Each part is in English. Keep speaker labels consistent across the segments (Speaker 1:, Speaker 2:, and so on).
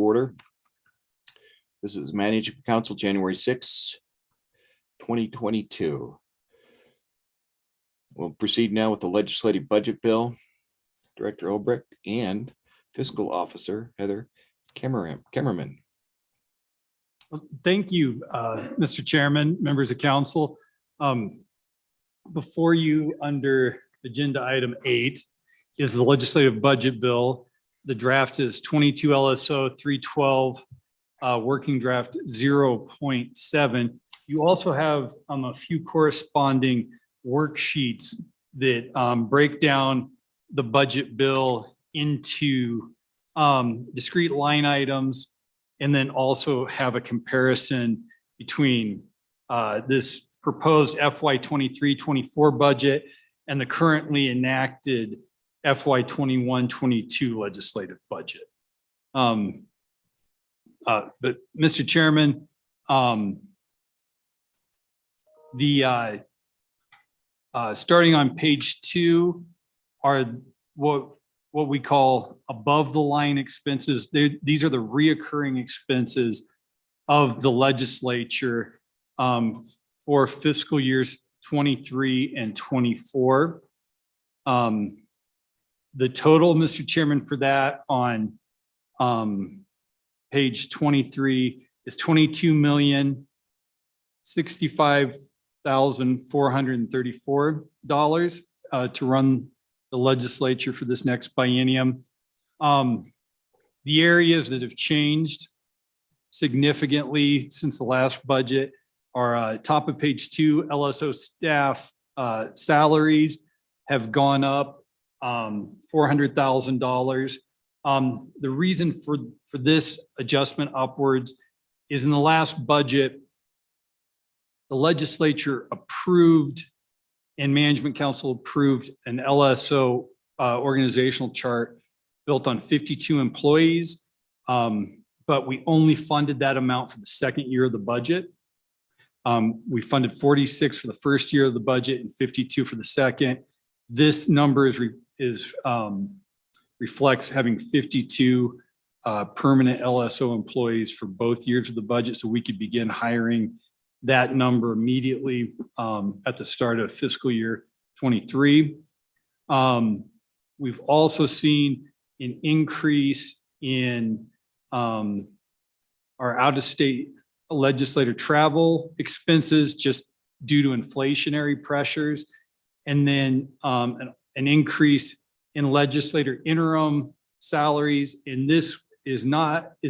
Speaker 1: order. This is Management Council, January 6, 2022. We'll proceed now with the legislative budget bill. Director Obrecht and Fiscal Officer Heather Kemmerman.
Speaker 2: Thank you, Mr. Chairman, members of council. Before you, under agenda item 8, is the legislative budget bill. The draft is 22 LSO 312, working draft 0.7. You also have a few corresponding worksheets that break down the budget bill into discrete line items, and then also have a comparison between this proposed FY23-24 budget and the currently enacted FY21-22 legislative budget. But Mr. Chairman, starting on page 2 are what we call above the line expenses. These are the reoccurring expenses of the legislature for fiscal years 23 and 24. The total, Mr. Chairman, for that on page 23 is $22,065,434 to run the legislature for this next biennium. The areas that have changed significantly since the last budget are top of page 2, LSO staff salaries have gone up $400,000. The reason for this adjustment upwards is in the last budget, the legislature approved and management council approved an LSO organizational chart built on 52 employees, but we only funded that amount for the second year of the budget. We funded 46 for the first year of the budget and 52 for the second. This number reflects having 52 permanent LSO employees for both years of the budget, so we could begin hiring that number immediately at the start of fiscal year 23. We've also seen an increase in our out-of-state legislator travel expenses just due to inflationary pressures, and then an increase in legislator interim salaries. And this is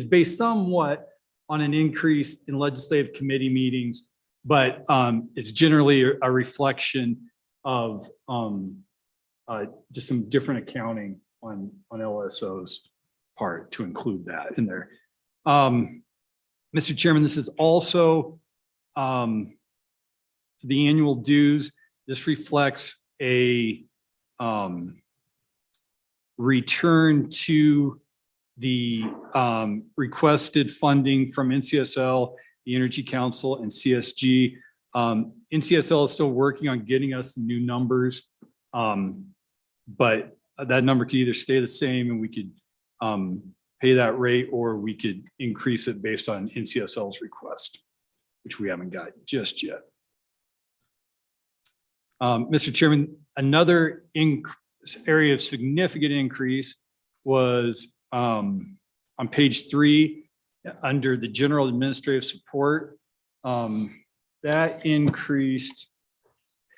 Speaker 2: based somewhat on an increase in legislative committee meetings, but it's generally a reflection of just some different accounting on LSO's part to include that in there. Mr. Chairman, this is also the annual dues. This reflects a return to the requested funding from NCSL, the Energy Council, and CSG. NCSL is still working on getting us new numbers, but that number could either stay the same and we could pay that rate, or we could increase it based on NCSL's request, which we haven't got just yet. Mr. Chairman, another area of significant increase was on page 3 under the general administrative support. That increased,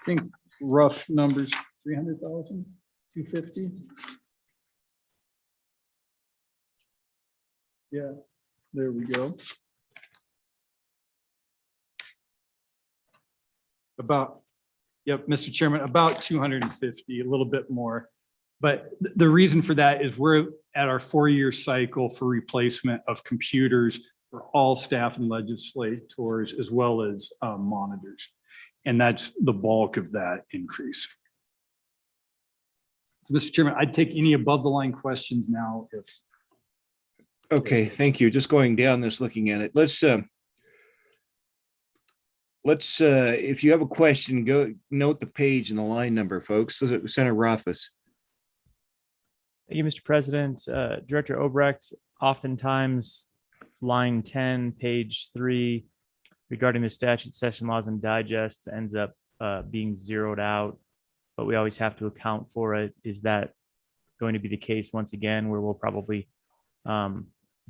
Speaker 2: I think, rough numbers, 300,000, 250. Yeah, there we go. Yep, Mr. Chairman, about 250, a little bit more. But the reason for that is we're at our 4-year cycle for replacement of computers for all staff and legislators, as well as monitors. And that's the bulk of that increase. So, Mr. Chairman, I'd take any above the line questions now if.
Speaker 1: Okay, thank you. Just going down this, looking at it. Let's if you have a question, go note the page and the line number, folks. Senator Rothfuss.
Speaker 3: Thank you, Mr. President. Director Obrecht, oftentimes line 10, page 3, regarding the statute, session laws, and digests ends up being zeroed out, but we always have to account for it. Is that going to be the case once again, where we'll probably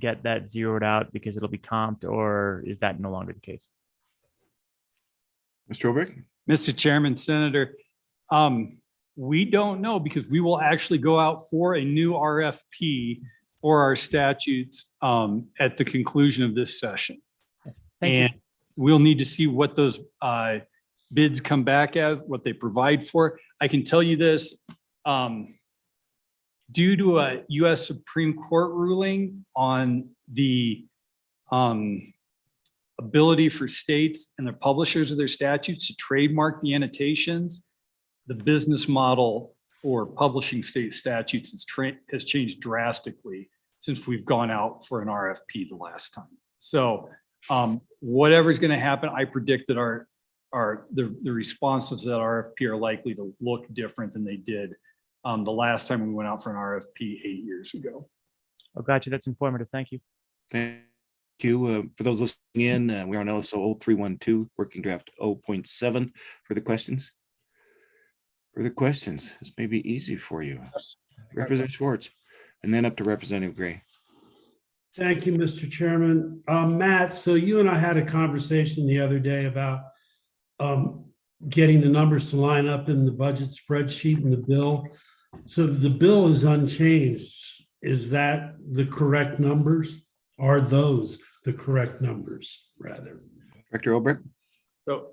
Speaker 3: get that zeroed out because it'll be comped, or is that no longer the case?
Speaker 1: Mr. Olbrich?
Speaker 2: Mr. Chairman, Senator, we don't know because we will actually go out for a new RFP for our statutes at the conclusion of this session.
Speaker 3: Thank you.
Speaker 2: And we'll need to see what those bids come back at, what they provide for. I can tell you this, due to a US Supreme Court ruling on the ability for states and their publishers of their statutes to trademark the annotations, the business model for publishing state statutes has changed drastically since we've gone out for an RFP the last time. So whatever's going to happen, I predict that the responses to that RFP are likely to look different than they did the last time we went out for an RFP 8 years ago.
Speaker 3: Oh, gotcha. That's informative. Thank you.
Speaker 1: Thank you. For those listening in, we're on LSO 0312, working draft 0.7 for the questions. For the questions, this may be easy for you. Representative Schwartz, and then up to Representative Gray.
Speaker 4: Thank you, Mr. Chairman. Matt, so you and I had a conversation the other day about getting the numbers to line up in the budget spreadsheet and the bill. So the bill is unchanged. Is that the correct numbers? Are those the correct numbers, rather?
Speaker 1: Director Olbrich?
Speaker 2: So,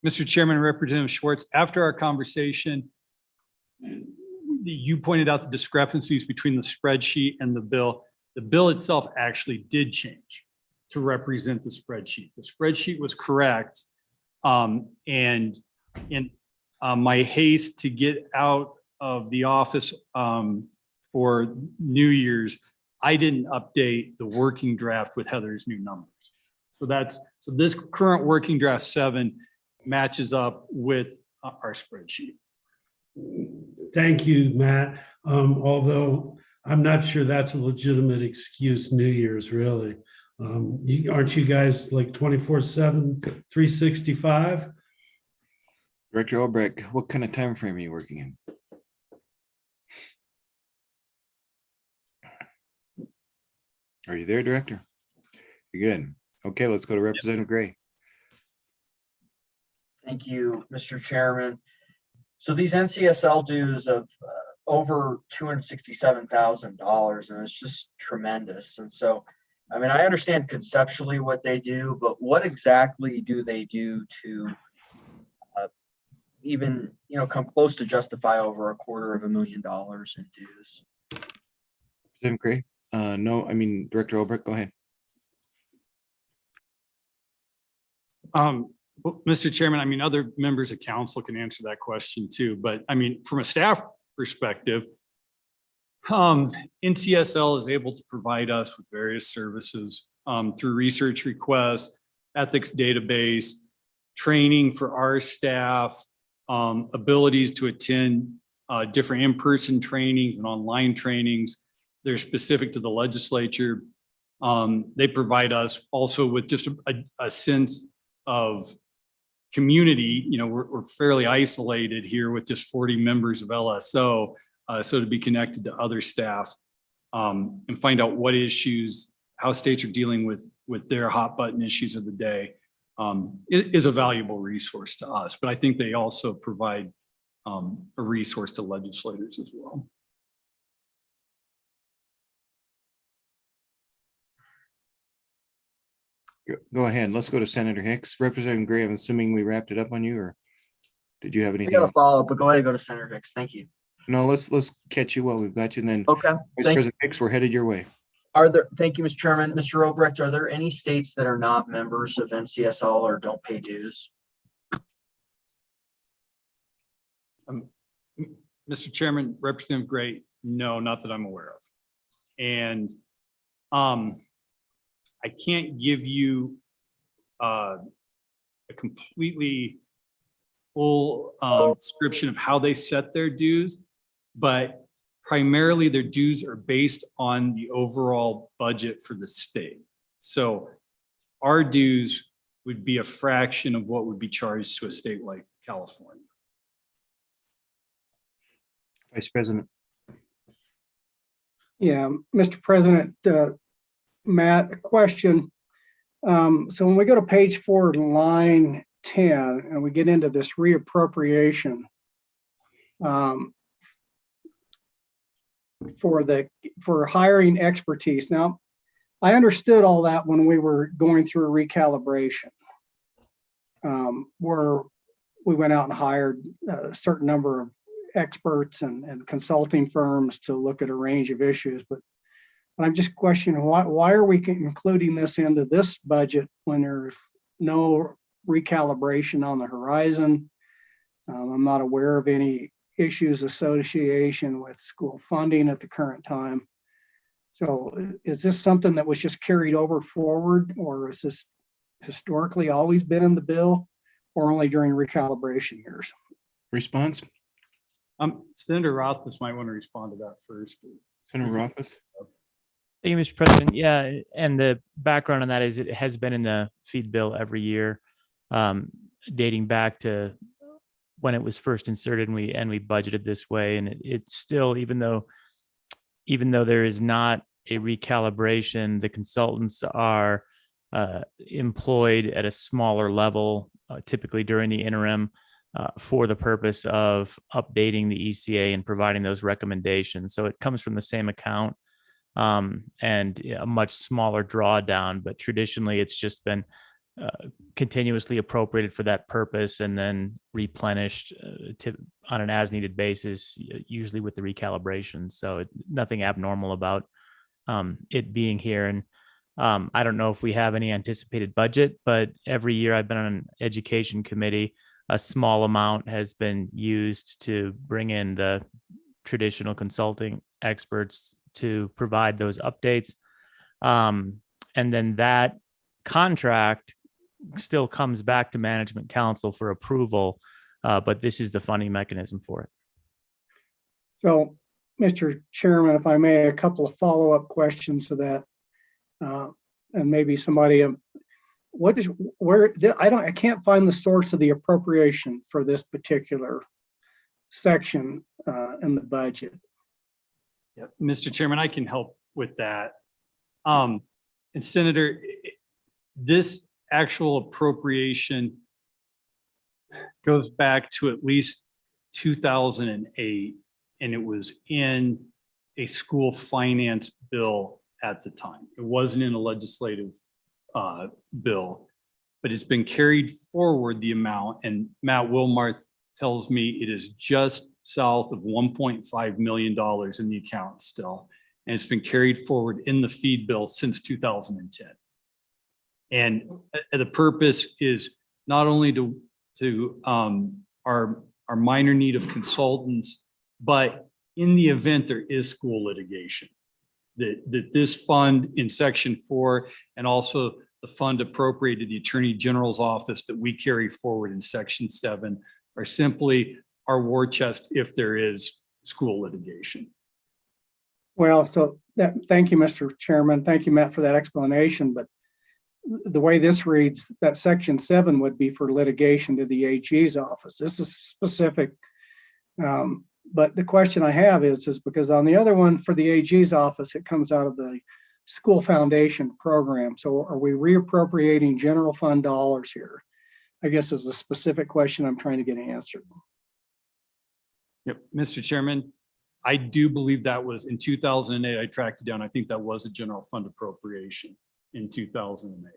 Speaker 2: Mr. Chairman, Representative Schwartz, after our conversation, you pointed out the discrepancies between the spreadsheet and the bill. The bill itself actually did change to represent the spreadsheet. The spreadsheet was correct. And in my haste to get out of the office for New Year's, I didn't update the working draft with Heather's new numbers. So this current working draft 7 matches up with our spreadsheet.
Speaker 4: Thank you, Matt. Although I'm not sure that's a legitimate excuse, New Year's, really. Aren't you guys like 24/7, 365?
Speaker 1: Director Olbrich, what kind of time frame are you working in? Are you there, Director? You're good. Okay, let's go to Representative Gray.
Speaker 5: Thank you, Mr. Chairman. So these NCSL dues of over $267,000, and it's just tremendous. And so, I mean, I understand conceptually what they do, but what exactly do they do to even, come close to justify over $250,000 in dues?
Speaker 1: Representative Gray? No, I mean, Director Olbrich, go ahead.
Speaker 2: Mr. Chairman, I mean, other members of council can answer that question too, but I mean, from a staff perspective, NCSL is able to provide us with various services through research requests, ethics database, training for our staff, abilities to attend different in-person trainings and online trainings. They're specific to the legislature. They provide us also with just a sense of community. We're fairly isolated here with just 40 members of LSO. So to be connected to other staff and find out what issues, how states are dealing with their hot button issues of the day is a valuable resource to us. But I think they also provide a resource to legislators as well.
Speaker 1: Go ahead. Let's go to Senator Hicks. Representative Gray, I'm assuming we wrapped it up on you, or did you have
Speaker 5: I
Speaker 1: anything
Speaker 5: got a
Speaker 1: else?
Speaker 5: follow-up, but go ahead and go to Senator Hicks. Thank you.
Speaker 1: No, let's catch you while we've got you, and then
Speaker 5: Okay.
Speaker 1: Vice President Hicks, we're headed your way.
Speaker 5: Thank you, Mr. Chairman. Mr. Obrecht, are there any states that are not members of NCSL or don't pay dues?
Speaker 2: Mr. Chairman, Representative Gray, no, not that I'm aware of. And I can't give you a completely full description of how they set their dues, but primarily their dues are based on the overall budget for the state. So our dues would be a fraction of what would be charged to a state like California.
Speaker 1: Vice President.
Speaker 6: Yeah, Mr. President, Matt, a question. So when we go to page 4, line 10, and we get into this reappropriation for hiring expertise. Now, I understood all that when we were going through a recalibration, where we went out and hired a certain number of experts and consulting firms to look at a range of issues. But I'm just questioning why are we including this into this budget when there's no recalibration on the horizon? I'm not aware of any issues association with school funding at the current time. So is this something that was just carried over forward, or is this historically always been in the bill, or only during recalibration years?
Speaker 1: Response,
Speaker 2: Senator Rothfuss might want to respond to that first.
Speaker 1: Senator Rothfuss.
Speaker 3: Thank you, Mr. President. Yeah, and the background on that is it has been in the feed bill every year, dating back to when it was first inserted, and we budgeted this way. And it's still, even though there is not a recalibration, the consultants are employed at a smaller level, typically during the interim, for the purpose of updating the ECA and providing those recommendations. So it comes from the same account, and a much smaller drawdown, but traditionally it's just been continuously appropriated for that purpose and then replenished on an as-needed basis, usually with the recalibration. So nothing abnormal about it being here. And I don't know if we have any anticipated budget, but every year I've been on an education committee, a small amount has been used to bring in the traditional consulting experts to provide those updates. And then that contract still comes back to management council for approval, but this is the funding mechanism for it.
Speaker 6: So, Mr. Chairman, if I may, a couple of follow-up questions to that, and maybe somebody, I can't find the source of the appropriation for this particular section in the budget.
Speaker 2: Yeah, Mr. Chairman, I can help with that. And Senator, this actual appropriation goes back to at least 2008, and it was in a school finance bill at the time. It wasn't in a legislative bill, but it's been carried forward the amount, and Matt Wilmarth tells me it is just south of $1.5 million in the account still, and it's been carried forward in the feed bill since 2010. And the purpose is not only to our minor need of consultants, but in the event there is school litigation, that this fund in section 4 and also the fund appropriated to the Attorney General's office that we carry forward in section 7 are simply our war chest if there is school litigation.
Speaker 6: Well, so thank you, Mr. Chairman. Thank you, Matt, for that explanation. But the way this reads, that section 7 would be for litigation to the AG's office. This is specific. But the question I have is because on the other one for the AG's office, it comes out of the school foundation program. So are we reappropriating general fund dollars here? I guess is a specific question I'm trying to get answered.
Speaker 2: Yep, Mr. Chairman, I do believe that was in 2008. I tracked it down. I think that was a general fund appropriation in 2008.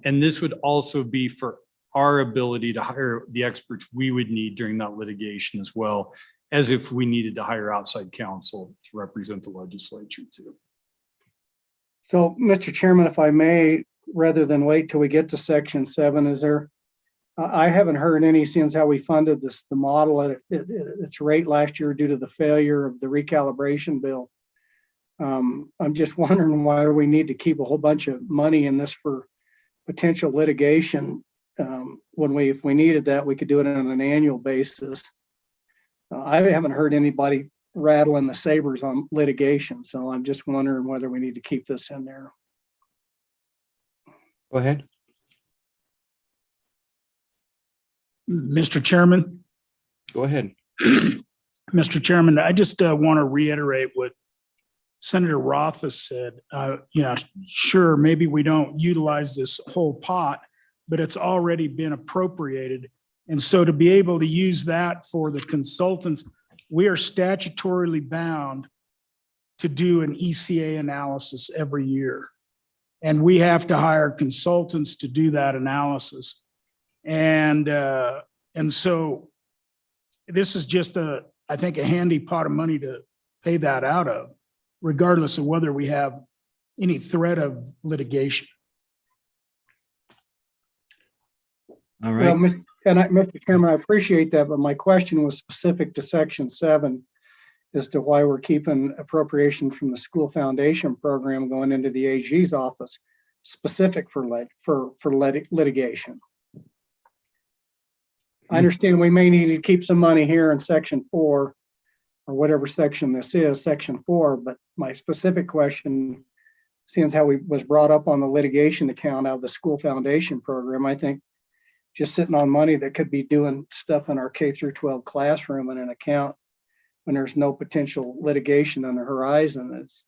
Speaker 2: And this would also be for our ability to hire the experts we would need during that litigation, as well as if we needed to hire outside counsel to represent the legislature too.
Speaker 6: So, Mr. Chairman, if I may, rather than wait till we get to section 7, is there, I haven't heard any since how we funded this, the model at its rate last year due to the failure of the recalibration bill. I'm just wondering why we need to keep a whole bunch of money in this for potential litigation, when if we needed that, we could do it on an annual basis. I haven't heard anybody rattling the sabers on litigation, so I'm just wondering whether we need to keep this in there.
Speaker 1: Go ahead.
Speaker 7: Mr. Chairman,
Speaker 1: Go ahead.
Speaker 7: Mr. Chairman, I just want to reiterate what Senator Rothschild said. Sure, maybe we don't utilize this whole pot, but it's already been appropriated. And so to be able to use that for the consultants, we are statutorily bound to do an ECA analysis every year. And we have to hire consultants to do that analysis. And so this is just I think a handy pot of money to pay that out of, regardless of whether we have any threat of litigation.
Speaker 1: All
Speaker 6: Well,
Speaker 1: right.
Speaker 6: Mr. Chairman, I appreciate that, but my question was specific to Section 7 as to why we're keeping appropriation from the school foundation program going into the AG's office, specific for litigation. I understand we may need to keep some money here in Section 4, or whatever section this is, Section 4, but my specific question, seeing how we was brought up on the litigation account out of the school foundation program, I think just sitting on money that could be doing stuff in our K through 12 classroom in an account when there's no potential litigation on the horizon is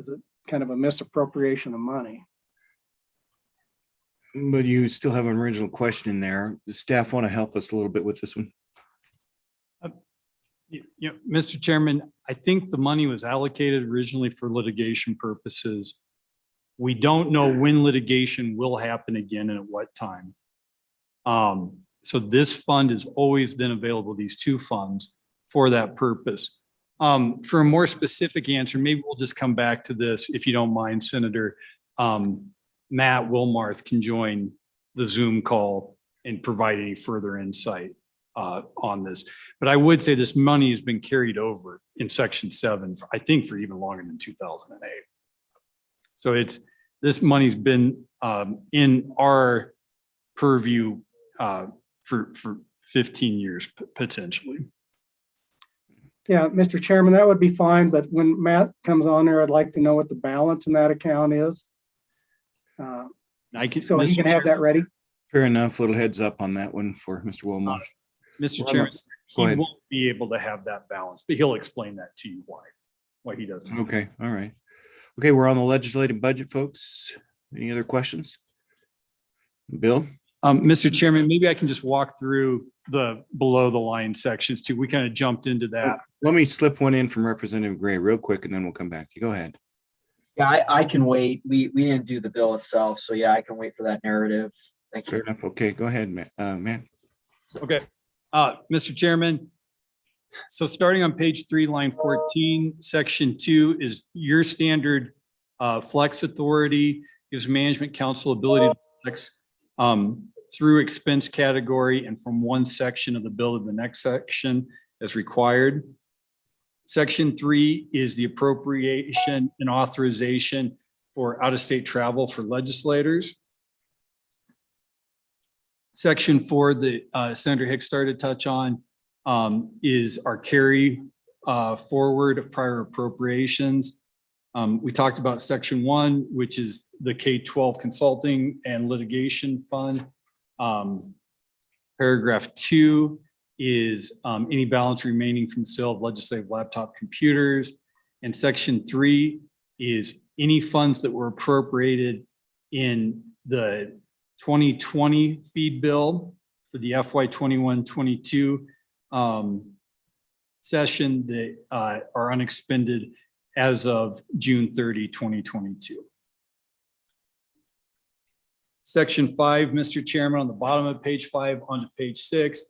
Speaker 6: a kind of a misappropriation of money.
Speaker 1: But you still have an original question in there. The staff want to help us a little bit with this one.
Speaker 2: Mr. Chairman, I think the money was allocated originally for litigation purposes. We don't know when litigation will happen again and at what time. So this fund has always been available, these two funds, for that purpose. For a more specific answer, maybe we'll just come back to this, if you don't mind, Senator. Matt Wilmarth can join the Zoom call and provide any further insight on this. But I would say this money has been carried over in Section 7, I think for even longer than 2008. So this money's been in our purview for 15 years potentially.
Speaker 6: Yeah, Mr. Chairman, that would be fine, but when Matt comes on there, I'd like to know what the balance in that account is. So he can have that ready.
Speaker 1: Fair enough. Little heads up on that one for Mr. Wilmot.
Speaker 2: Mr. Chairman, he
Speaker 1: Go ahead.
Speaker 2: won't be able to have that balance, but he'll explain that to you why he doesn't.
Speaker 1: Okay. All right. Okay. We're on the legislative budget, folks. Any other questions? Bill?
Speaker 2: Mr. Chairman, maybe I can just walk through the below the line sections too. We kind of jumped into that.
Speaker 1: Let me slip one in from Representative Gray real quick, and then we'll come back to you. Go ahead.
Speaker 5: Yeah, I can wait. We didn't do the bill itself, so yeah, I can wait for that narrative. Thank you.
Speaker 1: Fair enough. Okay. Go ahead, Matt.
Speaker 2: Okay. Mr. Chairman, so starting on page 3, line 14, section 2 is your standard flex authority, gives management council ability to flex through expense category and from one section of the bill to the next section as required. Section 3 is the appropriation and authorization for out-of-state travel for legislators. Section 4 that Senator Hicks started to touch on is our carry forward of prior appropriations. We talked about section 1, which is the K-12 consulting and litigation fund. Paragraph 2 is any balance remaining from the sale of legislative laptop computers. And section 3 is any funds that were appropriated in the 2020 feed bill for the FY 21-22 session that are unexpended as of June 30, 2022. Section 5, Mr. Chairman, on the bottom of page 5 onto page 6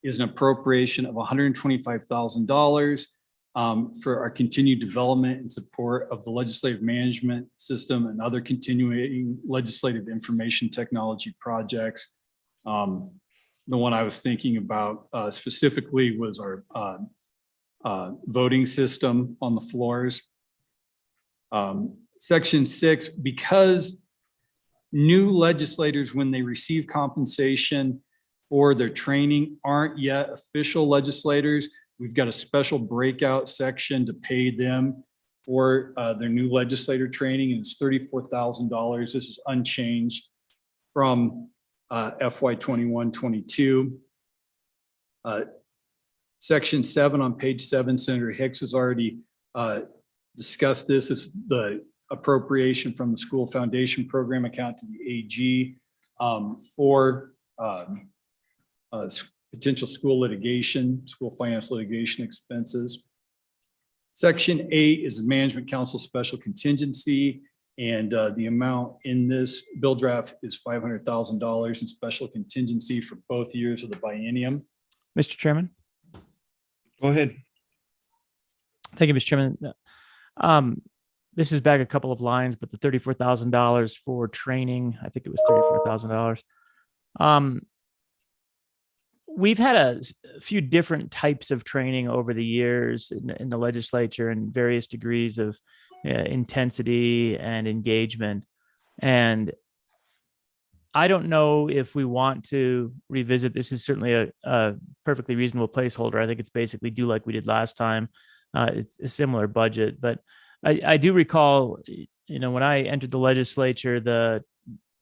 Speaker 2: is an appropriation of $125,000 for our continued development and support of the legislative management system and other continuing legislative information technology projects. The one I was thinking about specifically was our voting system on the floors. Section 6, because new legislators, when they receive compensation for their training, aren't yet official legislators, We've got a special breakout section to pay them for their new legislator training, and it's $34,000. This is unchanged from FY 21-22. Section 7 on page 7, Senator Hicks has already discussed this. This is the appropriation from the school foundation program account to the AG for potential school litigation, school finance litigation expenses. Section 8 is management council special contingency, and the amount in this bill draft is $500,000 in special contingency for both years of the biennium.
Speaker 3: Mr. Chairman.
Speaker 1: Go ahead.
Speaker 3: Thank you, Mr. Chairman. This is back a couple of lines, but the $34,000 for training, I think it was $34,000. We've had a few different types of training over the years in the legislature and various degrees of intensity and engagement. And I don't know if we want to revisit. This is certainly a perfectly reasonable placeholder. I think it's basically do like we did last time. It's a similar budget, but I do recall, when I entered the legislature, the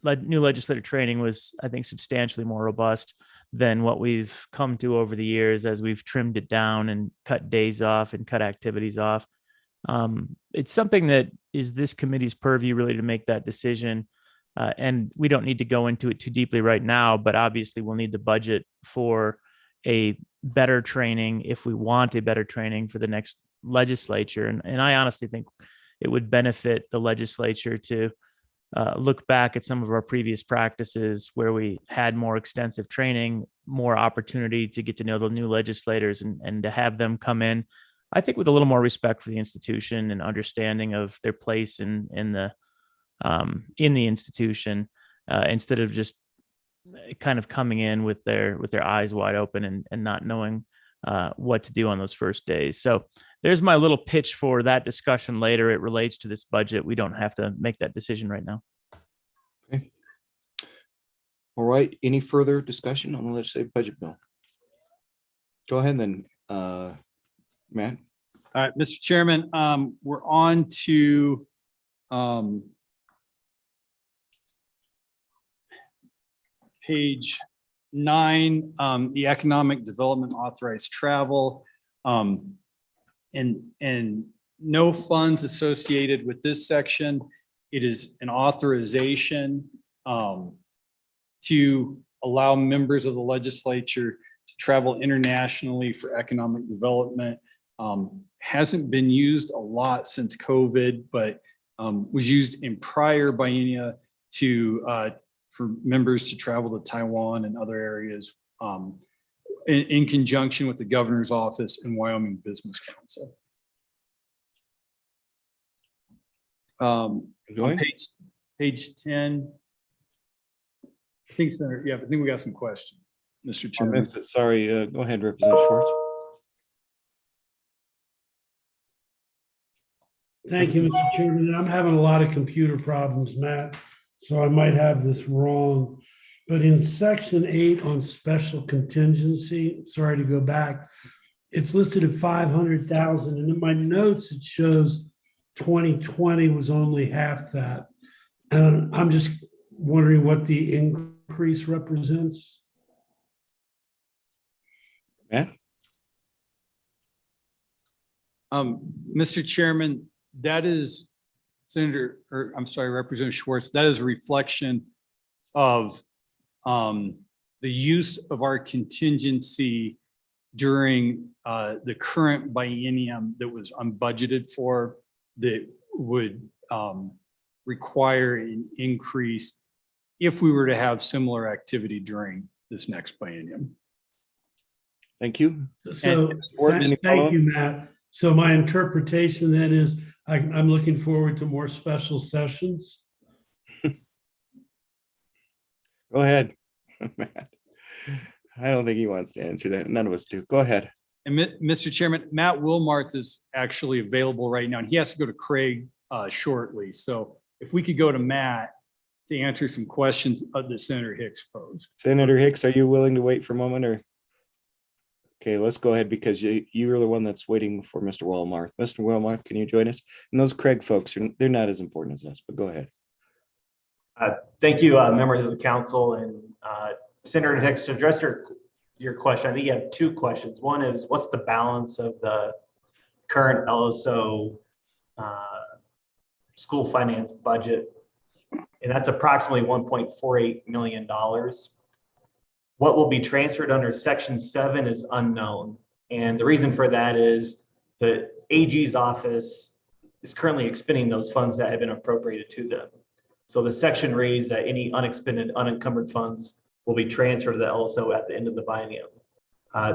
Speaker 3: new legislator training was, I think, substantially more robust than what we've come to over the years as we've trimmed it down and cut days off and cut activities off. It's something that is this committee's purview really to make that decision. And we don't need to go into it too deeply right now, but obviously we'll need the budget for a better training if we want a better training for the next legislature. And I honestly think it would benefit the legislature to look back at some of our previous practices where we had more extensive training, more opportunity to get to know the new legislators and to have them come in, I think, with a little more respect for the institution and understanding of their place in the institution, instead of just kind of coming in with their eyes wide open and not knowing what to do on those first days. So there's my little pitch for that discussion later. It relates to this budget. We don't have to make that decision right now.
Speaker 1: Okay. All right. Any further discussion on the legislative budget bill? Go ahead then, Matt.
Speaker 2: All right, Mr. Chairman, we're on to page 9, the economic development authorized travel, and no funds associated with this section. It is an authorization to allow members of the legislature to travel internationally for economic development. Hasn't been used a lot since COVID, but was used in prior biennia for members to travel to Taiwan and other areas in conjunction with the governor's office and Wyoming Business Council. On page 10, I think we got some questions, Mr. Chairman.
Speaker 1: Sorry, go ahead, Representative Schwartz.
Speaker 4: Thank you, Mr. Chairman. I'm having a lot of computer problems, Matt, so I might have this wrong. But in section 8 on special contingency, sorry to go back, it's listed at 500,000. And in my notes, it shows 2020 was only half that. And I'm just wondering what the increase represents.
Speaker 1: Matt?
Speaker 2: Mr. Chairman, that is Representative Schwartz, that is a reflection of the use of our contingency during the current biennium that was unbudgeted for, that would require an increase if we were to have similar activity during this next biennium.
Speaker 1: Thank you.
Speaker 4: So thank you, Matt. So my interpretation then is I'm looking forward to more special sessions.
Speaker 1: Go ahead, Matt. I don't think he wants to answer that. None of us do. Go ahead.
Speaker 2: And Mr. Chairman, Matt Wilmarth is actually available right now, and he has to go to Craig shortly. So if we could go to Matt to answer some questions that Senator Hicks posed.
Speaker 1: Senator Hicks, are you willing to wait for a moment, or? Okay, let's go ahead because you're the one that's waiting for Mr. Walmarth. Mr. Walmarth, can you join us? And those Craig folks, they're not as important as us, but go ahead.
Speaker 8: Thank you, members of the council, and Senator Hicks, to address your question. I think you have two questions. One is, what's the balance of the current LSO school finance budget? And that's approximately $1.48 million. What will be transferred under Section 7 is unknown. And the reason for that is the AG's office is currently expending those funds that have been appropriated to them. So the section reads that any unexpended, unencumbered funds will be transferred to the LSO at the end of the biennium.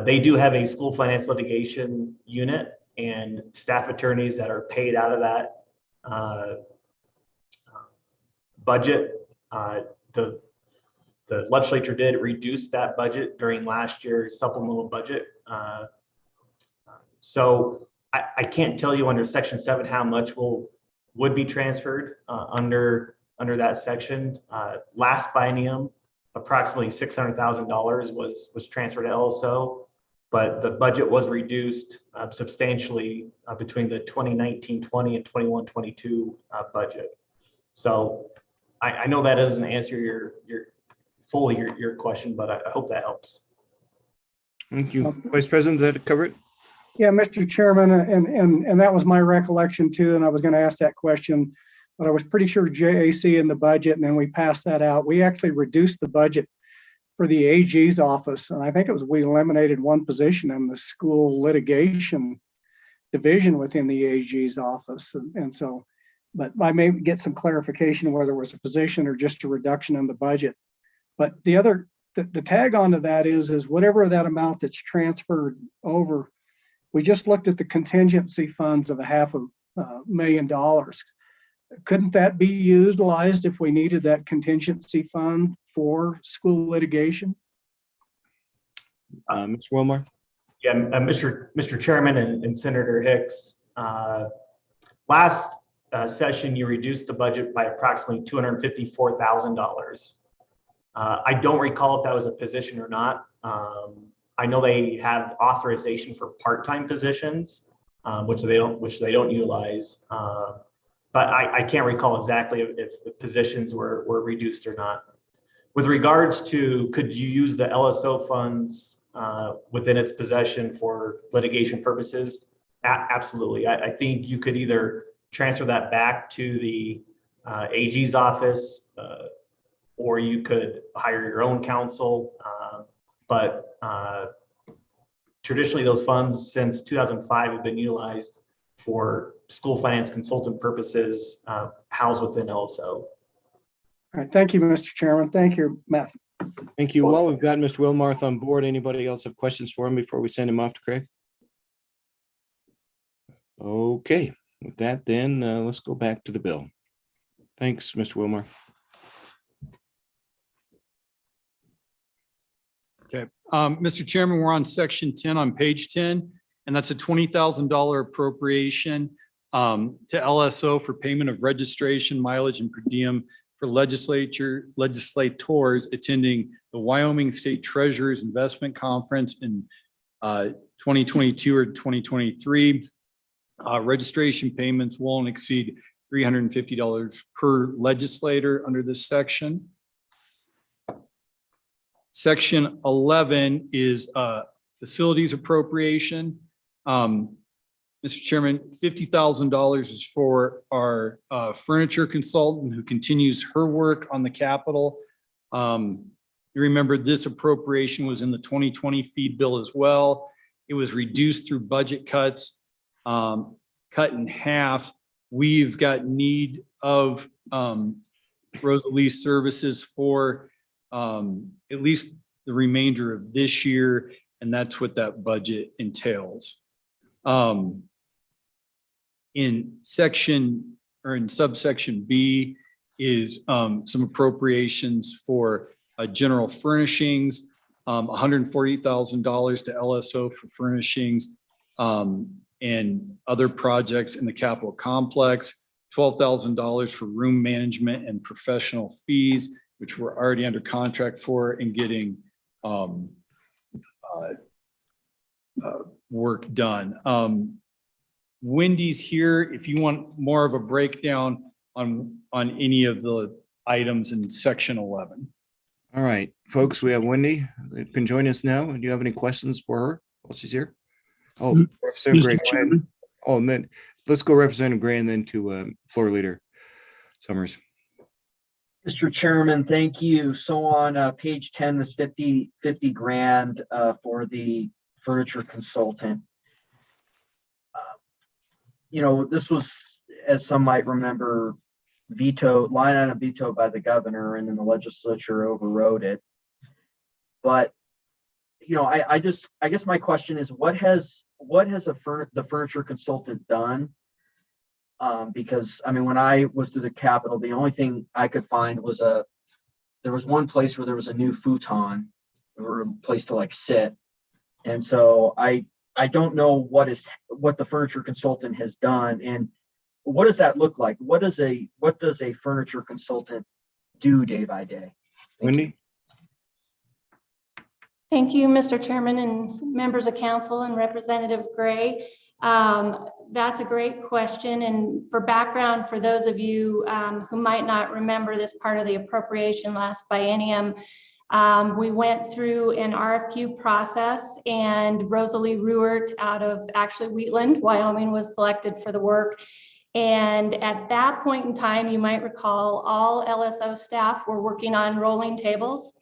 Speaker 8: They do have a school finance litigation unit and staff attorneys that are paid out of that budget. The legislature did reduce that budget during last year's supplemental budget. So I can't tell you under Section 7 how much would be transferred under that section. Last biennium, approximately $600,000 was transferred to LSO, but the budget was reduced substantially between the 2019-20 and 21-22 budget. So I know that doesn't answer your question, but I hope that helps.
Speaker 1: Thank you. Vice President, does that cover it?
Speaker 6: Yeah, Mr. Chairman, and that was my recollection too, and I was going to ask that question, but I was pretty sure JAC in the budget, and then we passed that out. We actually reduced the budget for the AG's office, and I think it was, we eliminated one position in the school litigation division within the AG's office, and so, but I may get some clarification whether it was a position or just a reduction in the budget. But the tag on to that is whatever that amount that's transferred over, we just looked at the contingency funds of $500,000. Couldn't that be utilized if we needed that contingency fund for school litigation?
Speaker 1: Mr. Wilmarth?
Speaker 8: Yeah, Mr. Chairman and Senator Hicks, last session, you reduced the budget by approximately $254,000. I don't recall if that was a position or not. I know they have authorization for part-time positions, which they don't utilize. But I can't recall exactly if the positions were reduced or not. With regards to, could you use the LSO funds within its possession for litigation purposes? Absolutely. I think you could either transfer that back to the AG's office, or you could hire your own counsel. But traditionally, those funds since 2005 have been utilized for school finance consultant purposes, housed within LSO.
Speaker 6: All right, thank you, Mr. Chairman. Thank you, Matthew.
Speaker 1: Thank you. Well, we've got Mr. Wilmarth on board. Anybody else have questions for him before we send him off to Craig? Okay, with that then, let's go back to the bill. Thanks, Mr. Wilmarth.
Speaker 2: Okay, Mr. Chairman, we're on section 10 on page 10, and that's a $20,000 appropriation to LSO for payment of registration, mileage, and per diem for legislators attending the Wyoming State Treasurers Investment Conference in 2022 or 2023. Registration payments won't exceed $350 per legislator under this section. Section 11 is facilities appropriation. Mr. Chairman, $50,000 is for our furniture consultant who continues her work on the Capitol. You remember this appropriation was in the 2020 feed bill as well. It was reduced through budget cuts, cut in half. We've got need of Rosalie's services for at least the remainder of this year, and that's what that budget entails. In section or in subsection B is some appropriations for general furnishings, $140,000 to LSO for furnishings and other projects in the Capitol complex, $12,000 for room management and professional fees, which we're already under contract for and getting work done. Wendy's here if you want more of a breakdown on any of the items in section 11.
Speaker 1: All right, folks, we have Wendy that can join us now. Do you have any questions for her while she's here? Oh, Representative Gray,
Speaker 7: Mr.
Speaker 1: go ahead.
Speaker 7: Chairman,
Speaker 1: Oh, and then let's go Representative Gray and then to Floor Leader Summers.
Speaker 5: Mr. Chairman, thank you. So on page 10, this 50 grand for the furniture consultant. You know, this was, as some might remember, line item vetoed by the governor, and then the legislature overrode it. But you know, I guess my question is, what has the furniture consultant done? Because I mean, when I was through the Capitol, the only thing I could find was there was one place where there was a new futon or a place to like sit. And so I don't know what the furniture consultant has done, and what does that look like? What does a furniture consultant do day by day?
Speaker 1: Wendy?
Speaker 9: Thank you, Mr. Chairman and members of council and Representative Gray. That's a great question. And for background, for those of you who might not remember this part of the appropriation last biennium, we went through an RFQ process, and Rosalie Ruert out of actually Wheatland, Wyoming, was selected for the work. And at that point in time, you might recall, all LSO staff were working on rolling tables.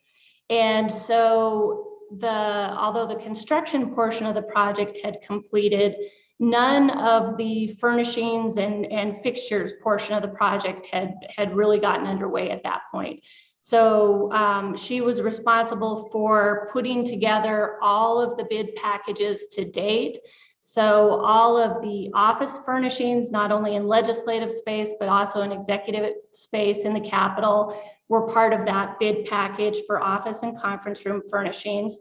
Speaker 9: And so although the construction portion of the project had completed, none of the furnishings and fixtures portion of the project had really gotten underway at that point. So she was responsible for putting together all of the bid packages to date. So all of the office furnishings, not only in legislative space, but also in executive space in the Capitol, were part of that bid package for office and conference room furnishings.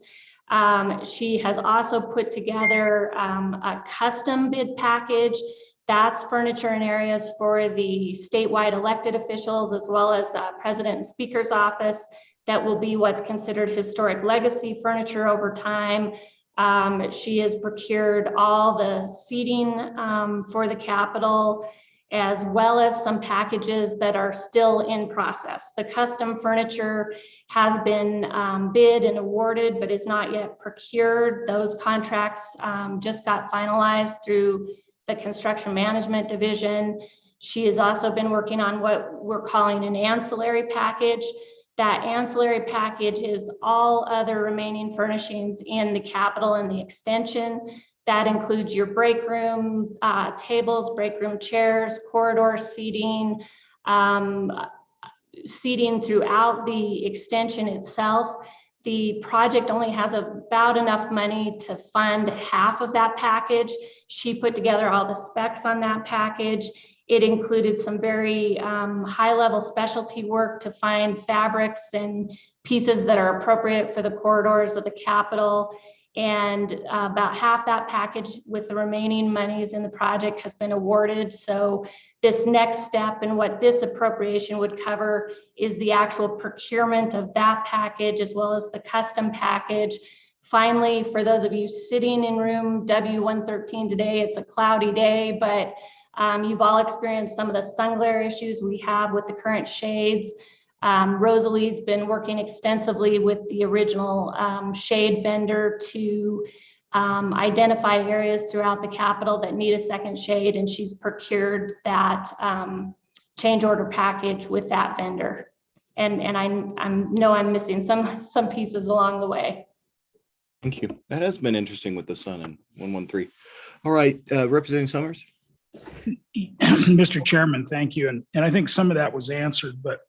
Speaker 9: She has also put together a custom bid package. That's furniture and areas for the statewide elected officials, as well as President and Speaker's office. That will be what's considered historic legacy furniture over time. She has procured all the seating for the Capitol, as well as some packages that are still in process. The custom furniture has been bid and awarded, but is not yet procured. Those contracts just got finalized through the Construction Management Division. She has also been working on what we're calling an ancillary package. That ancillary package is all other remaining furnishings in the Capitol and the extension. That includes your break room tables, break room chairs, corridor seating, seating throughout the extension itself. The project only has about enough money to fund half of that package. She put together all the specs on that package. It included some very high-level specialty work to find fabrics and pieces that are appropriate for the corridors of the Capitol. And about half that package with the remaining monies in the project has been awarded. So this next step and what this appropriation would cover is the actual procurement of that package, as well as the custom package. Finally, for those of you sitting in room W113 today, it's a cloudy day, but you've all experienced some of the sun glare issues we have with the current shades. Rosalie's been working extensively with the original shade vendor to identify areas throughout the Capitol that need a second shade, and she's procured that change order package with that vendor. And I know I'm missing some pieces along the way.
Speaker 1: Thank you. That has been interesting with the sun and 113. All right, Representative Summers.
Speaker 7: Mr. Chairman, thank you. And I think some of that was answered, but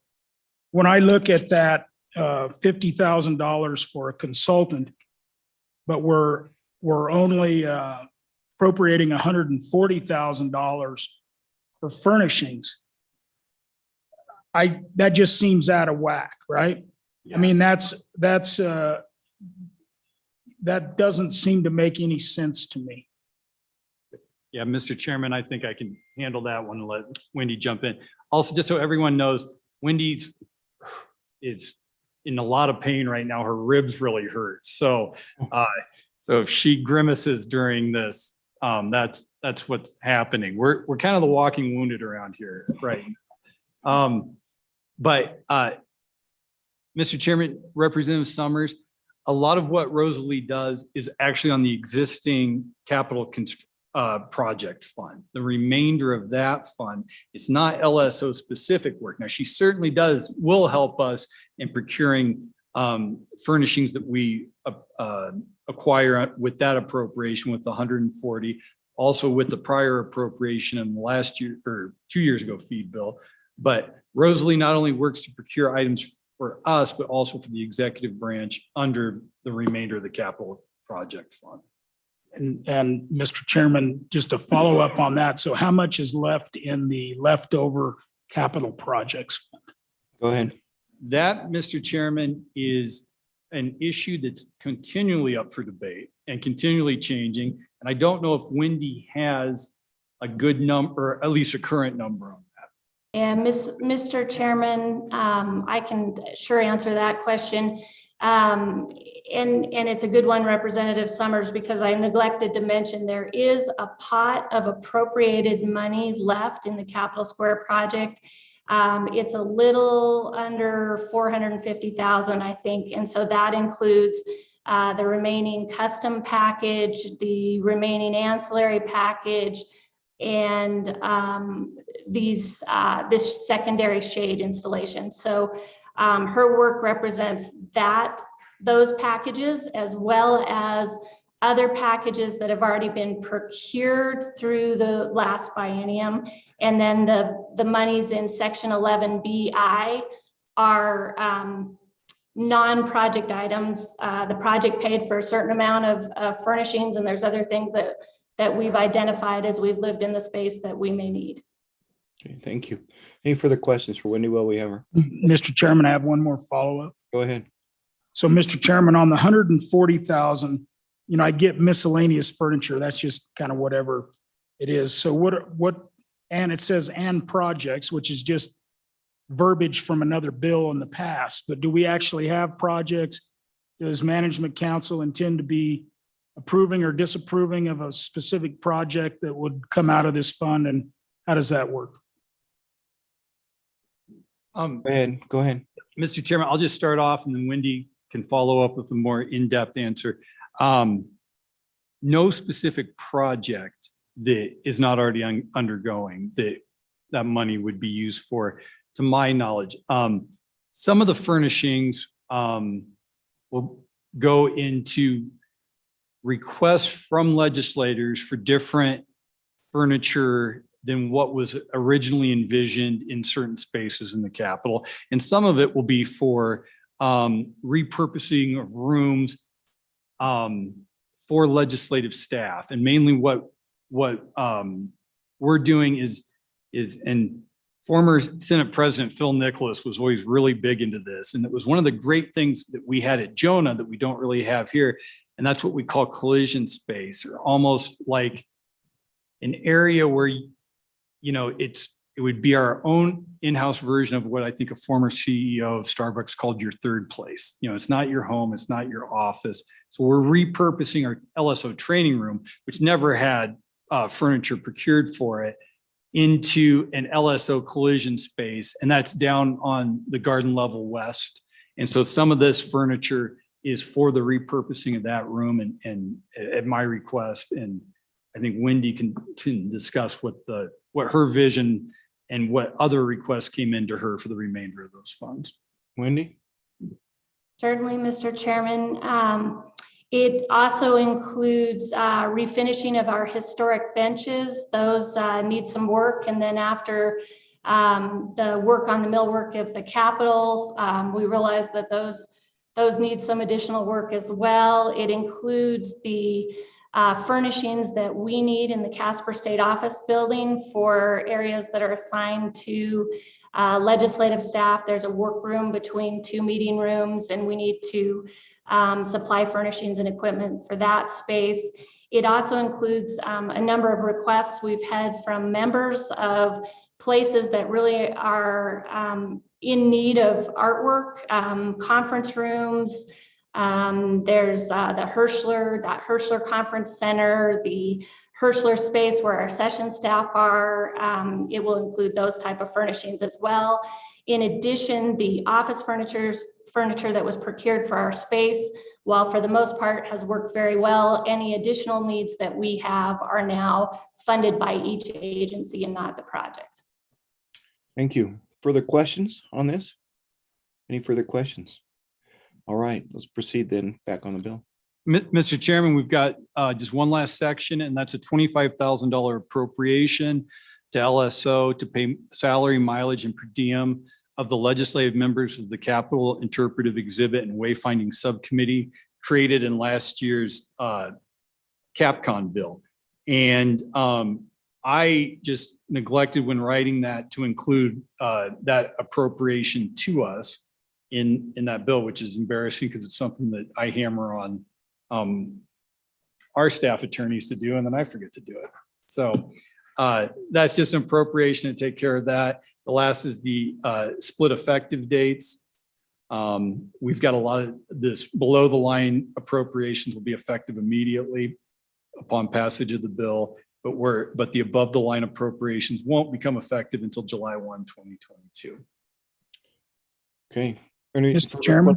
Speaker 7: when I look at that $50,000 for a consultant, but we're only appropriating $140,000 for furnishings, that just seems out of whack, right?
Speaker 2: Yeah.
Speaker 7: I mean, that doesn't seem to make any sense to me.
Speaker 2: Yeah, Mr. Chairman, I think I can handle that one and let Wendy jump in. Also, just so everyone knows, Wendy's is in a lot of pain right now. Her ribs really hurt. So So if she grimaces during this, that's what's happening. We're kind of the walking wounded around here, right? But Mr. Chairman, Representative Summers, a lot of what Rosalie does is actually on the existing capital project fund. The remainder of that fund, it's not LSO specific work. Now, she certainly will help us in procuring furnishings that we acquire with that appropriation with the 140, also with the prior appropriation in the last year or 2 years ago feed bill. But Rosalie not only works to procure items for us, but also for the executive branch under the remainder of the capital project fund.
Speaker 7: And Mr. Chairman, just to follow up on that. So how much is left in the leftover capital projects?
Speaker 1: Go ahead.
Speaker 2: That, Mr. Chairman, is an issue that's continually up for debate and continually changing. And I don't know if Wendy has a good number, or at least a current number on that.
Speaker 9: And Mr. Chairman, I can sure answer that question. And it's a good one, Representative Summers, because I neglected to mention there is a pot of appropriated money left in the Capitol Square project. It's a little under 450,000, I think. And so that includes the remaining custom package, the remaining ancillary package, and this secondary shade installation. So her work represents those packages, as well as other packages that have already been procured through the last biennium. And then the monies in section 11BI are non-project items. The project paid for a certain amount of furnishings, and there's other things that we've identified as we've lived in the space that we may need.
Speaker 1: Okay, thank you. Any further questions for Wendy while we have her?
Speaker 7: Mr. Chairman, I have one more follow-up.
Speaker 1: Go ahead.
Speaker 7: So, Mr. Chairman, on the 140,000, I get miscellaneous furniture. That's just kind of whatever it is. So what, and it says and projects, which is just verbiage from another bill in the past. But do we actually have projects? Does management council intend to be approving or disapproving of a specific project that would come out of this fund? And how does that work?
Speaker 1: Go ahead.
Speaker 2: Mr. Chairman, I'll just start off and then Wendy can follow up with a more in-depth answer. No specific project that is not already undergoing that money would be used for, to my knowledge. Some of the furnishings will go into requests from legislators for different furniture than what was originally envisioned in certain spaces in the Capitol. And some of it will be for repurposing of rooms for legislative staff. And mainly what we're doing is, and former Senate President Phil Nicholas was always really big into this. And it was one of the great things that we had at Jonah that we don't really have here. And that's what we call collision space, or almost like an area where, it would be our own in-house version of what I think a former CEO of Starbucks called your third place. It's not your home, it's not your office. So we're repurposing our LSO training room, which never had furniture procured for it, into an LSO collision space. And that's down on the Garden Level West. And so some of this furniture is for the repurposing of that room, and at my request. And I think Wendy can discuss what her vision and what other requests came into her for the remainder of those funds.
Speaker 1: Wendy?
Speaker 9: Certainly, Mr. Chairman. It also includes refinishing of our historic benches. Those need some work. And then after the work on the millwork of the Capitol, we realized that those need some additional work as well. It includes the furnishings that we need in the Casper State Office building for areas that are assigned to legislative staff. There's a workroom between two meeting rooms, and we need to supply furnishings and equipment for that space. It also includes a number of requests we've had from members of places that really are in need of artwork, conference rooms, There's the Hirschler Conference Center, the Hirschler space where our session staff are. It will include those type of furnishings as well. In addition, the office furniture that was procured for our space, while for the most part has worked very well, any additional needs that we have are now funded by each agency and not the project.
Speaker 1: Thank you. Further questions on this? Any further questions? All right, let's proceed then back on the bill.
Speaker 2: Mr. Chairman, we've got just one last section, and that's a $25,000 appropriation to LSO to pay salary, mileage, and per diem of the legislative members of the Capital Interpretive Exhibit and Wayfinding Subcommittee created in last year's CapCon bill. And I just neglected when writing that to include that appropriation to us in that bill, which is embarrassing because it's something that I hammer on our staff attorneys to do, and then I forget to do it. So that's just an appropriation to take care of that. The last is the split effective dates. We've got a lot of this below the line appropriations will be effective immediately upon passage of the bill, but the above the line appropriations won't become effective until July 1, 2022.
Speaker 1: Okay.
Speaker 7: Mr. Chairman.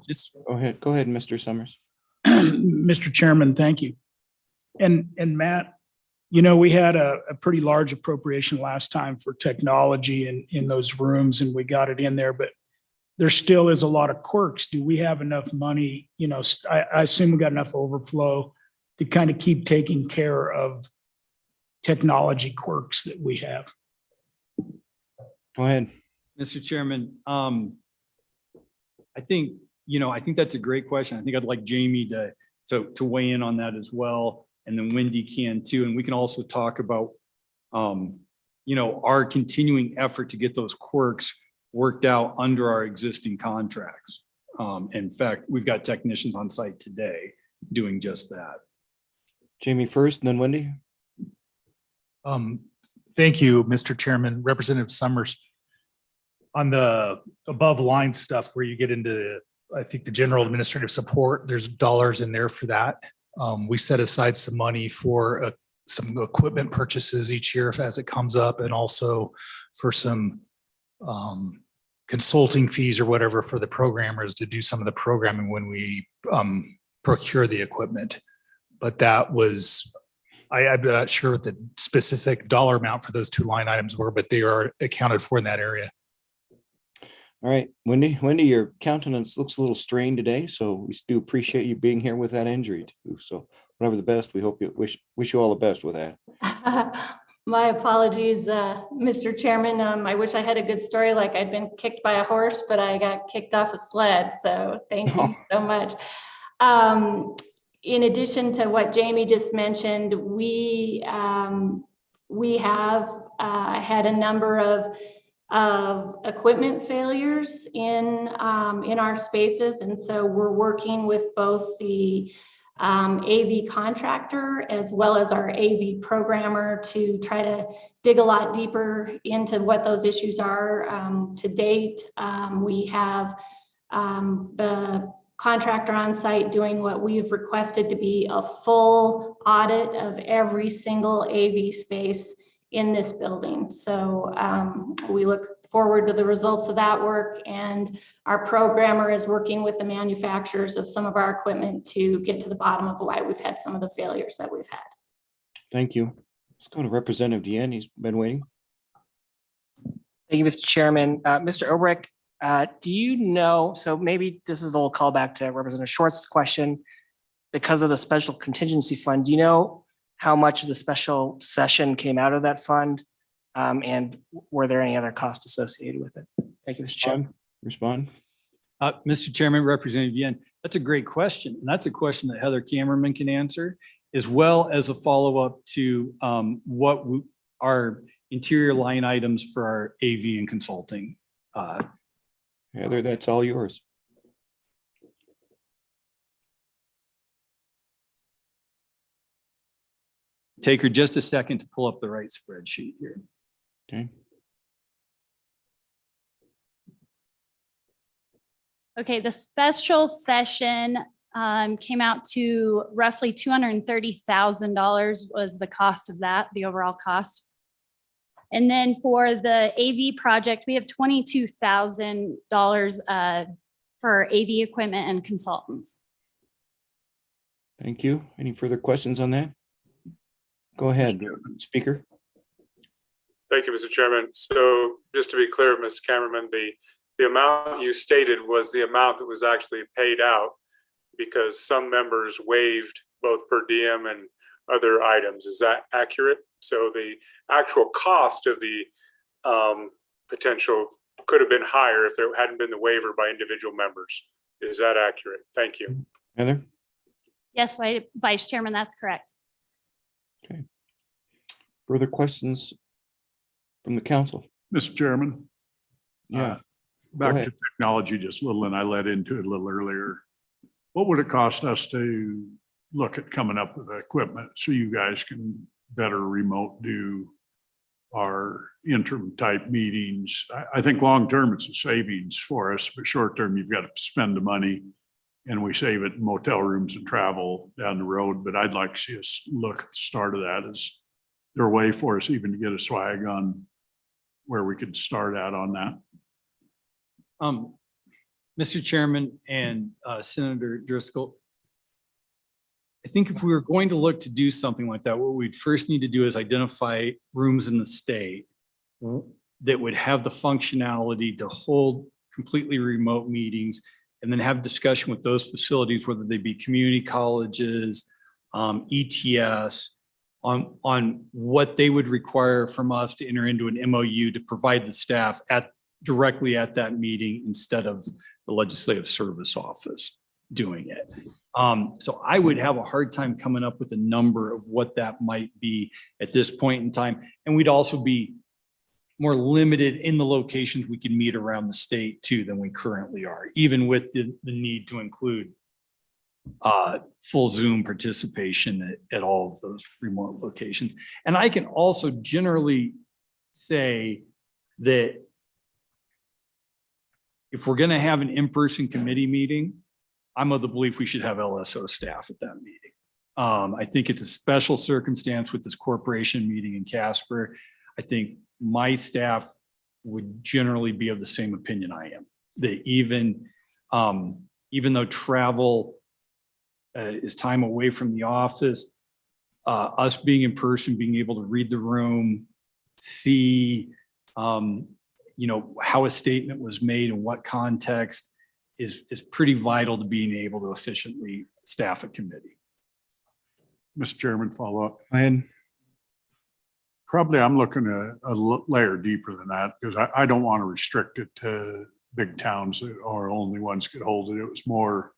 Speaker 1: Go ahead, Mr. Summers.
Speaker 7: Mr. Chairman, thank you. And Matt, you know, we had a pretty large appropriation last time for technology in those rooms, and we got it in there, but there still is a lot of quirks. Do we have enough money? You know, I assume we got enough overflow to kind of keep taking care of technology quirks that we have.
Speaker 1: Go ahead.
Speaker 2: Mr. Chairman, I think that's a great question. I think I'd like Jamie to weigh in on that as well. And then Wendy can too. And we can also talk about, our continuing effort to get those quirks worked out under our existing contracts. In fact, we've got technicians on site today doing just that.
Speaker 1: Jamie first, and then Wendy.
Speaker 10: Thank you, Mr. Chairman. Representative Summers. On the above line stuff where you get into, I think, the general administrative support, there's dollars in there for that. We set aside some money for some equipment purchases each year as it comes up, and also for some consulting fees or whatever for the programmers to do some of the programming when we procure the equipment. But that was, I'm not sure what the specific dollar amount for those two line items were, but they are accounted for in that area.
Speaker 1: All right, Wendy, your countenance looks a little strained today, so we do appreciate you being here with that injury too. So whatever the best, we hope you wish you all the best with that.
Speaker 9: My apologies, Mr. Chairman. I wish I had a good story, like I'd been kicked by a horse, but I got kicked off a sled. So thank you so much. In addition to what Jamie just mentioned, we have had a number of equipment failures in our spaces, and so we're working with both the AV contractor as well as our AV programmer to try to dig a lot deeper into what those issues are. To date, we have the contractor on site doing what we've requested to be a full audit of every single AV space in this building. So we look forward to the results of that work, and our programmer is working with the manufacturers of some of our equipment to get to the bottom of why we've had some of the failures that we've had.
Speaker 1: Thank you. Let's go to Representative Deanne. He's been waiting.
Speaker 11: Thank you, Mr. Chairman. Mr. Obrick, do you know, so maybe this is a little callback to Representative Short's question, because of the special contingency fund, do you know how much of the special session came out of that fund? And were there any other costs associated with it? Thank you, Mr. Chairman.
Speaker 1: Respond.
Speaker 2: Mr. Chairman, Representative Yen, that's a great question. And that's a question that Heather Camerman can answer, as well as a follow-up to what our interior line items for our AV and consulting.
Speaker 1: Heather, that's all yours.
Speaker 2: Take her just a second to pull up the right spreadsheet here.
Speaker 1: Okay.
Speaker 12: Okay, the special session came out to roughly $230,000 was the cost of that, the overall cost. And then for the AV project, we have $22,000 for AV equipment and consultants.
Speaker 1: Thank you. Any further questions on that? Go ahead, speaker.
Speaker 13: Thank you, Mr. Chairman. So just to be clear, Mr. Cameraman, the amount you stated was the amount that was actually paid out because some members waived both per diem and other items. Is that accurate? So the actual cost of the potential could have been higher if there hadn't been the waiver by individual members. Is that accurate? Thank you.
Speaker 1: Heather?
Speaker 12: Yes, Vice Chairman, that's correct.
Speaker 1: Okay. Further questions from the council?
Speaker 14: Mr. Chairman.
Speaker 1: Yeah.
Speaker 14: Back to technology just a little, and I led into it a little earlier. What would it cost us to look at coming up with equipment so you guys can better remote do our interim type meetings? I think long-term it's a savings for us, but short-term you've got to spend the money and we save it in motel rooms and travel down the road. But I'd like to see us look at the start of that. Is there a way for us even to get a swag on where we could start out on that?
Speaker 2: Mr. Chairman and Senator Driscoll, I think if we were going to look to do something like that, what we'd first need to do is identify rooms in the state that would have the functionality to hold completely remote meetings, and then have discussion with those facilities, whether they be community colleges, ETS, on what they would require from us to enter into an MOU to provide the staff directly at that meeting instead of the Legislative Service Office doing it. So I would have a hard time coming up with a number of what that might be at this point in time. And we'd also be more limited in the locations we can meet around the state too than we currently are, even with the need to include full Zoom participation at all of those remote locations. And I can also generally say that if we're going to have an in-person committee meeting, I'm of the belief we should have LSO staff at that meeting. I think it's a special circumstance with this corporation meeting in Casper. I think my staff would generally be of the same opinion I am. That even though travel is time away from the office, us being in person, being able to read the room, see how a statement was made in what context is pretty vital to being able to efficiently staff a committee.
Speaker 14: Mr. Chairman, follow up.
Speaker 1: Go ahead.
Speaker 14: Probably I'm looking at a layer deeper than that because I don't want to restrict it to big towns that are only ones could hold it. It was more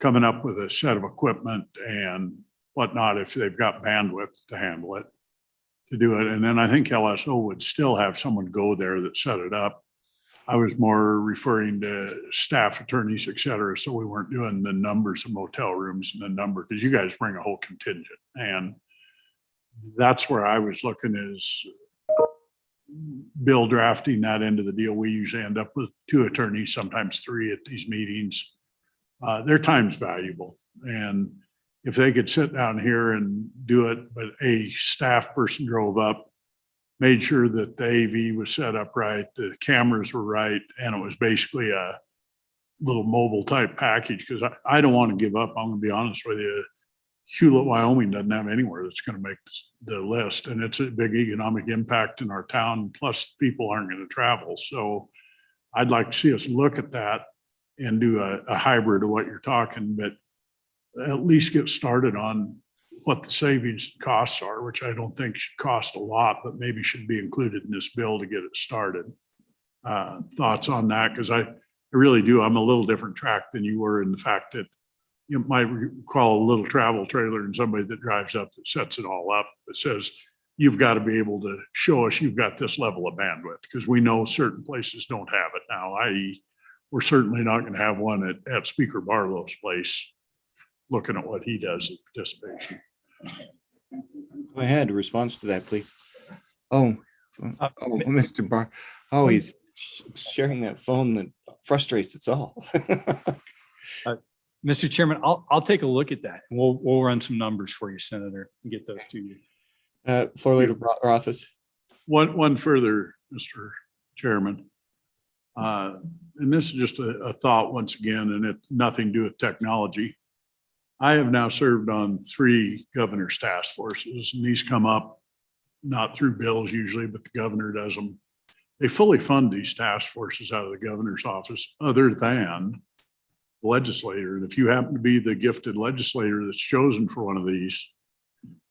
Speaker 14: coming up with a set of equipment and whatnot if they've got bandwidth to handle it, to do it. And then I think LSO would still have someone go there that set it up. I was more referring to staff attorneys, et cetera. So we weren't doing the numbers of motel rooms and the number, because you guys bring a whole contingent. And that's where I was looking is bill drafting that into the deal. We usually end up with 2 attorneys, sometimes 3 at these meetings. Their time's valuable. And if they could sit down here and do it, but a staff person drove up, made sure that the AV was set up right, the cameras were right, and it was basically a little mobile type package, because I don't want to give up. I'm going to be honest with you. Hewlett, Wyoming doesn't have anywhere that's going to make the list, and it's a big economic impact in our town. Plus, people aren't going to travel. So I'd like to see us look at that and do a hybrid of what you're talking, but at least get started on what the savings costs are, which I don't think should cost a lot, but maybe should be included in this bill to get it started. Thoughts on that? Because I really do. I'm a little different track than you were in the fact that you might call a little travel trailer and somebody that drives up that sets it all up that says, you've got to be able to show us you've got this level of bandwidth, because we know certain places don't have it now, i.e. we're certainly not going to have one at Speaker Barlow's place, looking at what he does at participation.
Speaker 1: Go ahead, response to that, please. Mr. Barr, he's sharing that phone that frustrates us all.
Speaker 2: Mr. Chairman, I'll take a look at that. And we'll run some numbers for you, Senator, and get those to you.
Speaker 1: Floor Leader Rothfuss.
Speaker 14: One further, Mr. Chairman. And this is just a thought once again, and it nothing to do with technology. I have now served on 3 governor's task forces, and these come up not through bills usually, but the governor does them. They fully fund these task forces out of the governor's office, other than the legislator. And if you happen to be the gifted legislator that's chosen for one of these,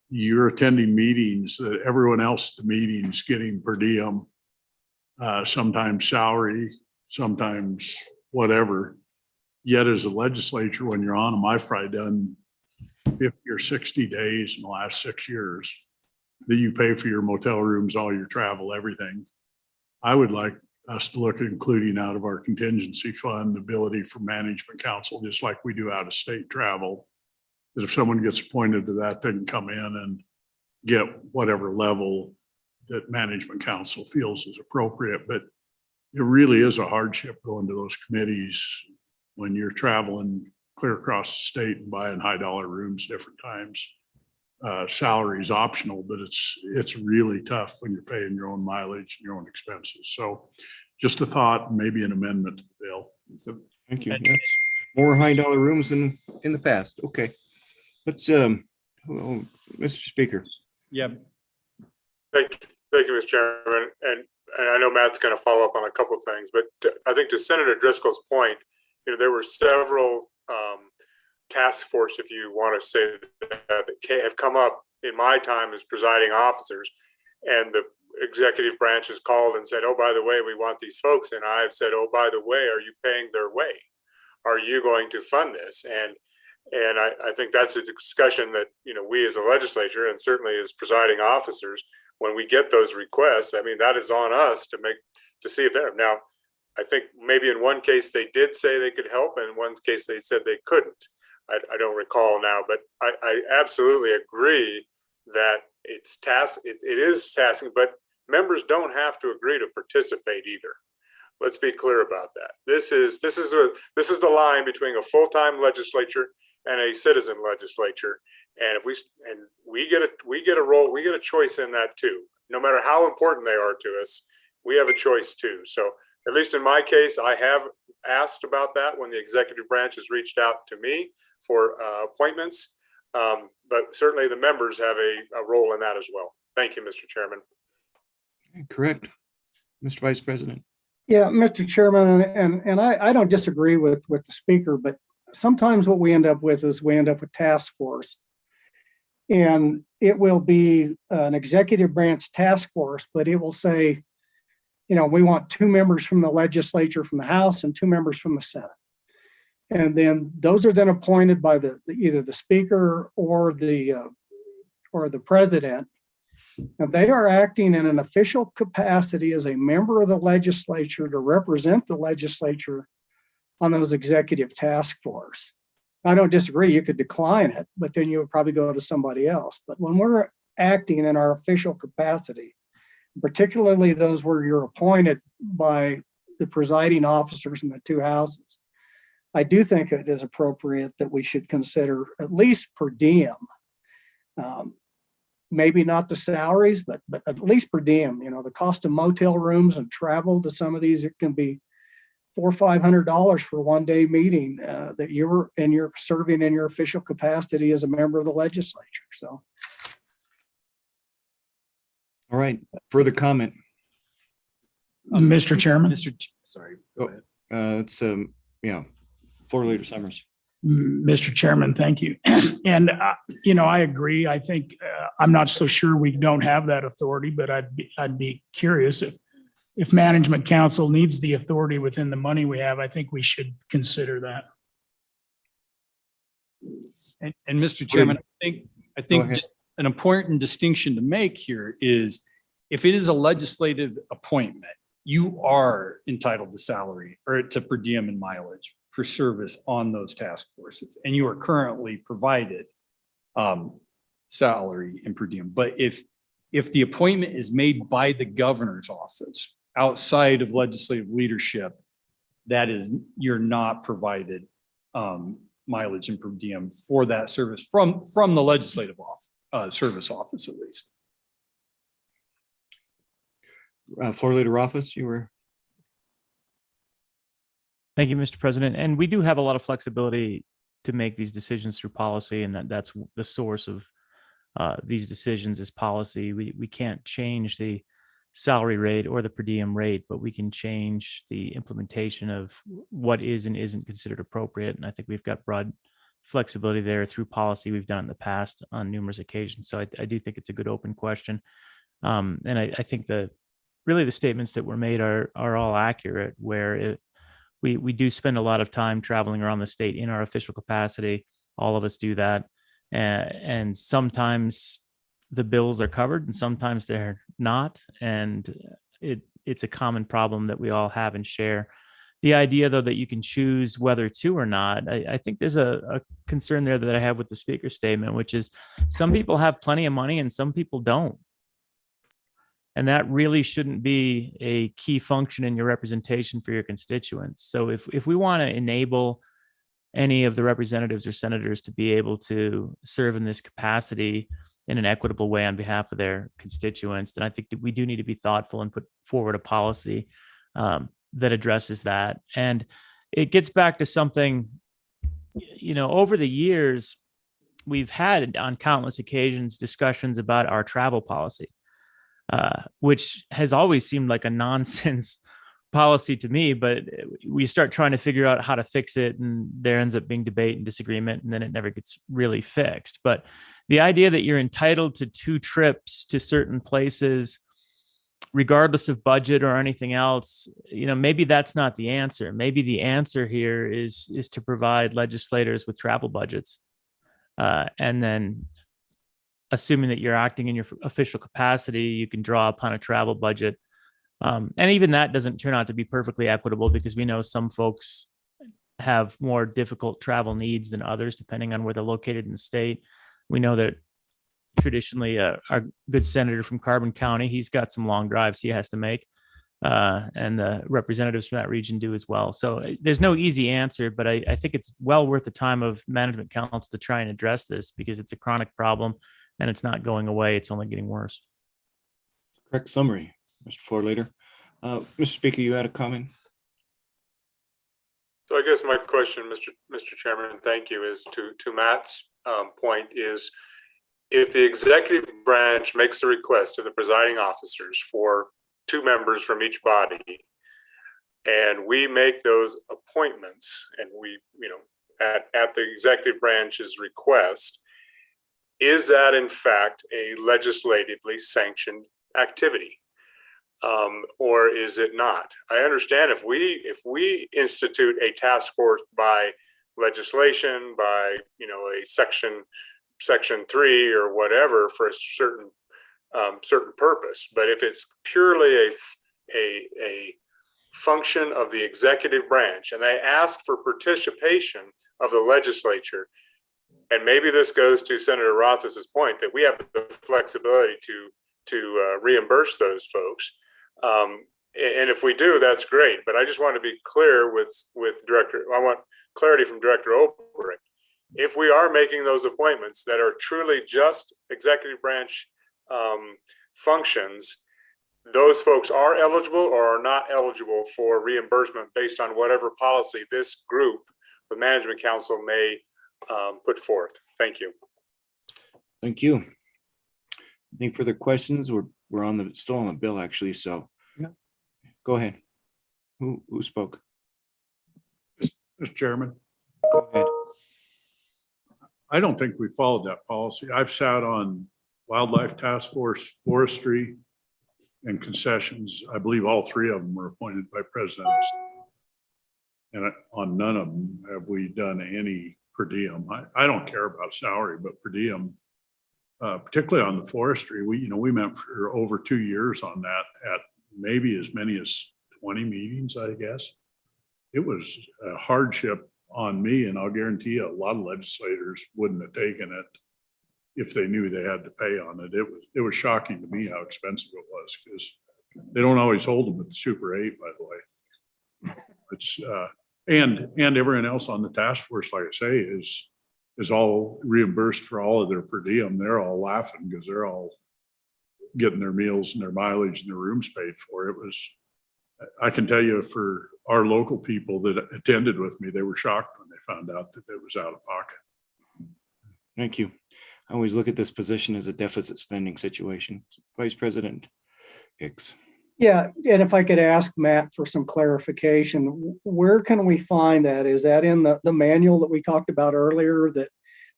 Speaker 14: you're attending meetings that everyone else at the meetings getting per diem, sometimes salary, sometimes whatever. Yet as a legislature, when you're on them, I've probably done 50 or 60 days in the last 6 years that you pay for your motel rooms, all your travel, everything. I would like us to look at including out of our contingency fund, the ability for management council, just like we do out of state travel, that if someone gets appointed to that, they can come in and get whatever level that management council feels is appropriate. But it really is a hardship going to those committees when you're traveling clear across the state and buying high dollar rooms different times. Salary is optional, but it's really tough when you're paying your own mileage and your own expenses. So just a thought, maybe an amendment to the bill.
Speaker 1: So thank you. Yes. More high dollar rooms than in the past. Okay. Let's well, Mr. Speaker.
Speaker 2: Yeah.
Speaker 13: Thank you, Mr. Chairman. And I know Matt's going to follow up on a couple of things, but I think to Senator Driscoll's point, there were several task force, if you want to say that have come up in my time as presiding officers, and the executive branch has called and said, oh, by the way, we want these folks. And I've said, oh, by the way, are you paying their way? Are you going to fund this? And I think that's a discussion that, we as a legislature and certainly as presiding officers, when we get those requests, I mean, that is on us to see if they're now. I think maybe in one case they did say they could help, and in one case they said they couldn't. I don't recall now, but I absolutely agree that it is tasking, but members don't have to agree to participate either. Let's be clear about that. This is the line between a full-time legislature and a citizen legislature, and if we get a role, we get a choice in that too. No matter how important they are to us, we have a choice too. So at least in my case, I have asked about that when the executive branch has reached out to me for appointments, but certainly the members have a role in that as well. Thank you, Mr. Chairman.
Speaker 1: Correct. Mr. Vice President.
Speaker 6: Yeah, Mr. Chairman, and I don't disagree with the speaker, but sometimes what we end up with is we end up with task force. And it will be an executive branch task force, but it will say, we want 2 members from the legislature from the House and 2 members from the Senate. And then those are then appointed by either the speaker or the president. And they are acting in an official capacity as a member of the legislature to represent the legislature on those executive task force. I don't disagree. You could decline it, but then you would probably go to somebody else. But when we're acting in our official capacity, particularly those where you're appointed by the presiding officers in the 2 houses, I do think it is appropriate that we should consider at least per diem. Maybe not the salaries, but at least per diem. The cost of motel rooms and travel to some of these, it can be $400 or $500 for a one-day meeting that you're serving in your official capacity as a member of the legislature. So,
Speaker 1: all right. Further comment,
Speaker 7: Mr. Chairman.
Speaker 2: Sorry.
Speaker 1: it's Floor Leader Summers.
Speaker 7: Mr. Chairman, thank you. And, I agree. I think I'm not so sure we don't have that authority, but I'd be curious if management council needs the authority within the money we have. I think we should consider that.
Speaker 2: And Mr. Chairman, I think just an important distinction to make here is if it is a legislative appointment, you are entitled to salary or to per diem and mileage for service on those task forces. And you are currently provided salary and per diem. But if the appointment is made by the governor's office outside of legislative leadership, you're not provided mileage and per diem for that service from the legislative service office at least.
Speaker 1: Floor Leader Rothfuss, you were.
Speaker 3: Thank you, Mr. President. And we do have a lot of flexibility to make these decisions through policy, and that's the source of these decisions is policy. We can't change the salary rate or the per diem rate, but we can change the implementation of what is and isn't considered appropriate. And I think we've got broad flexibility there through policy. We've done it in the past on numerous occasions. So I do think it's a good open question. And I think really the statements that were made are all accurate, where we do spend a lot of time traveling around the state in our official capacity. All of us do that. And sometimes the bills are covered and sometimes they're not. And it's a common problem that we all have and share. The idea, though, that you can choose whether to or not, I think there's a concern there that I have with the speaker's statement, which is some people have plenty of money and some people don't. And that really shouldn't be a key function in your representation for your constituents. So if we want to enable any of the representatives or senators to be able to serve in this capacity in an equitable way on behalf of their constituents, then I think that we do need to be thoughtful and put forward a policy that addresses that. And it gets back to something, over the years, we've had on countless occasions discussions about our travel policy, which has always seemed like a nonsense policy to me, but we start trying to figure out how to fix it, and there ends up being debate and disagreement, and then it never gets really fixed. But the idea that you're entitled to 2 trips to certain places, regardless of budget or anything else, maybe that's not the answer. Maybe the answer here is to provide legislators with travel budgets, and then assuming that you're acting in your official capacity, you can draw upon a travel budget. And even that doesn't turn out to be perfectly equitable, because we know some folks have more difficult travel needs than others, depending on where they're located in the state. We know that traditionally our good senator from Carbon County, he's got some long drives he has to make, and the representatives from that region do as well. So there's no easy answer, but I think it's well worth the time of management council to try and address this, because it's a chronic problem and it's not going away. It's only getting worse.
Speaker 1: Correct summary, Mr. Floor Leader. Mr. Speaker, you had a comment?
Speaker 13: So I guess my question, Mr. Chairman, thank you, is to Matt's point is, if the executive branch makes a request of the presiding officers for 2 members from each body, and we make those appointments, and we, at the executive branch's request, is that in fact a legislatively sanctioned activity? Or is it not? I understand if we institute a task force by legislation, by a section 3 or whatever for a certain purpose, but if it's purely a function of the executive branch and they ask for participation of the legislature, and maybe this goes to Senator Rothfuss's point that we have the flexibility to reimburse those folks. And if we do, that's great. But I just want to be clear with Director. I want clarity from Director Obrecht. If we are making those appointments that are truly just executive branch functions, those folks are eligible or are not eligible for reimbursement based on whatever policy this group, the management council, may put forth. Thank you.
Speaker 1: Thank you. Any further questions? We're still on the bill, actually. So
Speaker 14: yeah.
Speaker 1: Go ahead. Who spoke?
Speaker 14: Mr. Chairman.
Speaker 1: Go ahead.
Speaker 14: I don't think we followed that policy. I've sat on Wildlife Task Force, Forestry, and Concessions. I believe all 3 of them were appointed by President. And on none of them have we done any per diem. I don't care about salary, but per diem, particularly on the forestry, we met for over 2 years on that at maybe as many as 20 meetings, I guess. It was a hardship on me, and I'll guarantee you a lot of legislators wouldn't have taken it if they knew they had to pay on it. It was shocking to me how expensive it was, because they don't always hold them at the Super 8, by the way. It's And everyone else on the task force, like I say, is all reimbursed for all of their per diem. They're all laughing because they're all getting their meals and their mileage and their rooms paid for. It was, I can tell you for our local people that attended with me, they were shocked when they found out that it was out of pocket.
Speaker 1: Thank you. I always look at this position as a deficit spending situation. Vice President Hicks.
Speaker 6: Yeah, and if I could ask Matt for some clarification, where can we find that? Is that in the manual that we talked about earlier, that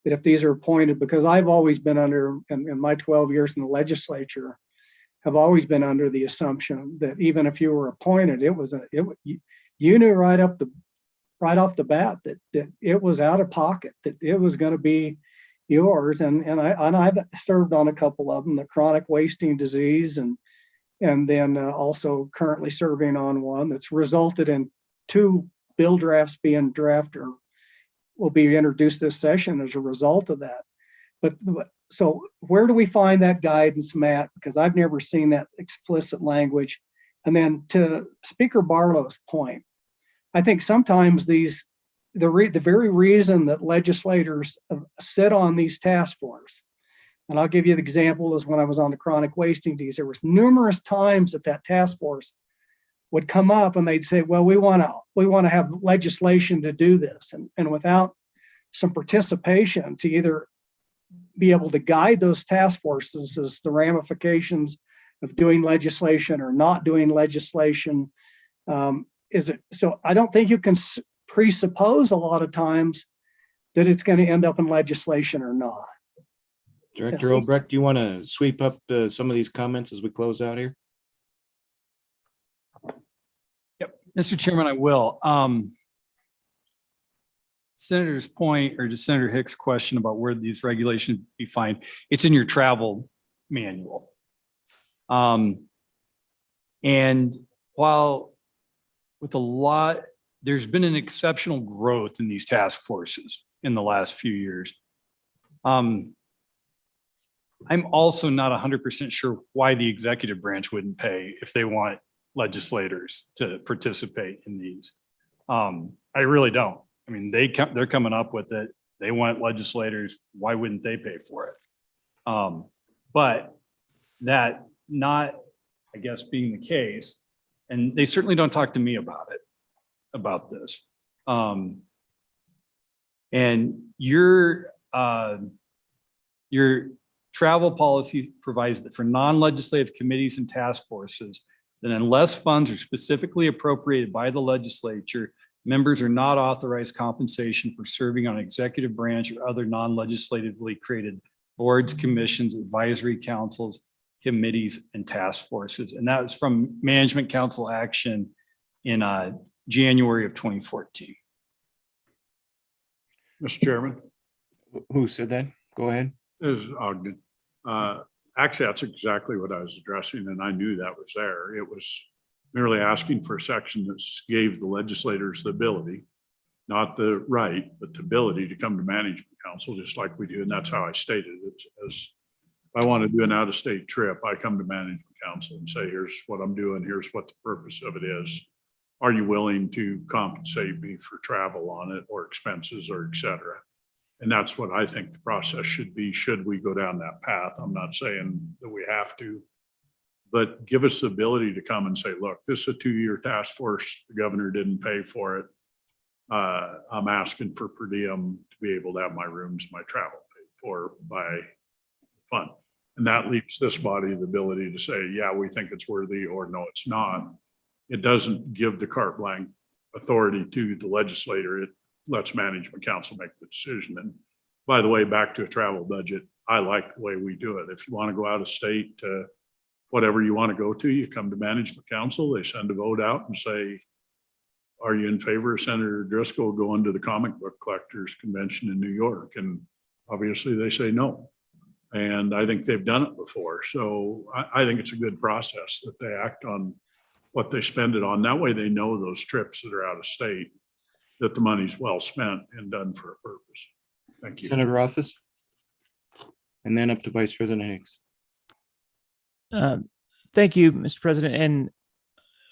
Speaker 6: if these are appointed? Because I've always been under, in my 12 years in the legislature, have always been under the assumption that even if you were appointed, you knew right off the bat that it was out of pocket, that it was going to be yours. And I've served on a couple of them, the chronic wasting disease, and then also currently serving on one that's resulted in 2 bill drafts being drafted or will be introduced this session as a result of that. But so where do we find that guidance, Matt? Because I've never seen that explicit language. And then to Speaker Barlow's point, I think sometimes the very reason that legislators sit on these task force, and I'll give you the example is when I was on the chronic wasting disease, there was numerous times that task force would come up and they'd say, well, we want to have legislation to do this. And without some participation to either be able to guide those task forces as the ramifications of doing legislation or not doing legislation, so I don't think you can presuppose a lot of times that it's going to end up in legislation or not.
Speaker 1: Director Obrecht, do you want to sweep up some of these comments as we close out here?
Speaker 2: Yep, Mr. Chairman, I will. Senator's point, or just Senator Hicks' question about where these regulations be found, it's in your travel manual. And while with a lot, there's been an exceptional growth in these task forces in the last few years. I'm also not 100% sure why the executive branch wouldn't pay if they want legislators to participate in these. I really don't. I mean, they're coming up with it. They want legislators. Why wouldn't they pay for it? But that not, I guess, being the case, and they certainly don't talk to me about this. And your travel policy provides that for non-legislative committees and task forces, then unless funds are specifically appropriated by the legislature, members are not authorized compensation for serving on executive branch or other non-legislatively created boards, commissions, advisory councils, committees, and task forces. And that was from Management Council action in January of 2014.
Speaker 14: Mr. Chairman.
Speaker 1: Who said that? Go ahead.
Speaker 14: This is Ogden. Actually, that's exactly what I was addressing, and I knew that was there. It was merely asking for a section that gave the legislators the ability, not the right, but the ability to come to management council, just like we do. And that's how I stated it. As if I want to do an out-of-state trip, I come to management council and say, here's what I'm doing. Here's what the purpose of it is. Are you willing to compensate me for travel on it or expenses or et cetera? And that's what I think the process should be, should we go down that path. I'm not saying that we have to, but give us the ability to come and say, look, this is a 2-year task force. The governor didn't pay for it. I'm asking for per diem to be able to have my rooms, my travel paid for by fund. And that leaves this body the ability to say, yeah, we think it's worthy, or no, it's not. It doesn't give the carte blanche authority to the legislator. It lets management council make the decision. And by the way, back to a travel budget, I like the way we do it. If you want to go out of state to whatever you want to go to, you come to management council, they send a vote out and say, are you in favor of Senator Driscoll going to the comic book collectors convention in New York? And obviously they say no. And I think they've done it before. So I think it's a good process that they act on what they spend it on. That way they know those trips that are out of state, that the money's well spent and done for a purpose. Thank you.
Speaker 1: Senator Rothfuss. And then up to Vice President Hicks.
Speaker 3: Thank you, Mr. President. And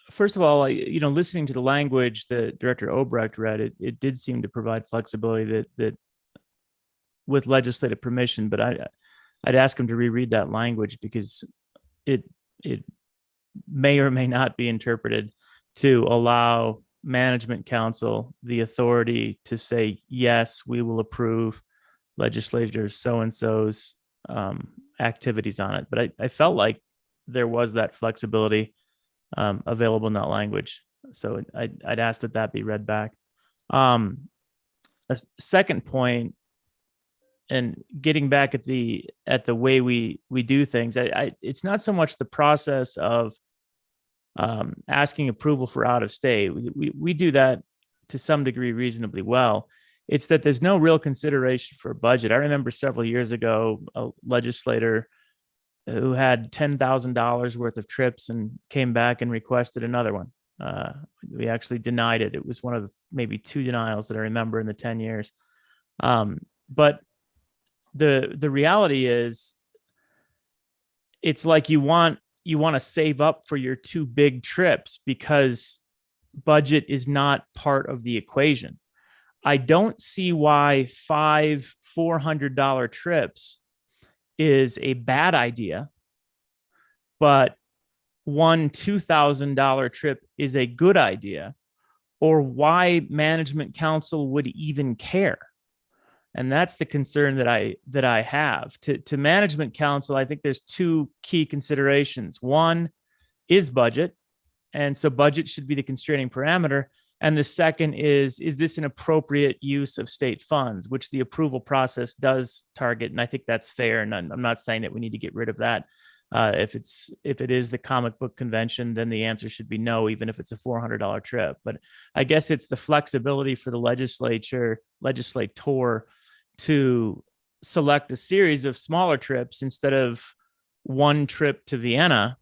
Speaker 3: first of all, listening to the language that Director Obrecht read, it did seem to provide flexibility that with legislative permission, but I'd ask him to reread that language because it may or may not be interpreted to allow management council the authority to say, yes, we will approve legislator so-and-so's activities on it. But I felt like there was that flexibility available in that language. So I'd ask that be read back. A second point, and getting back at the way we do things, it's not so much the process of asking approval for out of state. We do that to some degree reasonably well. It's that there's no real consideration for budget. I remember several years ago, a legislator who had $10,000 worth of trips and came back and requested another one. We actually denied it. It was one of maybe 2 denials that I remember in the 10 years. But the reality is, it's like you want to save up for your 2 big trips because budget is not part of the equation. I don't see why 5 $400 trips is a bad idea, but 1 $2,000 trip is a good idea, or why management council would even care. And that's the concern that I have. To management council, I think there's 2 key considerations. One is budget, and so budget should be the constraining parameter. And the second is this an appropriate use of state funds, which the approval process does target. And I think that's fair. And I'm not saying that we need to get rid of that. If it is the comic book convention, then the answer should be no, even if it's a $400 trip. But I guess it's the flexibility for the legislator to select a series of smaller trips instead of 1 trip to Vienna,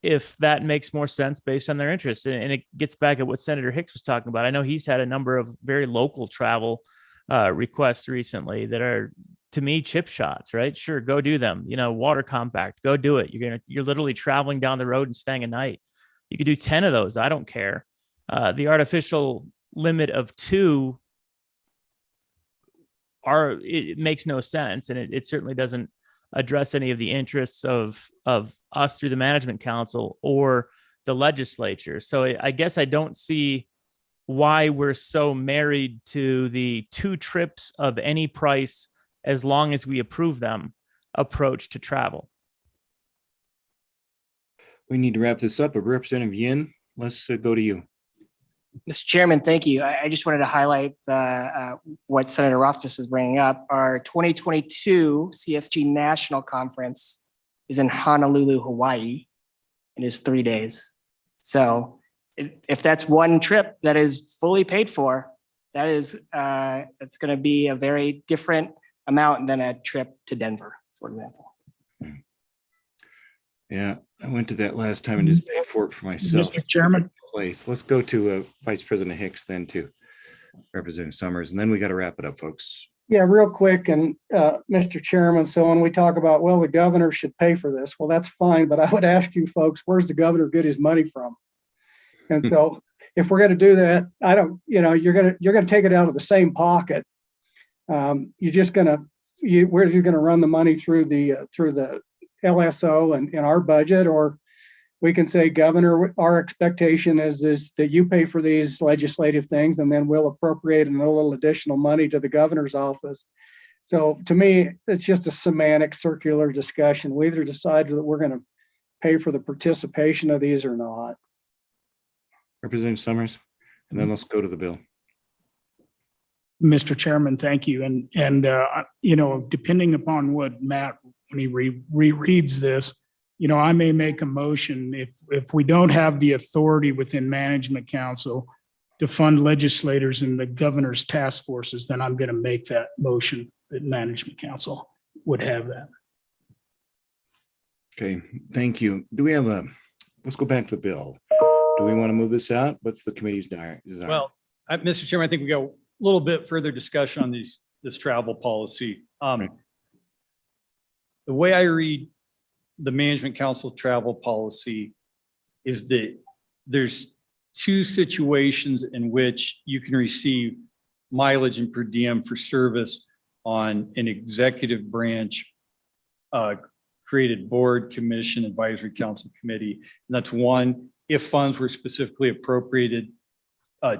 Speaker 3: if that makes more sense based on their interests. And it gets back at what Senator Hicks was talking about. I know he's had a number of very local travel requests recently that are, to me, chip shots, right? Sure, go do them. Water compact, go do it. You're literally traveling down the road and staying a night. You could do 10 of those. I don't care. The artificial limit of 2 it makes no sense, and it certainly doesn't address any of the interests of us through the management council or the legislature. So I guess I don't see why we're so married to the 2 trips of any price as long as we approve them approach to travel.
Speaker 1: We need to wrap this up, but Representative Yin, let's go to you.
Speaker 11: Mr. Chairman, thank you. I just wanted to highlight what Senator Rothschild is bringing up. Our 2022 CSG National Conference is in Honolulu, Hawaii, and is 3 days. So if that's 1 trip that is fully paid for, that is it's going to be a very different amount than a trip to Denver, for example.
Speaker 1: Yeah, I went to that last time and just paid for it for myself.
Speaker 7: Mr. Chairman.
Speaker 1: Let's go to Vice President Hicks, then to Representative Summers, and then we got to wrap it up, folks.
Speaker 6: Yeah, real quick, and Mr. Chairman, so when we talk about, well, the governor should pay for this, well, that's fine, but I would ask you folks, where's the governor get his money from? And so if we're going to do that, you're going to take it out of the same pocket. Where's you going to run the money through the LSO and in our budget? Or we can say, Governor, our expectation is that you pay for these legislative things, and then we'll appropriate a little additional money to the governor's office. So to me, it's just a semantic circular discussion. We either decide that we're going to pay for the participation of these or not.
Speaker 1: Representative Summers, and then let's go to the bill.
Speaker 7: Mr. Chairman, thank you. And depending upon what Matt, when he rereads this, I may make a motion if we don't have the authority within management council to fund legislators and the governor's task forces, then I'm going to make that motion that management council would have that.
Speaker 1: Okay, thank you. Let's go back to the bill. Do we want to move this out? What's the committee's desire?
Speaker 2: Well, Mr. Chairman, I think we got a little bit further discussion on this travel policy.
Speaker 1: Right.
Speaker 2: The way I read the management council travel policy, is that there's two situations in which you can receive mileage and per diem for service on an executive branch created board, commission, advisory council committee. And that's one, if funds were specifically appropriated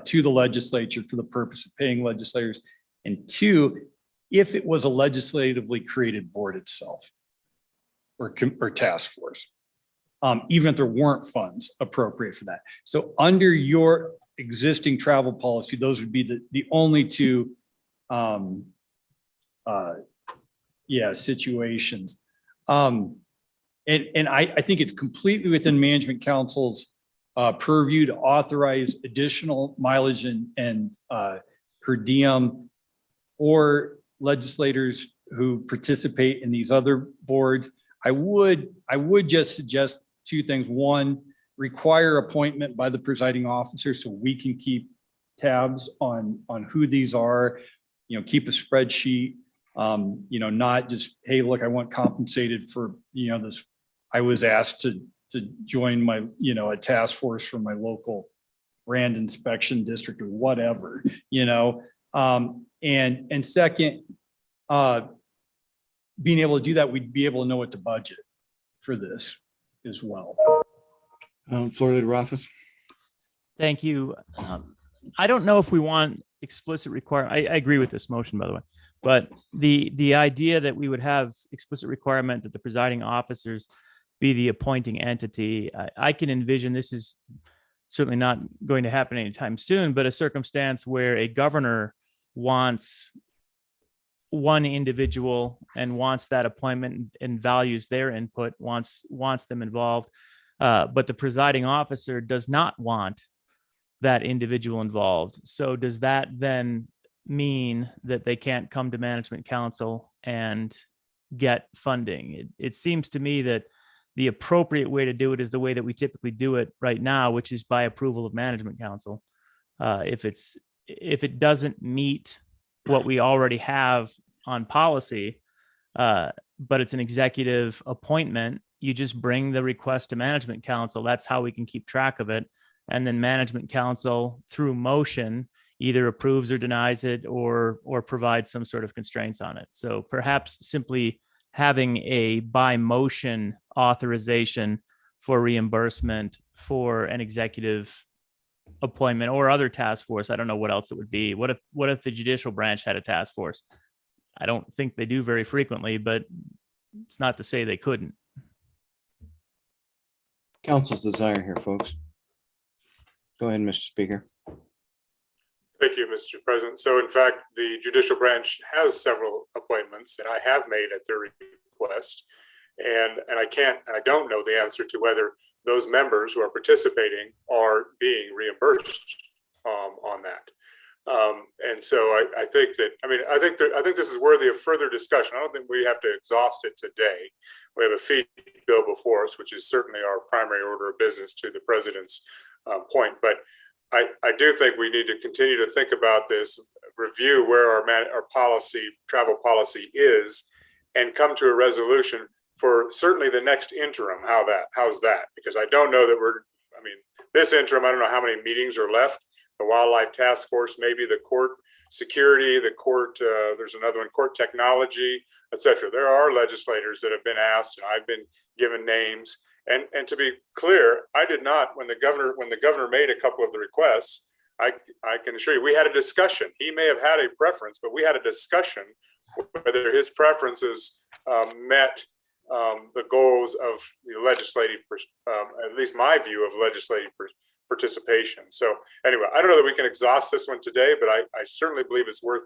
Speaker 2: to the legislature for the purpose of paying legislators. And two, if it was a legislatively created board itself or task force, even if there weren't funds appropriate for that. So under your existing travel policy, those would be the only two situations. And I think it's completely within management council's purview to authorize additional mileage and per diem for legislators who participate in these other boards. I would just suggest two things. One, require appointment by the presiding officer so we can keep tabs on who these are, keep a spreadsheet, not just, hey, look, I want compensated for, this. I was asked to join my, a task force from my local brand inspection district or whatever, and second, being able to do that, we'd be able to know what to budget for this as well.
Speaker 1: Floor Leader Rothfuss.
Speaker 3: Thank you. I don't know if we want explicit I agree with this motion, by the way, but the idea that we would have explicit requirement that the presiding officers be the appointing entity, I can envision, this is certainly not going to happen anytime soon, but a circumstance where a governor wants one individual and wants that appointment and values their input, wants them involved, but the presiding officer does not want that individual involved. So does that then mean that they can't come to management council and get funding? It seems to me that the appropriate way to do it is the way that we typically do it right now, which is by approval of management council. If it doesn't meet what we already have on policy, but it's an executive appointment, you just bring the request to management council. That's how we can keep track of it. And then management council through motion either approves or denies it or provides some sort of constraints on it. So perhaps simply having a by motion authorization for reimbursement for an executive appointment or other task force. I don't know what else it would be. What if the judicial branch had a task force? I don't think they do very frequently, but it's not to say they couldn't.
Speaker 1: Council's desire here, folks. Go ahead, Mr. Speaker.
Speaker 13: Thank you, Mr. President. So in fact, the judicial branch has several appointments that I have made at their request. And I don't know the answer to whether those members who are participating are being reimbursed on that. And so I think this is worthy of further discussion. I don't think we have to exhaust it today. We have a fee bill before us, which is certainly our primary order of business to the president's point. But I do think we need to continue to think about this, review where our travel policy is, and come to a resolution for certainly the next interim. How's that? Because I don't know that this interim, I don't know how many meetings are left. The Wildlife Task Force, maybe the court security, the court, there's another one, court technology, etc. There are legislators that have been asked, and I've been given names. And to be clear, I did not, when the governor made a couple of the requests, I can assure you, we had a discussion. He may have had a preference, but we had a discussion whether his preferences met the goals of the legislative, at least my view of legislative participation. So anyway, I don't know that we can exhaust this one today, but I certainly believe it's worth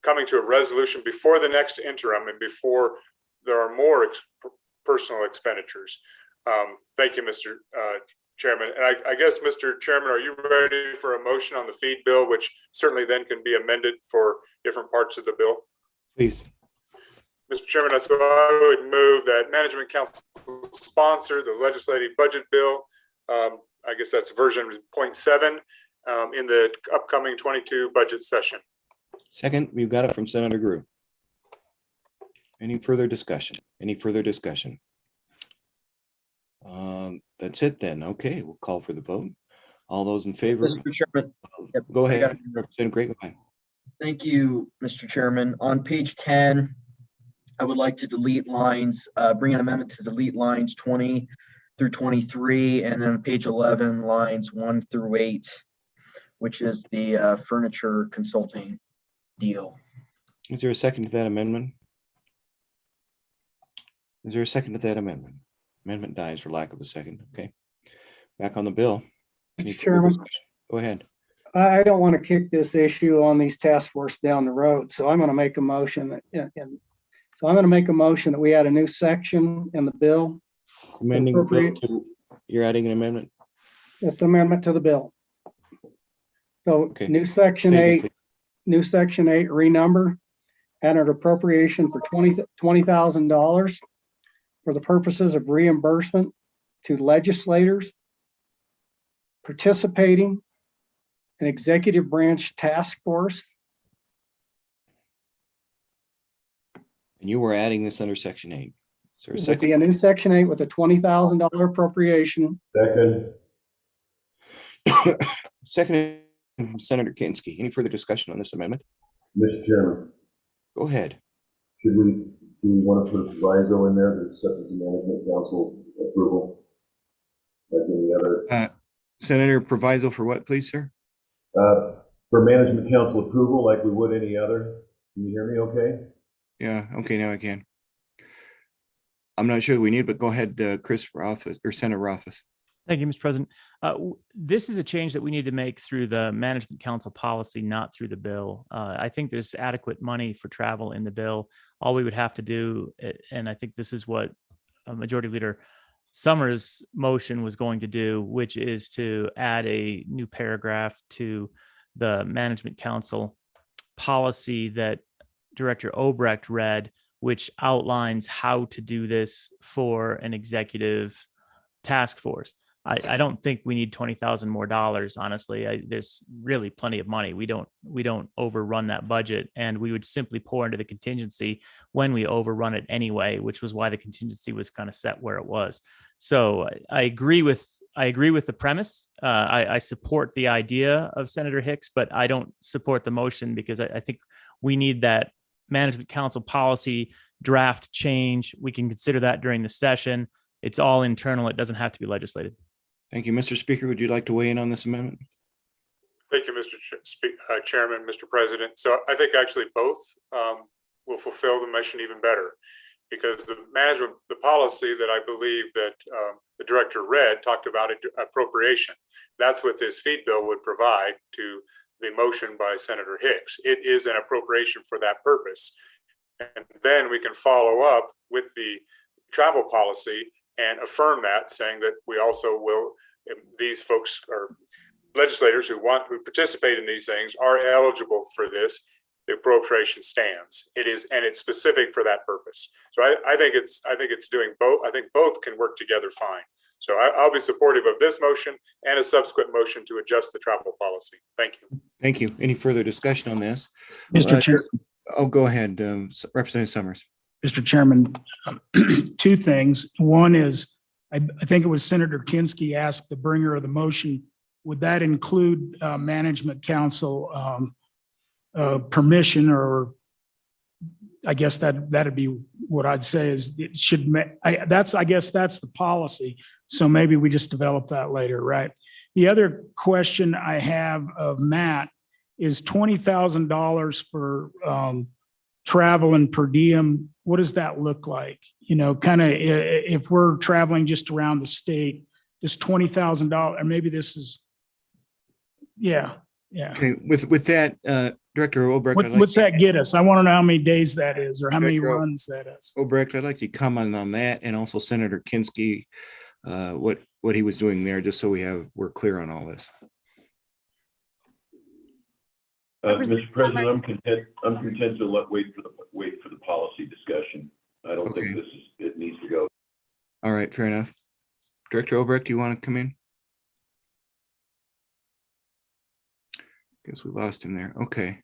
Speaker 13: coming to a resolution before the next interim and before there are more personal expenditures. Thank you, Mr. Chairman. And I guess, Mr. Chairman, are you ready for a motion on the feed bill, which certainly then can be amended for different parts of the bill?
Speaker 1: Please.
Speaker 13: Mr. Chairman, so I would move that management council sponsor the legislative budget bill. I guess that's version 0.7 in the upcoming 22 budget session.
Speaker 1: Second, we've got it from Senator Graham. Any further discussion? That's it then. Okay, we'll call for the vote. All those in favor?
Speaker 5: Mr. Chairman. Yep,
Speaker 1: Go
Speaker 5: I got
Speaker 1: ahead. Representative Gray, go ahead.
Speaker 5: Thank you, Mr. Chairman. On page 10, I would like to delete lines, bring an amendment to delete lines 20 through 23, and then on page 11, lines 1 through 8, which is the furniture consulting deal.
Speaker 1: Is there a second to that amendment? Is there a second to that amendment? Amendment dies for lack of a second. Okay. Back on the bill. Any
Speaker 6: Mr.
Speaker 1: further
Speaker 6: Chairman.
Speaker 1: discussion? Go ahead.
Speaker 6: I don't want to kick this issue on these task force down the road, so I'm going to make a motion that we add a new section in the bill.
Speaker 1: Amending the bill
Speaker 6: Appropriate.
Speaker 1: you're adding an amendment?
Speaker 6: This amendment to the bill. So
Speaker 1: Okay.
Speaker 6: new section
Speaker 1: Save it,
Speaker 6: 8,
Speaker 1: please.
Speaker 6: new section 8 renumber, add an appropriation for $20,000 for the purposes of reimbursement to legislators participating in executive branch task force.
Speaker 1: And you were adding this under section 8. Is there a
Speaker 6: It would be
Speaker 1: second?
Speaker 6: a new section 8 with a $20,000 appropriation.
Speaker 15: Second.
Speaker 1: Second from Senator Kinski. Any further discussion on this amendment?
Speaker 15: Mr. Chairman,
Speaker 1: Go ahead.
Speaker 15: do we want to put a proviso in there that's subject to management council approval? Like any other,
Speaker 1: Senator, proviso for what, please, sir?
Speaker 15: for management council approval, like we would any other? Can you hear me okay?
Speaker 1: Yeah, okay, now I can. I'm not sure we need, but go ahead, Chris Rothfuss or Senator Rothfuss.
Speaker 3: Thank you, Mr. President. This is a change that we need to make through the management council policy, not through the bill. I think there's adequate money for travel in the bill. All we would have to do, and I think this is what Majority Leader Summers' motion was going to do, which is to add a new paragraph to the management council policy that Director Obrecht read, which outlines how to do this for an executive task force. I don't think we need $20,000 more dollars. Honestly, there's really plenty of money. We don't overrun that budget, and we would simply pour into the contingency when we overrun it anyway, which was why the contingency was kind of set where it was. So I agree with the premise. I support the idea of Senator Hicks, but I don't support the motion because I think we need that management council policy draft change. We can consider that during the session. It's all internal. It doesn't have to be legislated.
Speaker 1: Thank you. Mr. Speaker, would you like to weigh in on this amendment?
Speaker 13: Thank you, Mr. Chairman, Mr. President. So I think actually both will fulfill the mission even better, because the policy that I believe that the director read talked about appropriation. That's what this feed bill would provide to the motion by Senator Hicks. It is an appropriation for that purpose. And then we can follow up with the travel policy and affirm that, saying that we also will, these folks are legislators who participate in these things are eligible for this. The appropriation stands. It is, and it's specific for that purpose. So I think it's doing both. I think both can work together fine. So I'll be supportive of this motion and a subsequent motion to adjust the travel policy. Thank you.
Speaker 1: Thank you. Any further discussion on this?
Speaker 7: Mr. Chair,
Speaker 1: Oh, go ahead, Representative Summers.
Speaker 7: Mr. Chairman, two things. One is, I think it was Senator Kinski asked the bringer of the motion, would that include management council permission, or I guess that'd be what I'd say is it should, I guess that's the policy. So maybe we just develop that later, right? The other question I have of Matt is $20,000 for travel and per diem. What does that look like? You know, kind of if we're traveling just around the state, just $20,000, or maybe this is, yeah.
Speaker 1: Okay, with that, Director Obrecht.
Speaker 7: What's that get us? I want to know how many days that is, or how many runs that is.
Speaker 1: Obrecht, I'd like to comment on that, and also Senator Kinski, what he was doing there, just so we're clear on all this.
Speaker 15: Mr. President, I'm content to wait for the policy discussion. I don't think it needs to go.
Speaker 1: All right, fair enough. Director Obrecht, do you want to come in? Guess we lost him there. Okay.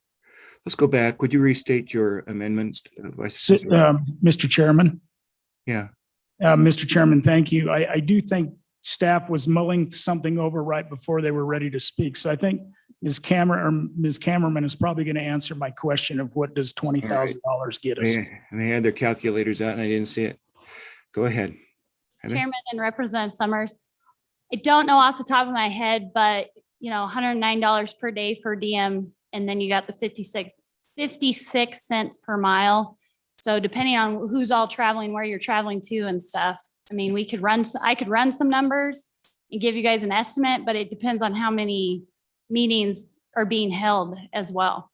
Speaker 1: Let's go back. Would you restate your amendment?
Speaker 7: Mr. Chairman?
Speaker 1: Yeah.
Speaker 7: Mr. Chairman, thank you. I do think staff was mulling something over right before they were ready to speak. So I think Ms. Cameraman is probably going to answer my question of what does $20,000 get us?
Speaker 1: And they had their calculators out and I didn't see it. Go ahead. Heather?
Speaker 12: Chairman and Representative Summers, I don't know off the top of my head, but $109 per day per diem, and then you got the 56 cents per mile. So depending on who's all traveling, where you're traveling to and stuff, I mean, I could run some numbers and give you guys an estimate, but it depends on how many meetings are being held as well.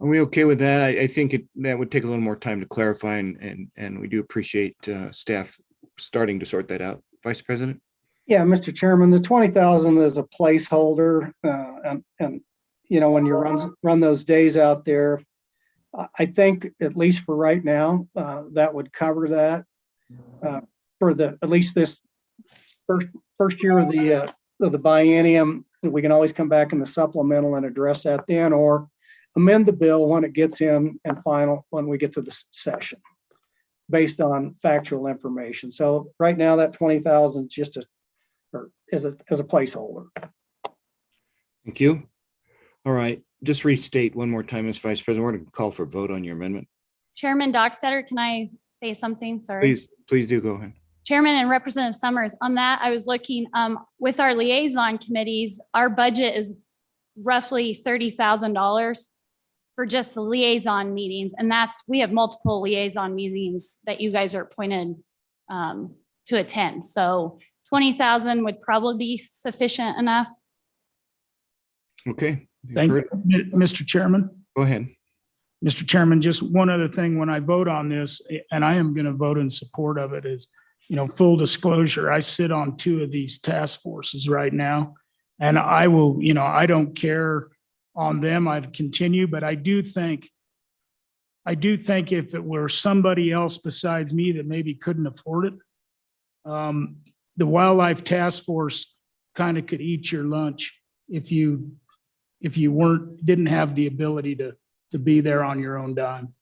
Speaker 1: Are we okay with that? I think that would take a little more time to clarify, and we do appreciate staff starting to sort that out. Vice President?
Speaker 6: Yeah, Mr. Chairman, the 20,000 is a placeholder. And when you run those days out there, I think at least for right now, that would cover that for at least this first year of the biennium. We can always come back in the supplemental and address that then, or amend the bill when it gets in and final when we get to the session based on factual information. So right now that 20,000 just is a placeholder.
Speaker 1: Thank you. All right, just restate one more time, Ms. Vice President. We're going to call for a vote on your amendment.
Speaker 12: Chairman Dockstader, can I say something? Sorry.
Speaker 1: Please do, go ahead.
Speaker 12: Chairman and Representative Summers, on that, I was looking with our liaison committees, our budget is roughly $30,000 for just the liaison meetings. And we have multiple liaison meetings that you guys are appointed to attend. So 20,000 would probably be sufficient enough.
Speaker 1: Okay.
Speaker 7: Thank you, Mr. Chairman.
Speaker 1: Go ahead.
Speaker 7: Mr. Chairman, just one other thing, when I vote on this, and I am going to vote in support of it, is, full disclosure, I sit on 2 of these task forces right now, and I will, I don't care on them, I'd continue, but I do think if it were somebody else besides me that maybe couldn't afford it, the Wildlife Task Force kind of could eat your lunch if you didn't have the ability to be there on your own dime.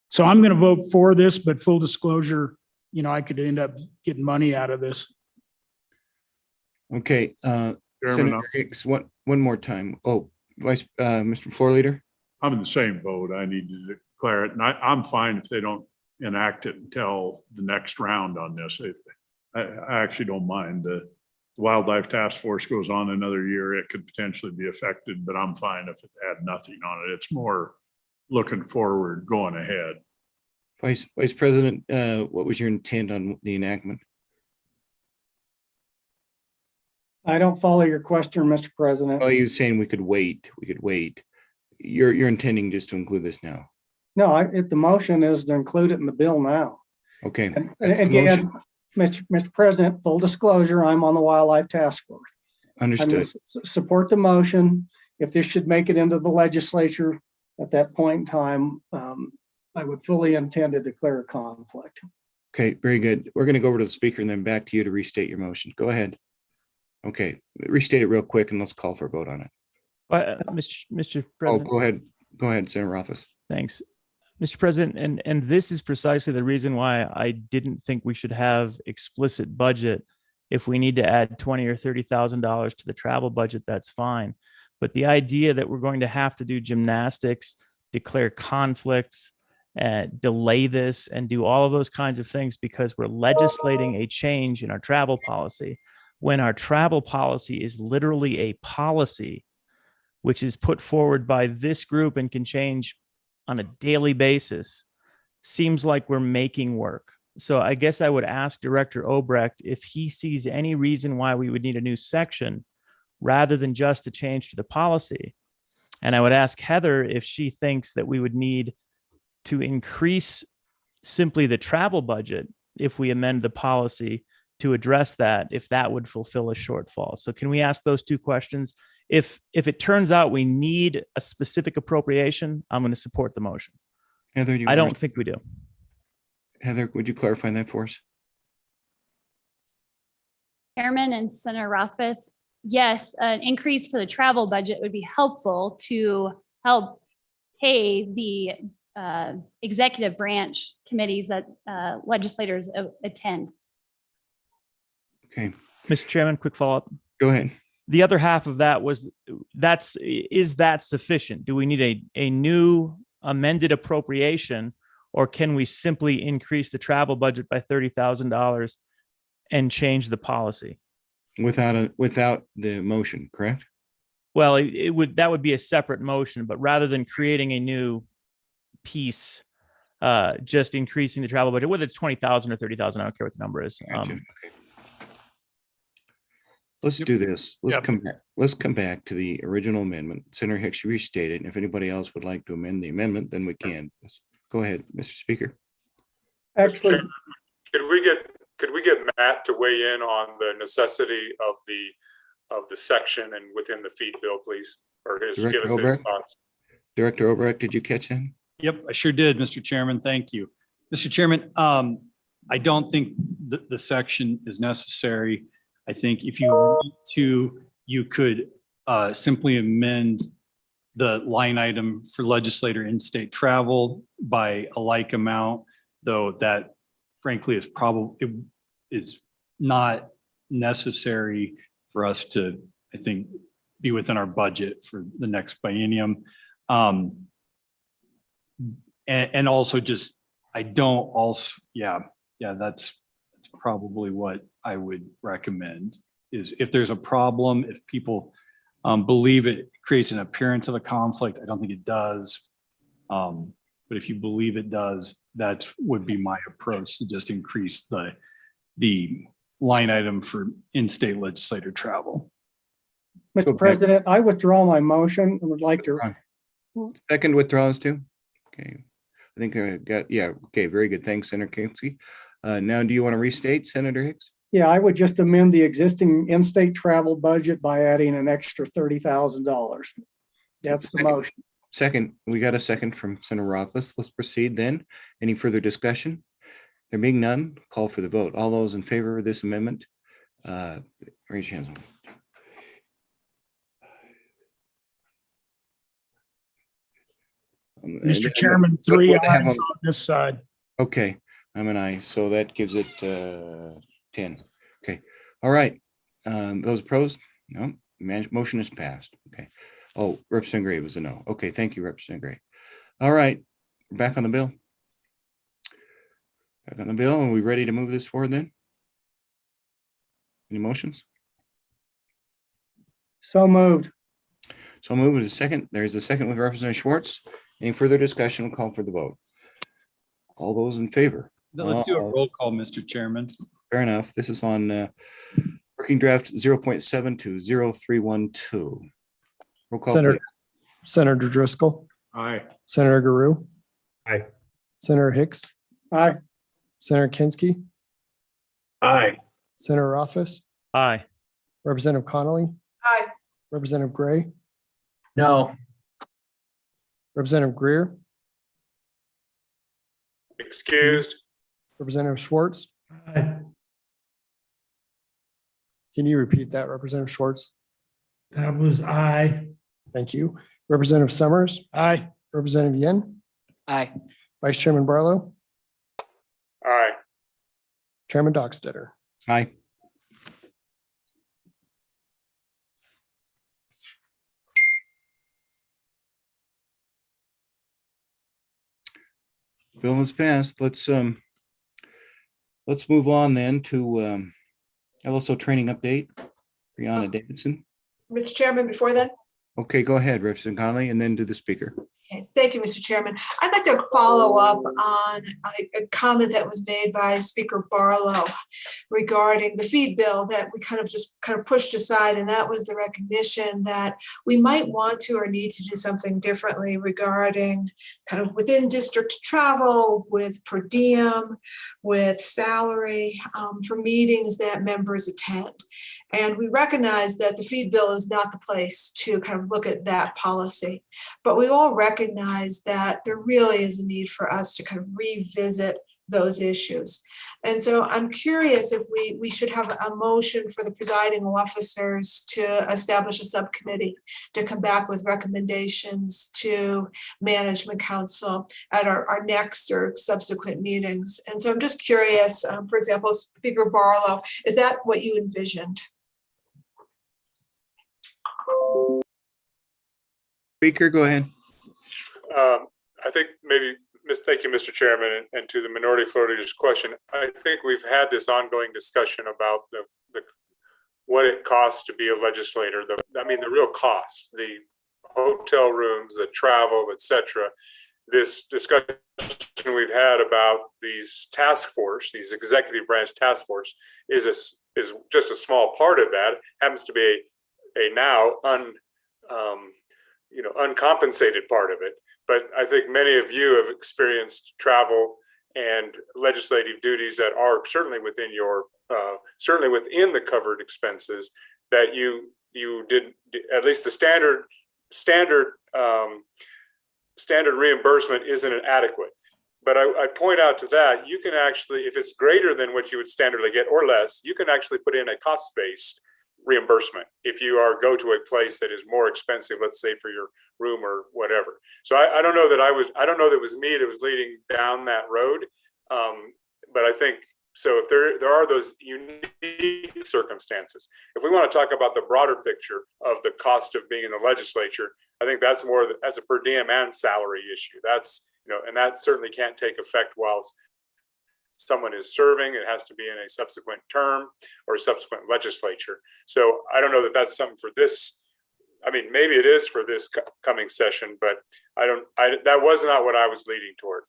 Speaker 7: So I'm going to vote for this, but full disclosure, I could end up getting money out of this.
Speaker 1: Okay, Senator Hicks, one more time. Oh, Mr. Floor Leader?
Speaker 14: I'm in the same boat. I need to declare it, and I'm fine if they don't enact it until the next round on this. I actually don't mind. The Wildlife Task Force goes on another year, it could potentially be affected, but I'm fine if it had nothing on it. It's more looking forward, going ahead.
Speaker 1: Vice President, what was your intent on the enactment?
Speaker 6: I don't follow your question, Mr. President.
Speaker 1: Oh, you're saying we could wait. You're intending just to include this now?
Speaker 6: No, the motion is to include it in the bill now.
Speaker 1: Okay.
Speaker 6: And again, Mr. President, full disclosure, I'm on the Wildlife Task Force.
Speaker 1: Understood.
Speaker 6: I'm going to support the motion. If this should make it into the legislature at that point in time, I would fully intend to declare a conflict.
Speaker 1: Okay, very good. We're going to go over to the speaker and then back to you to restate your motion. Go ahead. Okay, restate it real quick and let's call for a vote on it.
Speaker 3: Mr.
Speaker 1: Oh,
Speaker 3: President.
Speaker 1: go ahead. Go ahead, Senator Rothschild.
Speaker 3: Thanks. Mr. President, and this is precisely the reason why I didn't think we should have explicit budget. If we need to add $20,000 or $30,000 to the travel budget, that's fine. But the idea that we're going to have to do gymnastics, declare conflicts, delay this, and do all of those kinds of things because we're legislating a change in our travel policy, when our travel policy is literally a policy which is put forward by this group and can change on a daily basis, seems like we're making work. So I guess I would ask Director Obrecht if he sees any reason why we would need a new section rather than just a change to the policy. And I would ask Heather if she thinks that we would need to increase simply the travel budget if we amend the policy to address that, if that would fulfill a shortfall. So can we ask those 2 questions? If it turns out we need a specific appropriation, I'm going to support the motion.
Speaker 1: Heather,
Speaker 3: I don't think we do.
Speaker 1: Heather, would you clarify that for us?
Speaker 12: Chairman and Senator Rothfuss, yes, an increase to the travel budget would be helpful to help pay the executive branch committees that legislators attend.
Speaker 1: Okay,
Speaker 3: Mr. Chairman, quick follow-up.
Speaker 1: go ahead.
Speaker 3: The other half of that was, is that sufficient? Do we need a new amended appropriation, or can we simply increase the travel budget by $30,000 and change the policy?
Speaker 1: Without the motion, correct?
Speaker 3: Well, that would be a separate motion, but rather than creating a new piece, just increasing the travel budget, whether it's 20,000 or 30,000, I don't care what the number is.
Speaker 1: Okay. Let's do this. Let's come back. Let's come back to the original amendment. Senator Hicks restated. And if anybody else would like to amend the amendment, then we can. Go ahead, Mr. Speaker.
Speaker 6: Actually,
Speaker 13: Could we get Matt to weigh in on the necessity of the section and within the feed bill, please? Or give us his thoughts.
Speaker 1: Director Obrecht, did you catch that?
Speaker 2: Yep, I sure did, Mr. Chairman. Thank you. Mr. Chairman, I don't think the section is necessary. I think if you want to, you could simply amend the line item for legislator in-state travel by a like amount, though that frankly is probably, it's not necessary for us to, I think, be within our budget for the next biennium. And also just, I don't also, that's probably what I would recommend, is if there's a problem, if people believe it creates an appearance of a conflict, I don't think it does. But if you believe it does, that would be my approach, to just increase the line item for in-state legislator travel.
Speaker 6: Mr. President, I withdraw my motion and would like to.
Speaker 1: Second withdraws too? Okay. I think I got, okay, very good. Thanks, Senator Kinski. Now, do you want to restate, Senator Hicks?
Speaker 6: Yeah, I would just amend the existing in-state travel budget by adding an extra $30,000. That's the motion.
Speaker 1: Second, we got a second from Senator Rothfuss. Let's proceed then. Any further discussion? There being none, call for the vote. All those in favor of this amendment, raise your hands.
Speaker 7: Mr. Chairman, 3 ayes on this side.
Speaker 1: Okay, I'm an aye, so that gives it 10. Okay, all right. Those opposed? No, motion is passed. Okay. Oh, Representative Gray was a no. Okay, thank you, Representative Gray. All right, we're back on the bill. Back on the bill. Are we ready to move this forward then? Any motions?
Speaker 6: So moved.
Speaker 1: So moved with a second. There's a second with Representative Schwartz. Any further discussion? We'll call for the vote. All those in favor?
Speaker 2: Let's do a roll call, Mr. Chairman.
Speaker 1: Fair enough. This is on working draft 0.7 to 0312. Roll call.
Speaker 16: Senator Driscoll.
Speaker 14: Aye.
Speaker 16: Senator Guru.
Speaker 15: Aye.
Speaker 16: Senator Hicks.
Speaker 6: Aye.
Speaker 16: Senator Kinski.
Speaker 15: Aye.
Speaker 16: Senator Rothfuss.
Speaker 3: Aye.
Speaker 16: Representative Connolly.
Speaker 6: Aye.
Speaker 16: Representative Gray.
Speaker 5: No.
Speaker 16: Representative Greer.
Speaker 13: Excused.
Speaker 16: Representative Schwartz.
Speaker 4: Aye.
Speaker 16: Can you repeat that, Representative Schwartz?
Speaker 4: That was aye.
Speaker 16: Thank you. Representative Summers.
Speaker 7: Aye.
Speaker 16: Representative Yen.
Speaker 11: Aye.
Speaker 16: Vice Chairman Barlow.
Speaker 13: Aye.
Speaker 16: Chairman Dockstetter.
Speaker 1: Aye. Bill is passed. Let's move on then to LSO training update. Brianna Davidson.
Speaker 17: Mr. Chairman, before then?
Speaker 1: Okay, go ahead, Representative Connolly, and then to the speaker.
Speaker 17: Okay, thank you, Mr. Chairman. I'd like to follow up on a comment that was made by Speaker Barlow regarding the feed bill that we kind of pushed aside, and that was the recognition that we might want to or need to do something differently regarding kind of within district travel, with per diem, with salary for meetings that members attend. And we recognize that the feed bill is not the place to kind of look at that policy, but we all recognize that there really is a need for us to kind of revisit those issues. And so I'm curious if we should have a motion for the presiding officers to establish a subcommittee to come back with recommendations to management council at our next or subsequent meetings. And so I'm just curious, for example, Speaker Barlow, is that what you envisioned?
Speaker 1: Speaker, go ahead.
Speaker 13: I think maybe, thank you, Mr. Chairman, and to the minority floor leader's question, I think we've had this ongoing discussion about the what it costs to be a legislator. The real cost, the hotel rooms, the travel, etc. This discussion we've had about these task force, these executive branch task force, is just a small part of that. It happens to be a now uncompensated part of it. But I think many of you have experienced travel and legislative duties that are certainly within the covered expenses that you did, at least the standard reimbursement isn't adequate. But I point out to that, you can actually, if it's greater than what you would standardly get or less, you can actually put in a cost-based reimbursement if you go to a place that is more expensive, let's say for your room or whatever. So I don't know that I don't know that it was me that was leading down that road. But I think, so if there are those unique circumstances, if we want to talk about the broader picture of the cost of being in the legislature, I think that's a per diem and salary issue. That's, and that certainly can't take effect while someone is serving. It has to be in a subsequent term or a subsequent legislature. So I don't know that that's something for this. I mean, maybe it is for this coming session, but that was not what I was leading toward.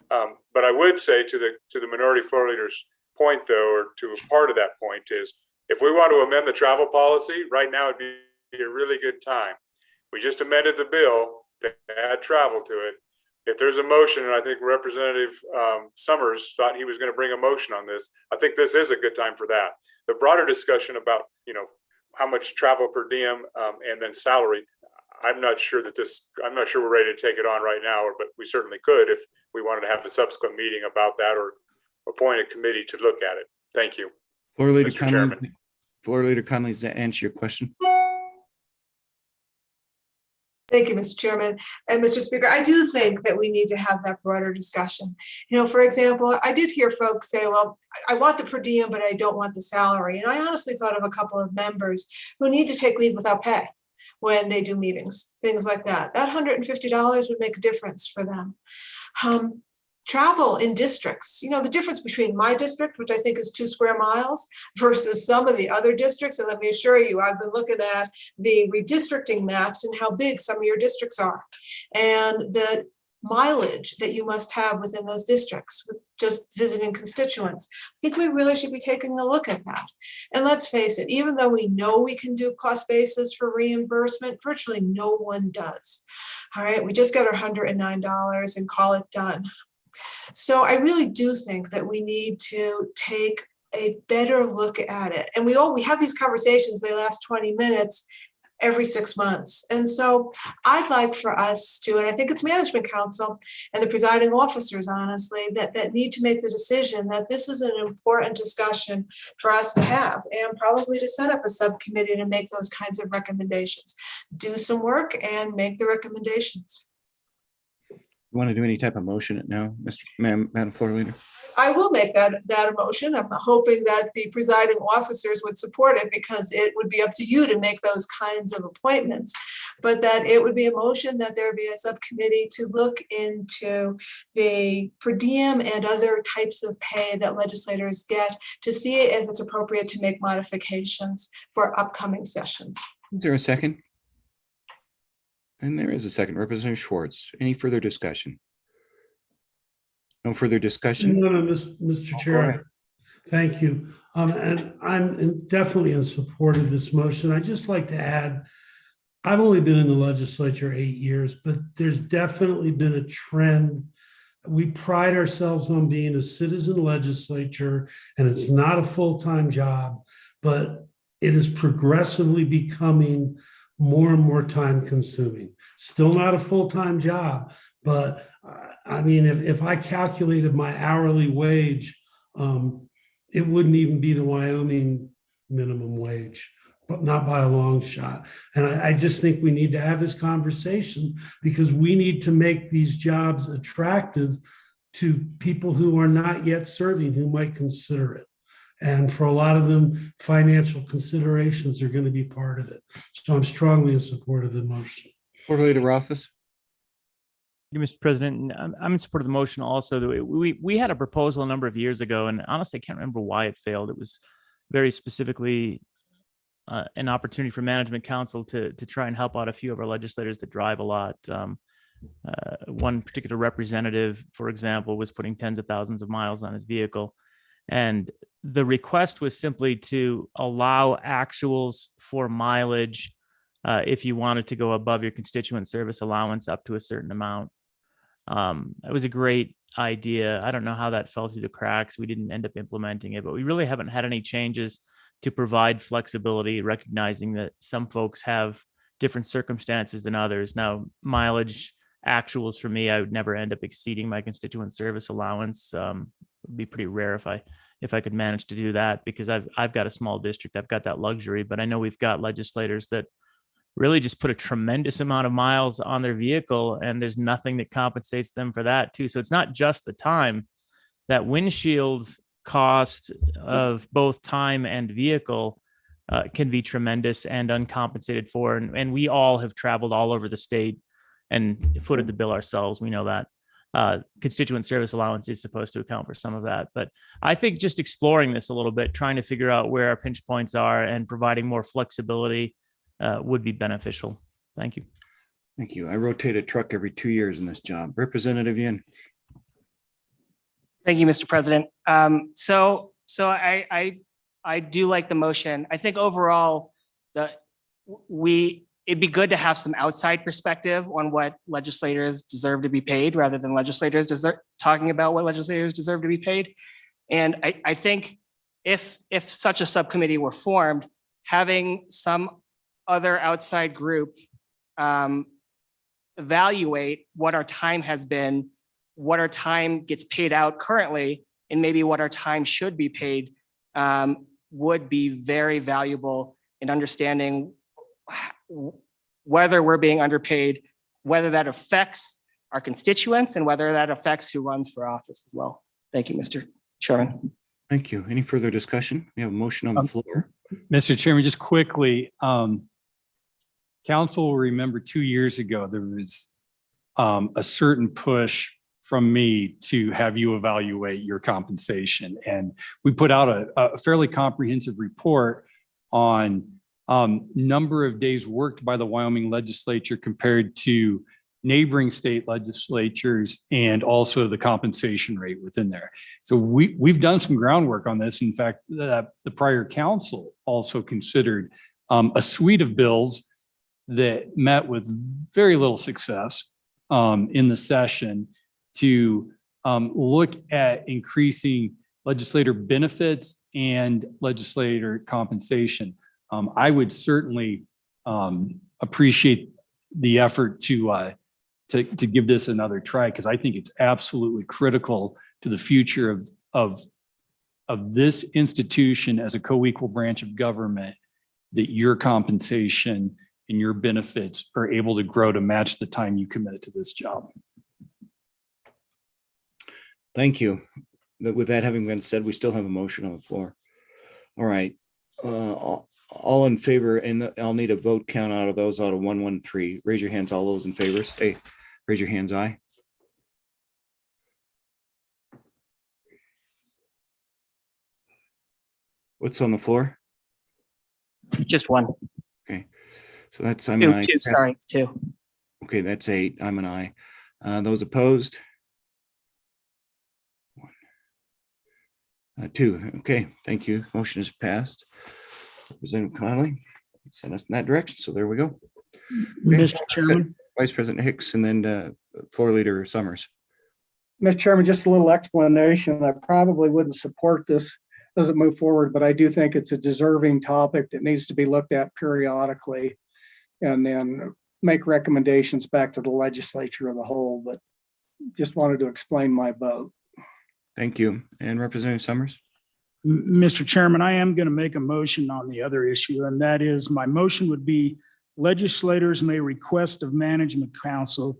Speaker 13: But I would say to the minority floor leader's point, though, or to a part of that point, is if we want to amend the travel policy right now, it'd be a really good time. We just amended the bill to add travel to it. If there's a motion, and I think Representative Summers thought he was going to bring a motion on this, I think this is a good time for that. The broader discussion about, how much travel per diem and then salary, I'm not sure we're ready to take it on right now, but we certainly could if we wanted to have a subsequent meeting about that or appoint a committee to look at it. Thank you.
Speaker 1: Floor Leader
Speaker 13: Mr. Chairman.
Speaker 1: Floor Leader Conley, does that answer your question?
Speaker 17: Thank you, Mr. Chairman. And Mr. Speaker, I do think that we need to have that broader discussion. For example, I did hear folks say, well, I want the per diem, but I don't want the salary. And I honestly thought of a couple of members who need to take leave without pay when they do meetings, things like that. That $150 would make a difference for them. Travel in districts, the difference between my district, which I think is 2 square miles, versus some of the other districts. And let me assure you, I've been looking at the redistricting maps and how big some of your districts are, and the mileage that you must have within those districts, just visiting constituents. I think we really should be taking a look at that. And let's face it, even though we know we can do cost basis for reimbursement, virtually no one does. All right, we just got our $109 and call it done. So I really do think that we need to take a better look at it. And we have these conversations, they last 20 minutes every 6 months. And so I'd like for us to, and I think it's management council and the presiding officers, honestly, that need to make the decision that this is an important discussion for us to have, and probably to set up a subcommittee to make those kinds of recommendations. Do some work and make the recommendations.
Speaker 1: You want to do any type of motion now, Madam Floor Leader?
Speaker 17: I will make that a motion. I'm hoping that the presiding officers would support it, because it would be up to you to make those kinds of appointments. But that it would be a motion that there be a subcommittee to look into the per diem and other types of pay that legislators get, to see if it's appropriate to make modifications for upcoming sessions.
Speaker 1: Is there a second? And there is a second. Representative Schwartz, any further discussion? No further discussion?
Speaker 4: No, Mr. Chair. Thank you. And I'm definitely in support of this motion. I'd just like to add, I've only been in the legislature 8 years, but there's definitely been a trend. We pride ourselves on being a citizen legislature, and it's not a full-time job, but it is progressively becoming more and more time consuming. Still not a full-time job, But I mean, if I calculated my hourly wage, it wouldn't even be the Wyoming minimum wage, but not by a long shot. And I just think we need to have this conversation because we need to make these jobs attractive to people who are not yet serving, who might consider it. And for a lot of them, financial considerations are going to be part of it. So I'm strongly in support of the motion.
Speaker 1: Floor Leader Rothfuss.
Speaker 3: Mr. President, I'm in support of the motion also. We had a proposal a number of years ago, and honestly, I can't remember why it failed. It was very specifically an opportunity for Management Council to try and help out a few of our legislators that drive a lot. One particular representative, for example, was putting tens of thousands of miles on his vehicle. And the request was simply to allow actuals for mileage if you wanted to go above your constituent service allowance up to a certain amount. It was a great idea. I don't know how that fell through the cracks. We didn't end up implementing it, but we really haven't had any changes to provide flexibility, recognizing that some folks have different circumstances than others. Now, mileage actuals for me, I would never end up exceeding my constituent service allowance. It'd be pretty rare if I could manage to do that, because I've got a small district. I've got that luxury, but I know we've got legislators that really just put a tremendous amount of miles on their vehicle, and there's nothing that compensates them for that too. So it's not just the time. That windshield cost of both time and vehicle can be tremendous and uncompensated for. And we all have traveled all over the state and footed the bill ourselves. We know that. Constituent service allowance is supposed to account for some of that. But I think just exploring this a little bit, trying to figure out where our pinch points are and providing more flexibility would be beneficial. Thank you.
Speaker 1: Thank you. I rotate a truck every 2 years in this job. Representative Yin.
Speaker 11: Thank you, Mr. President. So I do like the motion. I think overall it'd be good to have some outside perspective on what legislators deserve to be paid, rather than legislators talking about what legislators deserve to be paid. And I think if such a subcommittee were formed, having some other outside group evaluate what our time has been, what our time gets paid out currently, and maybe what our time should be paid would be very valuable in understanding whether we're being underpaid, whether that affects our constituents, and whether that affects who runs for office as well. Thank you, Mr. Chairman.
Speaker 1: Thank you. Any further discussion? We have a motion on the floor.
Speaker 2: Mr. Chairman, just quickly, council will remember 2 years ago, there was a certain push from me to have you evaluate your compensation. And we put out a fairly comprehensive report on number of days worked by the Wyoming legislature compared to neighboring state legislatures, and also the compensation rate within there. So we've done some groundwork on this. In fact, the prior council also considered a suite of bills that met with very little success in the session to look at increasing legislator benefits and legislator compensation. I would certainly appreciate the effort to give this another try, because I think it's absolutely critical to the future of this institution as a co-equal branch of government, that your compensation and your benefits are able to grow to match the time you committed to this job.
Speaker 1: Thank you. With that having been said, we still have a motion on the floor. All right. All in favor, and I'll need a vote count out of those out of 113. Raise your hands, all those in favor. Hey, raise your hands, aye. What's on the floor?
Speaker 11: Just one.
Speaker 1: Okay, so that's I'm an aye.
Speaker 11: Two, sorry, it's two.
Speaker 1: Okay, that's 8. I'm an aye. Those opposed? 2. Okay, thank you. Motion is passed. Representative Connolly sent us in that direction, so there we go.
Speaker 4: Mr. Chairman.
Speaker 1: Vice President Hicks, and then Floor Leader Summers.
Speaker 6: Mr. Chairman, just a little explanation. I probably wouldn't support this as it move forward, but I do think it's a deserving topic that needs to be looked at periodically, and then make recommendations back to the legislature of the whole. But just wanted to explain my vote.
Speaker 1: Thank you. And Representative Summers?
Speaker 7: Mr. Chairman, I am going to make a motion on the other issue, and that is my motion would be legislators may request of management council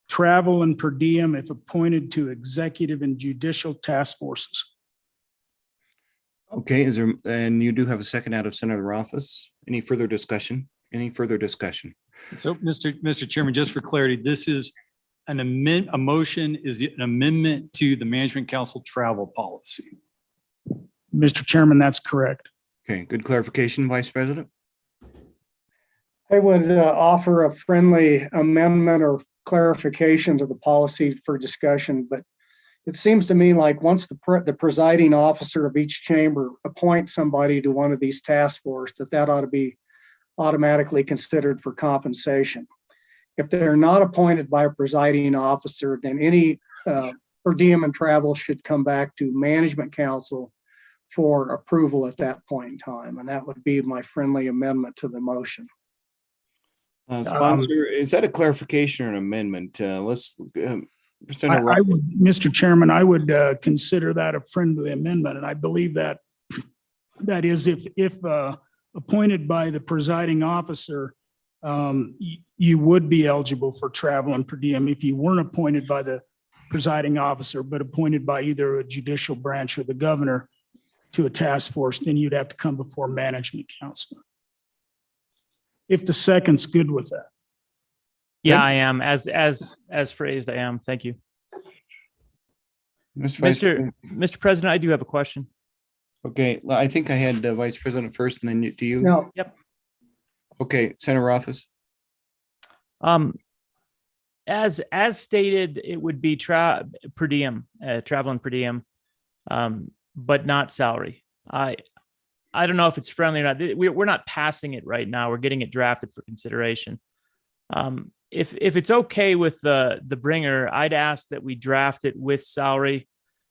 Speaker 7: travel and per diem if appointed to executive and judicial task forces.
Speaker 1: Okay, is there, and you do have a second out of Senator Rothfuss. Any further discussion? Any further discussion?
Speaker 2: So, Mr. Chairman, just for clarity, this is a motion is an amendment to the management council travel policy.
Speaker 7: Mr. Chairman, that's correct.
Speaker 1: Okay, good clarification, Vice President.
Speaker 6: I would offer a friendly amendment or clarification to the policy for discussion, but it seems to me like once the presiding officer of each chamber appoints somebody to one of these task forces, that ought to be automatically considered for compensation. If they're not appointed by a presiding officer, then any per diem and travel should come back to management council for approval at that point in time. And that would be my friendly amendment to the motion.
Speaker 1: Sponsor, is that a clarification or an amendment? Senator
Speaker 7: I would, Mr. Chairman, I would consider that a friendly amendment, and I believe that that is if appointed by the presiding officer, you would be eligible for travel and per diem. If you weren't appointed by the presiding officer, but appointed by either a judicial branch or the governor to a task force, then you'd have to come before management council. If the second's good with that.
Speaker 3: Yeah, I am. As phrased, I am. Thank you. Mr. President, I do have a question.
Speaker 1: Okay, well, I think I had Vice President first and then do you?
Speaker 6: No.
Speaker 3: Yep.
Speaker 1: Okay, Senator Rothfuss.
Speaker 3: As stated, it would be per diem, travel and per diem, but not salary. I don't know if it's friendly or not. We're not passing it right now. We're getting it drafted for consideration. If it's okay with the bringer, I'd ask that we draft it with salary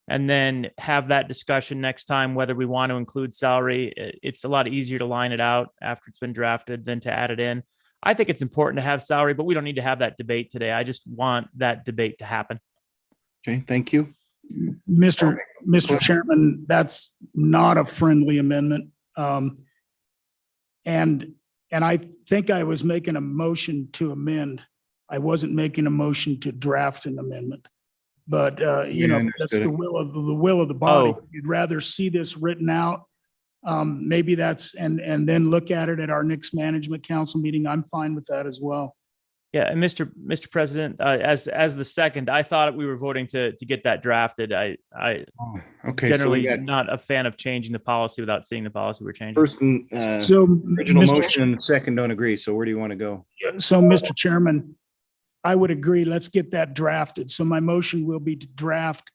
Speaker 3: and then have that discussion next time, whether we want to include salary. It's a lot easier to line it out after it's been drafted than to add it in. I think it's important to have salary, but we don't need to have that debate today. I just want that debate to happen.
Speaker 1: Okay, thank you.
Speaker 7: Mr. Chairman, that's not a friendly amendment. And I think I was making a motion to amend. I wasn't making a motion to draft an amendment. But that's the will of the body.
Speaker 3: Oh.
Speaker 7: You'd rather see this written out. Maybe that's and then look at it at our next management council meeting. I'm fine with that as well.
Speaker 3: Yeah, and Mr. President, as the second, I thought we were voting to get that drafted.
Speaker 1: Okay,
Speaker 3: generally
Speaker 1: so
Speaker 3: not a fan of changing the policy without seeing the policy we're changing.
Speaker 1: First and original motion and second don't agree. So where do you want to go?
Speaker 7: So, Mr. Chairman, I would agree. Let's get that drafted. So my motion will be to draft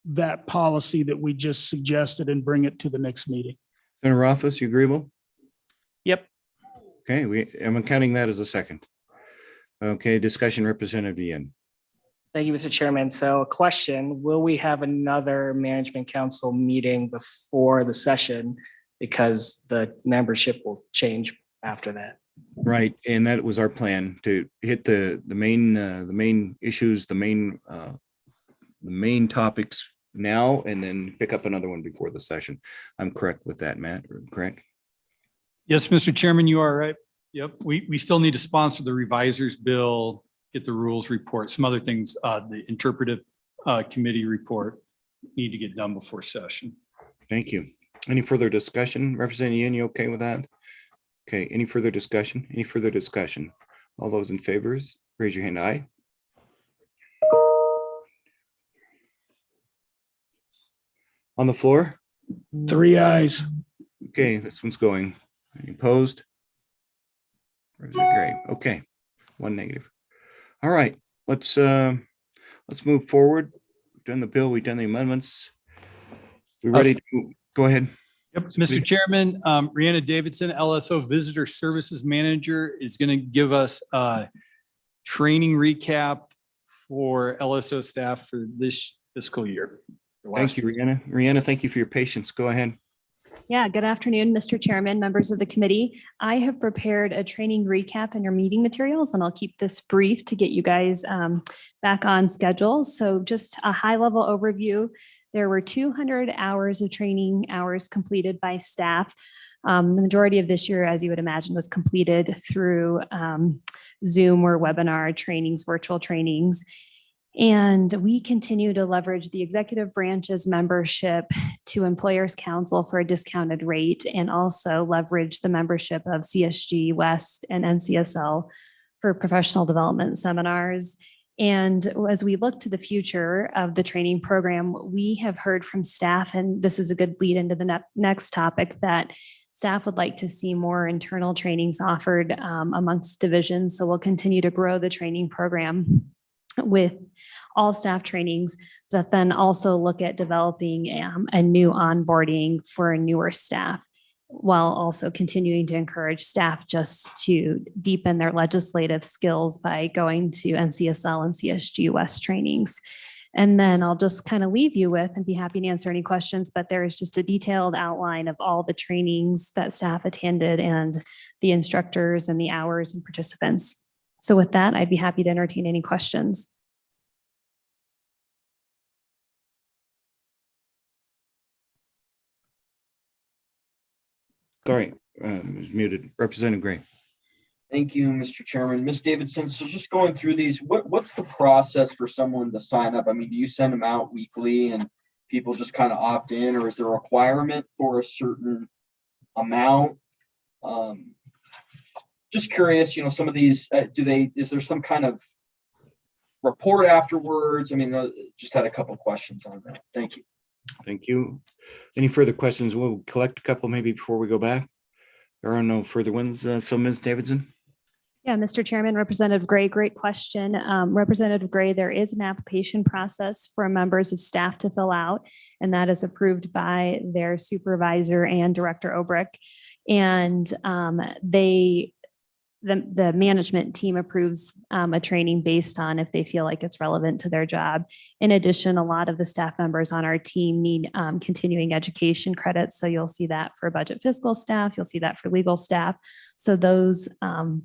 Speaker 7: that policy that we just suggested and bring it to the next meeting.
Speaker 1: Senator Rothfuss, you agreeable?
Speaker 3: Yep.
Speaker 1: Okay, I'm counting that as a second. Okay, discussion, Representative Ian.
Speaker 11: Thank you, Mr. Chairman. So a question, will we have another management council meeting before the session? Because the membership will change after that.
Speaker 1: Right, and that was our plan to hit the main issues, the main topics now, and then pick up another one before the session. I'm correct with that, Matt, correct?
Speaker 2: Yes, Mr. Chairman, you are right. Yep, we still need to sponsor the reviser's bill, get the rules report, some other things, the interpretive committee report need to get done before session.
Speaker 1: Thank you. Any further discussion? Representative Ian, you okay with that? Okay, any further discussion? Any further discussion? All those in favors, raise your hand. Aye. On the floor?
Speaker 7: 3 ayes.
Speaker 1: Okay, this one's going. Any opposed? Representative Gray. Okay, 1 negative. All right, let's move forward. We've done the bill, we've done the amendments. We ready to go ahead?
Speaker 2: Yep, Mr. Chairman, Rihanna Davidson, LSO Visitor Services Manager, is going to give us a training recap for LSO staff for this fiscal year.
Speaker 1: Thank you, Rihanna. Rihanna, thank you for your patience. Go ahead.
Speaker 18: Yeah, good afternoon, Mr. Chairman, members of the committee. I have prepared a training recap in your meeting materials, and I'll keep this brief to get you guys back on schedule. So just a high-level overview. There were 200 hours of training hours completed by staff. The majority of this year, as you would imagine, was completed through Zoom or webinar trainings, virtual trainings. And we continue to leverage the executive branch's membership to Employers Council for a discounted rate, and also leverage the membership of CSG West and NCSL for professional development seminars. And as we look to the future of the training program, we have heard from staff, and this is a good lead into the next topic, that staff would like to see more internal trainings offered amongst divisions. So we'll continue to grow the training program with all staff trainings, but then also look at developing a new onboarding for newer staff, while also continuing to encourage staff just to deepen their legislative skills by going to NCSL and CSG West trainings. And then I'll just kind of leave you with, and be happy to answer any questions, but there is just a detailed outline of all the trainings that staff attended and the instructors and the hours and participants. So with that, I'd be happy to entertain any questions.
Speaker 1: Sorry, it was muted. Representative Gray.
Speaker 5: Thank you, Mr. Chairman. Ms. Davidson, so just going through these, what's the process for someone to sign up? I mean, do you send them out weekly and people just kind of opt in, or is there a requirement for a certain amount? Just curious, some of these, is there some kind of report afterwards? I mean, just had a couple questions on that. Thank you.
Speaker 1: Thank you. Any further questions? We'll collect a couple maybe before we go back. There are no further ones. So Ms. Davidson?
Speaker 18: Yeah, Mr. Chairman, Representative Gray, great question. Representative Gray, there is an application process for members of staff to fill out, and that is approved by their supervisor and Director Obrick. And the management team approves a training based on if they feel like it's relevant to their job. In addition, a lot of the staff members on our team need continuing education credits. So you'll see that for budget fiscal staff, you'll see that for legal staff. So those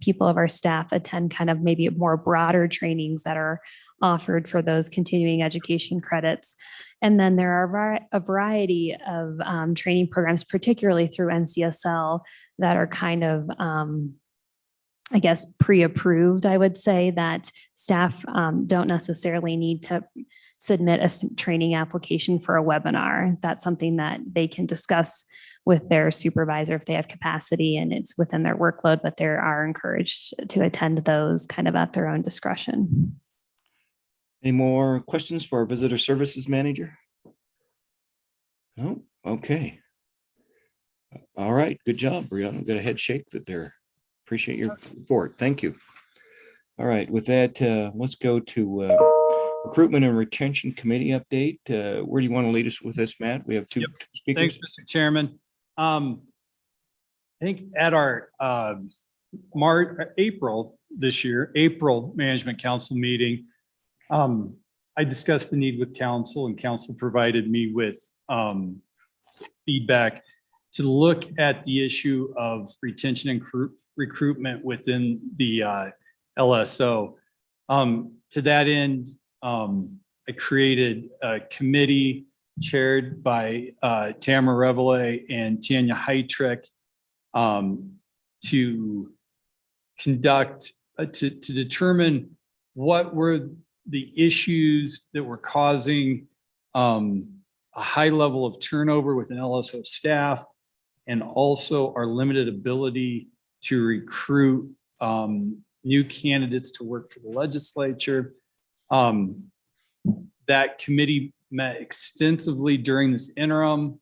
Speaker 18: people of our staff attend kind of maybe more broader trainings that are offered for those continuing education credits. And then there are a variety of training programs, particularly through NCSL, that are kind of I guess, pre-approved. I would say that staff don't necessarily need to submit a training application for a webinar. That's something that they can discuss with their supervisor if they have capacity and it's within their workload, but they are encouraged to attend those kind of at their own discretion.
Speaker 1: Any more questions for our visitor services manager? No? Okay. All right. Good job, Brianna. Got a head shake that there. Appreciate your report. Thank you. All right, with that, let's go to Recruitment and Retention Committee update. Where do you want to lead us with this, Matt? We have two speakers.
Speaker 2: Thanks, Mr. Chairman. I think at our April Management Council meeting, I discussed the need with council, and council provided me with feedback to look at the issue of retention and recruitment within the LSO. To that end, I created a committee chaired by Tamara Reveille and Tanya Heitrick to conduct, to determine what were the issues that were causing a high level of turnover within LSO staff, and also our limited ability to recruit new candidates to work for the legislature. That committee met extensively during this interim,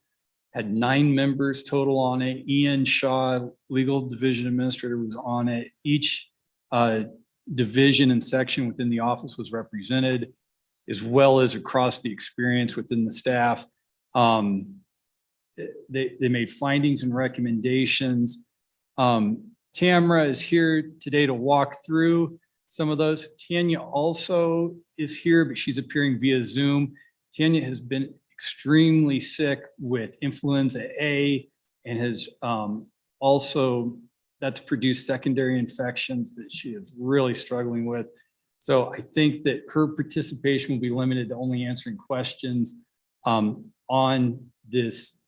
Speaker 2: had 9 members total on it. Ian Shaw, Legal Division Administrator, was on it. Each division and section within the office was represented, as well as across the experience within the staff. They made findings and recommendations. Tamara is here today to walk through some of those. Tanya also is here, but she's appearing via Zoom. Tanya has been extremely sick with influenza A and has also, that's produced secondary infections that she is really struggling with. So I think that her participation will be limited to only answering questions on this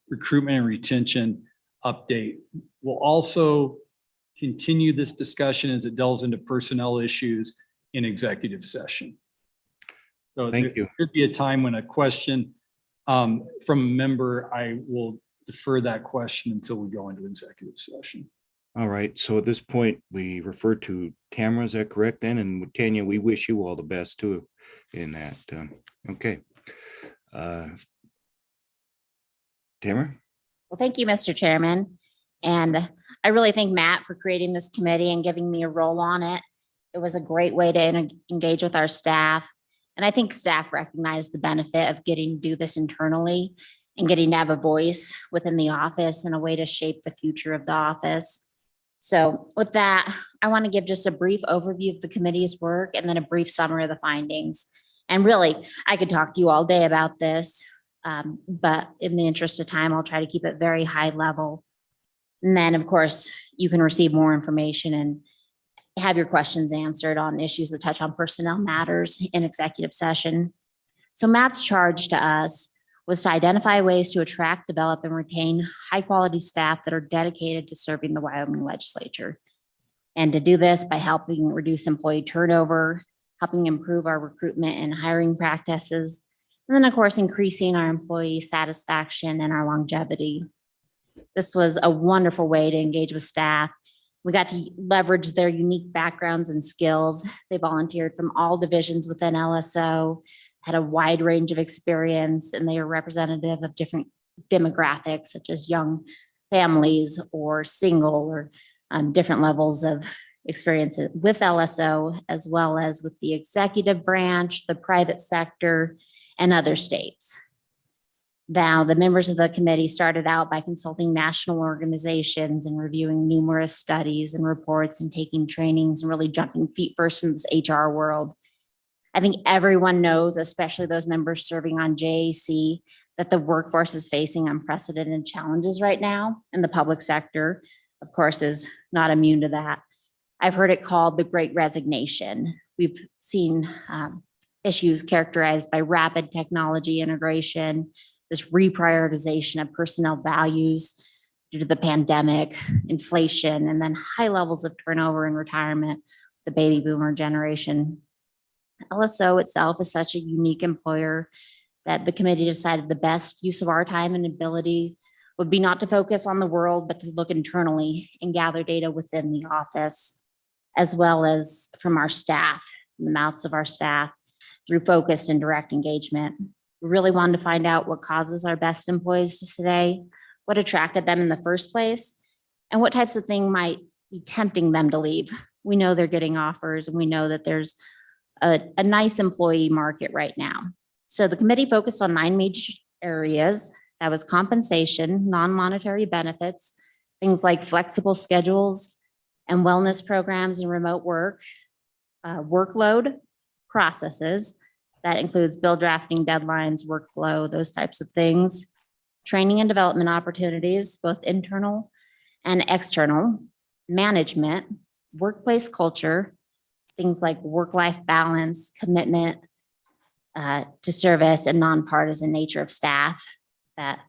Speaker 2: recruitment and retention update. We'll also continue this discussion as it delves into personnel issues in executive session. So
Speaker 1: Thank you.
Speaker 2: there could be a time when a question from a member, I will defer that question until we go into executive session.
Speaker 1: All right, so at this point, we refer to Tamara, is that correct then? And Tanya, we wish you all the best too in that. Okay. Tamara?
Speaker 19: Well, thank you, Mr. Chairman. And I really thank Matt for creating this committee and giving me a role on it. It was a great way to engage with our staff. And I think staff recognize the benefit of getting to do this internally and getting to have a voice within the office and a way to shape the future of the office. So with that, I want to give just a brief overview of the committee's work and then a brief summary of the findings. And really, I could talk to you all day about this, but in the interest of time, I'll try to keep it very high level. And then, of course, you can receive more information and have your questions answered on issues that touch on personnel matters in executive session. So Matt's charge to us was to identify ways to attract, develop, and retain high-quality staff that are dedicated to serving the Wyoming legislature. And to do this by helping reduce employee turnover, helping improve our recruitment and hiring practices, and then, of course, increasing our employee satisfaction and our longevity. This was a wonderful way to engage with staff. We got to leverage their unique backgrounds and skills. They volunteered from all divisions within LSO, had a wide range of experience, and they are representative of different demographics, such as young families or single or different levels of experience with LSO, as well as with the executive branch, the private sector, and other states. Now, the members of the committee started out by consulting national organizations and reviewing numerous studies and reports and taking trainings and really jumping feet first from this HR world. I think everyone knows, especially those members serving on JAC, that the workforce is facing unprecedented challenges right now, and the public sector, of course, is not immune to that. I've heard it called the Great Resignation. We've seen issues characterized by rapid technology integration, this reprioritization of personnel values due to the pandemic, inflation, and then high levels of turnover and retirement, the baby boomer generation. LSO itself is such a unique employer that the committee decided the best use of our time and ability would be not to focus on the world, but to look internally and gather data within the office, as well as from our staff, the mouths of our staff, through focused and direct engagement. We really wanted to find out what causes our best employees to stay, what attracted them in the first place, and what types of things might be tempting them to leave. We know they're getting offers, and we know that there's a nice employee market right now. So the committee focused on 9 major areas. That was compensation, non-monetary benefits, things like flexible schedules and wellness programs and remote work, workload, processes. That includes bill drafting, deadlines, workflow, those types of things. Training and development opportunities, both internal and external. Management, workplace culture, things like work-life balance, commitment to service, and nonpartisan nature of staff, that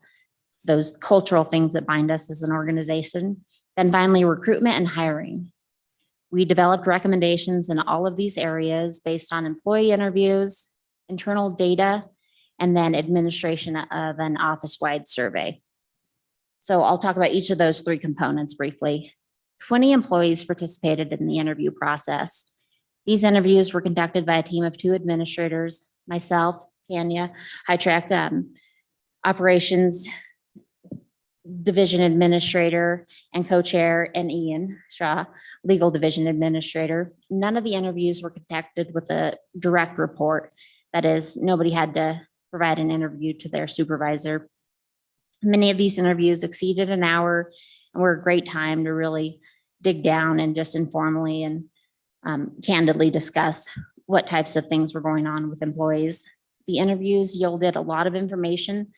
Speaker 19: those cultural things that bind us as an organization. Then finally, recruitment and hiring. We developed recommendations in all of these areas based on employee interviews, internal data, and then administration of an office-wide survey. So I'll talk about each of those 3 components briefly. 20 employees participated in the interview process. These interviews were conducted by a team of 2 administrators, myself, Tanya, high-track operations division administrator and co-chair, and Ian Shaw, legal division administrator. None of the interviews were conducted with a direct report. That is, nobody had to provide an interview to their supervisor. Many of these interviews exceeded an hour and were a great time to really dig down and just informally and candidly discuss what types of things were going on with employees. The interviews yielded a lot of information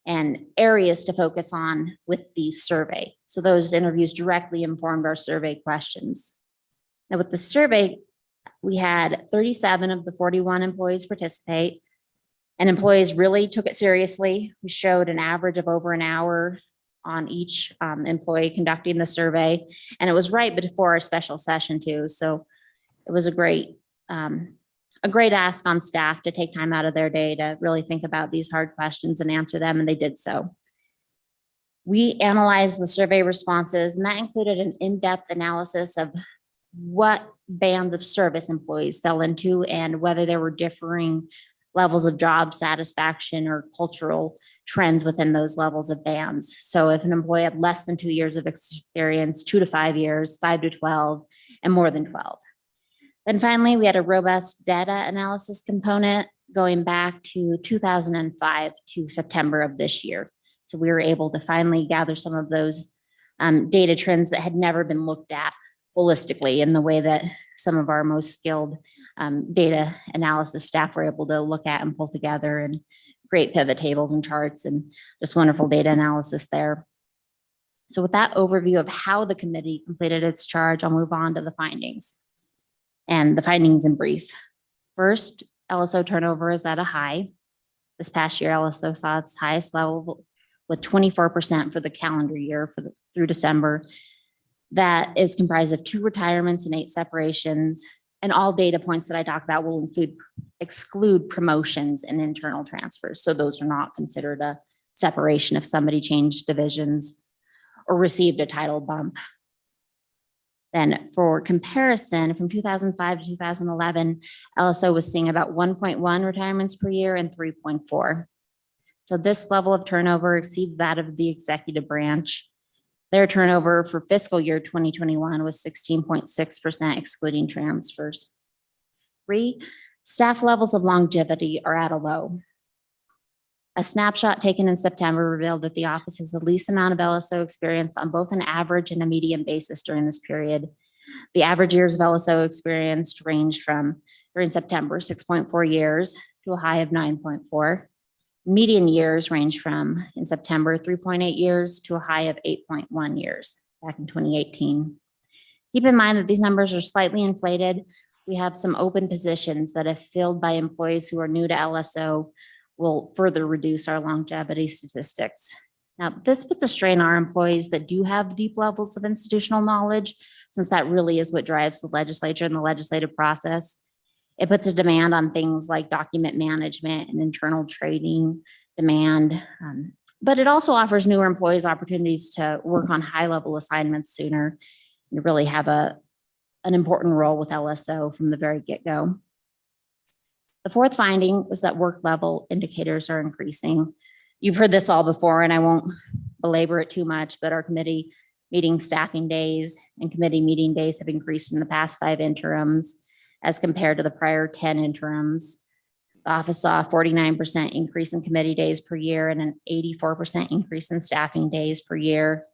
Speaker 19: and areas to focus on with the survey. So those interviews directly informed our survey questions. Now with the survey, we had 37 of the 41 employees participate, and employees really took it seriously. We showed an average of over an hour on each employee conducting the survey, and it was right before our special session too. So it was a great ask on staff to take time out of their day to really think about these hard questions and answer them, and they did so. We analyzed the survey responses, and that included an in-depth analysis of what bands of service employees fell into and whether there were differing levels of job satisfaction or cultural trends within those levels of bands. So if an employee had less than 2 years of experience, 2 to 5 years, 5 to 12, and more than 12. Then finally, we had a robust data analysis component going back to 2005 to September of this year. So we were able to finally gather some of those data trends that had never been looked at holistically in the way that some of our most skilled data analysis staff were able to look at and pull together and create pivot tables and charts and just wonderful data analysis there. So with that overview of how the committee completed its charge, I'll move on to the findings. And the findings in brief. First, LSO turnover is at a high. This past year, LSO saw its highest level with 24% for the calendar year through December. That is comprised of 2 retirements and 8 separations. And all data points that I talk about will exclude promotions and internal transfers. So those are not considered a separation if somebody changed divisions or received a title bump. Then for comparison, from 2005 to 2011, LSO was seeing about 1.1 retirements per year and 3.4. So this level of turnover exceeds that of the executive branch. Their turnover for fiscal year 2021 was 16.6%, excluding transfers. 3, staff levels of longevity are at a low. A snapshot taken in September revealed that the office has the least amount of LSO experience on both an average and a median basis during this period. The average years of LSO experience ranged from, during September, 6.4 years to a high of 9.4. Median years range from, in September, 3.8 years to a high of 8.1 years back in 2018. Keep in mind that these numbers are slightly inflated. We have some open positions that if filled by employees who are new to LSO will further reduce our longevity statistics. Now, this puts a strain on our employees that do have deep levels of institutional knowledge, since that really is what drives the legislature and the legislative process. It puts a demand on things like document management and internal training demand, but it also offers newer employees opportunities to work on high-level assignments sooner and really have an important role with LSO from the very get-go. The 4th finding was that work level indicators are increasing. You've heard this all before, and I won't belabor it too much, but our committee meeting staffing days and committee meeting days have increased in the past 5 interims as compared to the prior 10 interims. The office saw a 49% increase in committee days per year and an 84% increase in staffing days per year.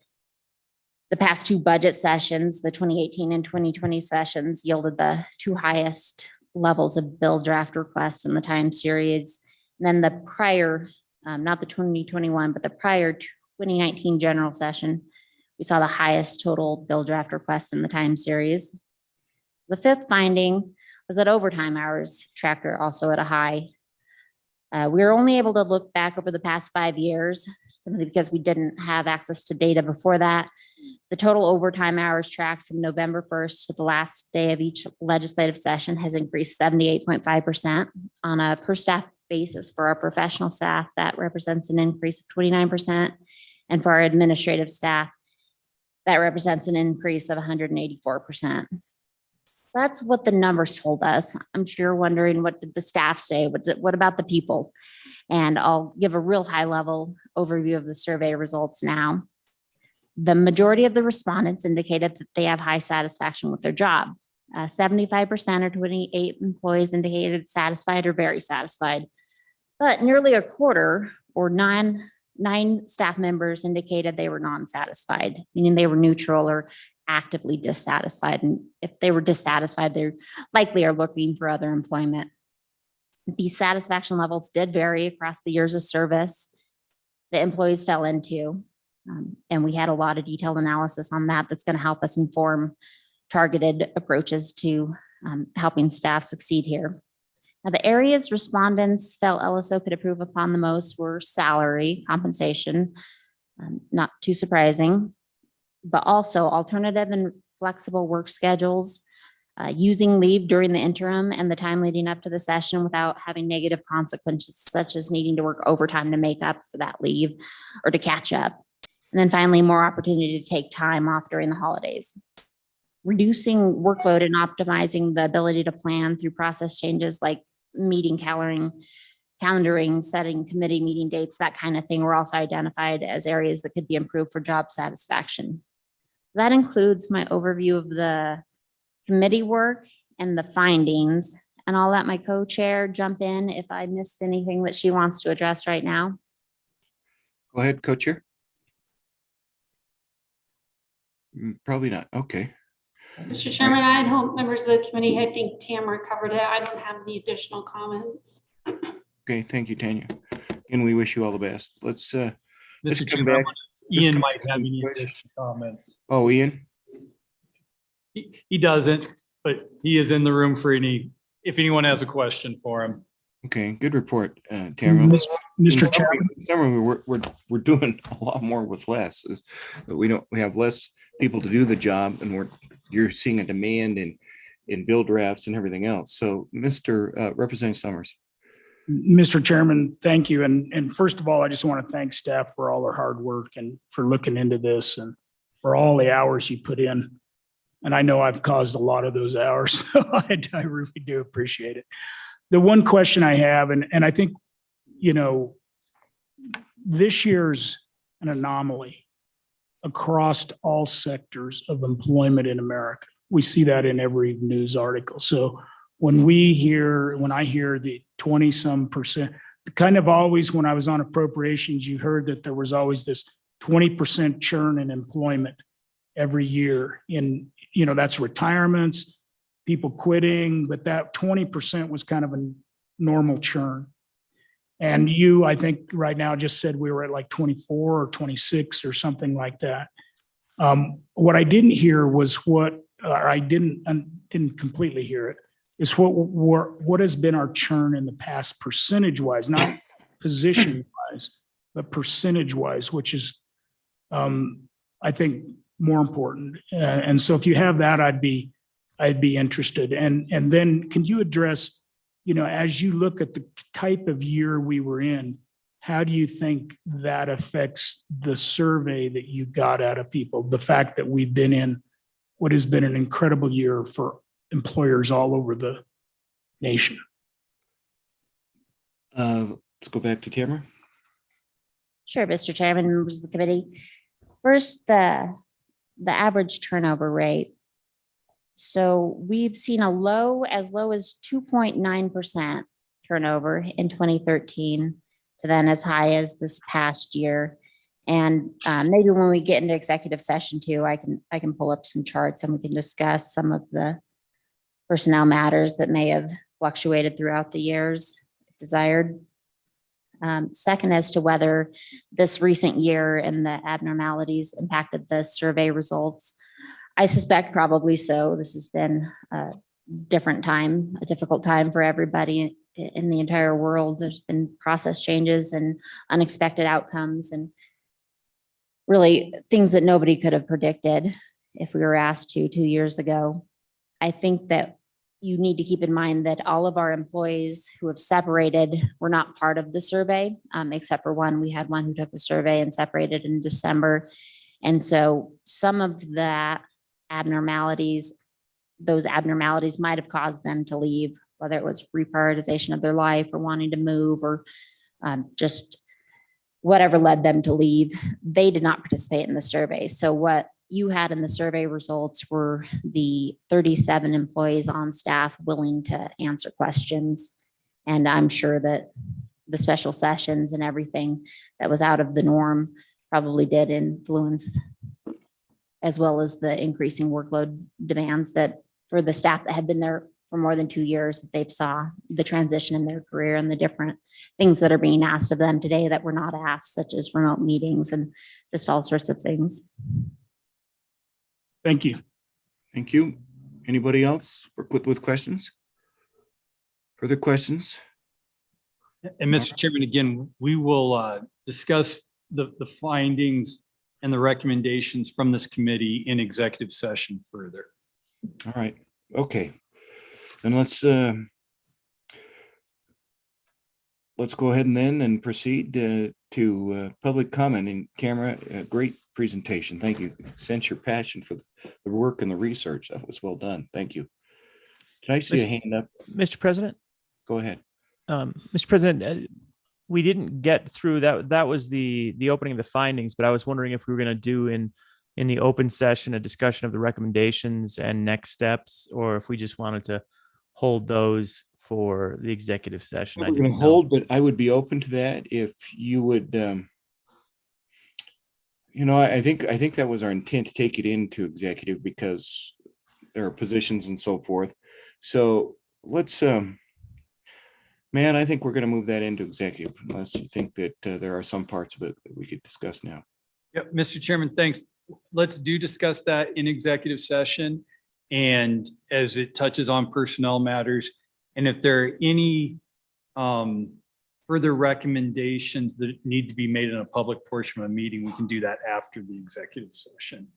Speaker 19: The past 2 budget sessions, the 2018 and 2020 sessions, yielded the 2 highest levels of bill draft requests in the time series. And then the prior, not the 2021, but the prior 2019 general session, we saw the highest total bill draft requests in the time series. The 5th finding was that overtime hours tracked are also at a high. We were only able to look back over the past 5 years, simply because we didn't have access to data before that. The total overtime hours tracked from November 1st to the last day of each legislative session has increased 78.5% on a per staff basis. For our professional staff, that represents an increase of 29%. And for our administrative staff, that represents an increase of 184%. That's what the numbers told us. I'm sure you're wondering, what did the staff say? What about the people? And I'll give a real high level overview of the survey results now. The majority of the respondents indicated that they have high satisfaction with their job. 75% or 28 employees indicated satisfied or very satisfied. But nearly a quarter, or nine staff members, indicated they were non-satisfied, meaning they were neutral or actively dissatisfied. And if they were dissatisfied, they likely are looking for other employment. These satisfaction levels did vary across the years of service. the employees fell into. And we had a lot of detailed analysis on that that's going to help us inform targeted approaches to helping staff succeed here. Now, the areas respondents felt LSO could improve upon the most were salary, compensation, not too surprising, but also alternative and flexible work schedules, using leave during the interim and the time leading up to the session without having negative consequences, such as needing to work overtime to make up for that leave or to catch up. And then finally, more opportunity to take time off during the holidays. Reducing workload and optimizing the ability to plan through process changes like meeting calendaring, setting committee meeting dates, that kind of thing, were also identified as areas that could be improved for job satisfaction. That includes my overview of the committee work and the findings, and I'll let my co-chair jump in if I missed anything that she wants to address right now.
Speaker 1: Go ahead, co-chair. Probably not. Okay.
Speaker 9: Mr. Chairman, I'd hope members of the committee, I think Tamara covered it. I don't have any additional comments.
Speaker 1: Okay, thank you, Tanya. And we wish you all the best. Let's
Speaker 2: Mr.
Speaker 1: come
Speaker 2: Chairman,
Speaker 1: back.
Speaker 2: Ian might have any additional comments.
Speaker 1: Oh, Ian?
Speaker 2: He doesn't, but he is in the room for if anyone has a question for him.
Speaker 1: Okay, good report, Tamara.
Speaker 7: Mr. Chairman.
Speaker 1: Summer, we're doing a lot more with less. But we have less people to do the job, and you're seeing a demand in bill drafts and everything else. So, Mr. Representative Summers.
Speaker 7: Mr. Chairman, thank you. And first of all, I just want to thank staff for all their hard work and for looking into this and for all the hours you put in. And I know I've caused a lot of those hours, so I really do appreciate it. The one question I have, and I think, this year's an anomaly across all sectors of employment in America. We see that in every news article. So when I hear the 20-some%, kind of always when I was on appropriations, you heard that there was always this 20% churn in employment every year that's retirements, people quitting, but that 20% was kind of a normal churn. And you, I think right now just said we were at like 24 or 26 or something like that. What I didn't hear was I didn't completely hear it, is what has been our churn in the past percentage-wise, not position-wise, but percentage-wise, which is, I think, more important. And so if you have that, I'd be interested. And then can you address, as you look at the type of year we were in, how do you think that affects the survey that you got out of people? The fact that we've been in what has been an incredible year for employers all over the nation.
Speaker 1: Let's go back to Tamara.
Speaker 19: Sure, Mr. Chairman, members of the committee. First, the average turnover rate. So we've seen as low as 2.9% turnover in 2013 to then as high as this past year. And maybe when we get into executive session too, I can pull up some charts and we can discuss some of the personnel matters that may have fluctuated throughout the years if desired. Second, as to whether this recent year and the abnormalities impacted the survey results, I suspect probably so. This has been a difficult time for everybody in the entire world. There's been process changes and unexpected outcomes and really things that nobody could have predicted if we were asked to 2 years ago. I think that you need to keep in mind that all of our employees who have separated were not part of the survey, except for one. We had one who took the survey and separated in December. And so some of those abnormalities might have caused them to leave, whether it was reprioritization of their life or wanting to move or just whatever led them to leave. They did not participate in the survey. So what you had in the survey results were the 37 employees on staff willing to answer questions. And I'm sure that the special sessions and everything that was out of the norm probably did influence, as well as the increasing workload demands that for the staff that had been there for more than 2 years that they've saw the transition in their career and the different things that are being asked of them today that were not asked, such as remote meetings and just all sorts of things.
Speaker 7: Thank you.
Speaker 1: Thank you. Anybody else with questions? Further questions?
Speaker 2: And Mr. Chairman, again, we will discuss the findings and the recommendations from this committee in executive session further.
Speaker 1: All right. Okay. Then let's go ahead and then proceed to public comment in camera. Great presentation. Thank you. Sense your passion for the work and the research. That was well done. Thank you. Can I see a hand up?
Speaker 3: Mr. President?
Speaker 1: Go ahead.
Speaker 3: Mr. President, we didn't get through that. That was the opening of the findings, but I was wondering if we were going to do in the open session a discussion of the recommendations and next steps, or if we just wanted to hold those for the executive session.
Speaker 1: We're going to hold, but I would be open to that if you would. I think that was our intent to take it into executive because there are positions and so forth. So let's, man, I think we're going to move that into executive unless you think that there are some parts of it that we could discuss now.
Speaker 2: Yep, Mr. Chairman, thanks. Let's discuss that in executive session and as it touches on personnel matters. And if there are any further recommendations that need to be made in a public portion of a meeting, we can do that after the executive session.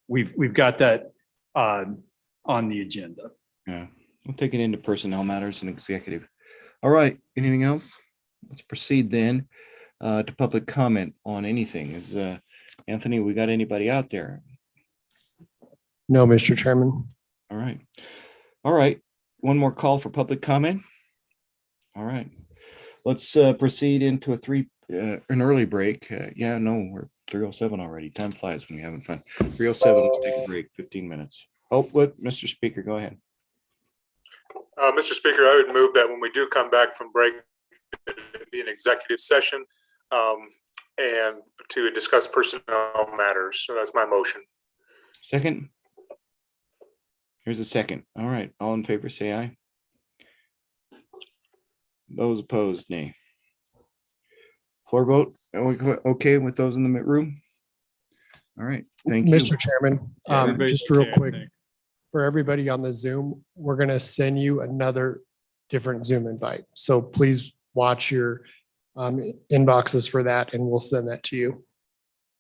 Speaker 2: We've got that on the agenda.
Speaker 1: Yeah, we'll take it into personnel matters and executive. All right, anything else? Let's proceed then to public comment on anything. Is Anthony, we got anybody out there?
Speaker 16: No, Mr. Chairman.
Speaker 1: All right. All right. One more call for public comment. All right. Let's proceed into an early break. Yeah, no, we're 3:07 already. Time flies when you're having fun. 3:07, let's take a break, 15 minutes. Oh, what, Mr. Speaker, go ahead.
Speaker 13: Mr. Speaker, I would move that when we do come back from break, it'd be an executive session and to discuss personnel matters. So that's my motion.
Speaker 1: Second. Here's a second. All right. All in favor, say aye. Those opposed, nay. Floor vote. Are we okay with those in the room? All right. Thank you.
Speaker 16: Mr. Chairman, just real quick,
Speaker 2: okay.
Speaker 16: for everybody on the Zoom, we're going to send you another different Zoom invite. So please watch your inboxes for that and we'll send that to you.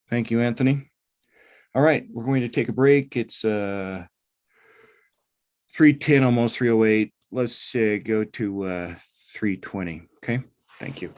Speaker 1: Thank you, Anthony. All right. We're going to take a break. It's 3:10, almost 3:08. Let's go to 3:20. Okay. Thank you.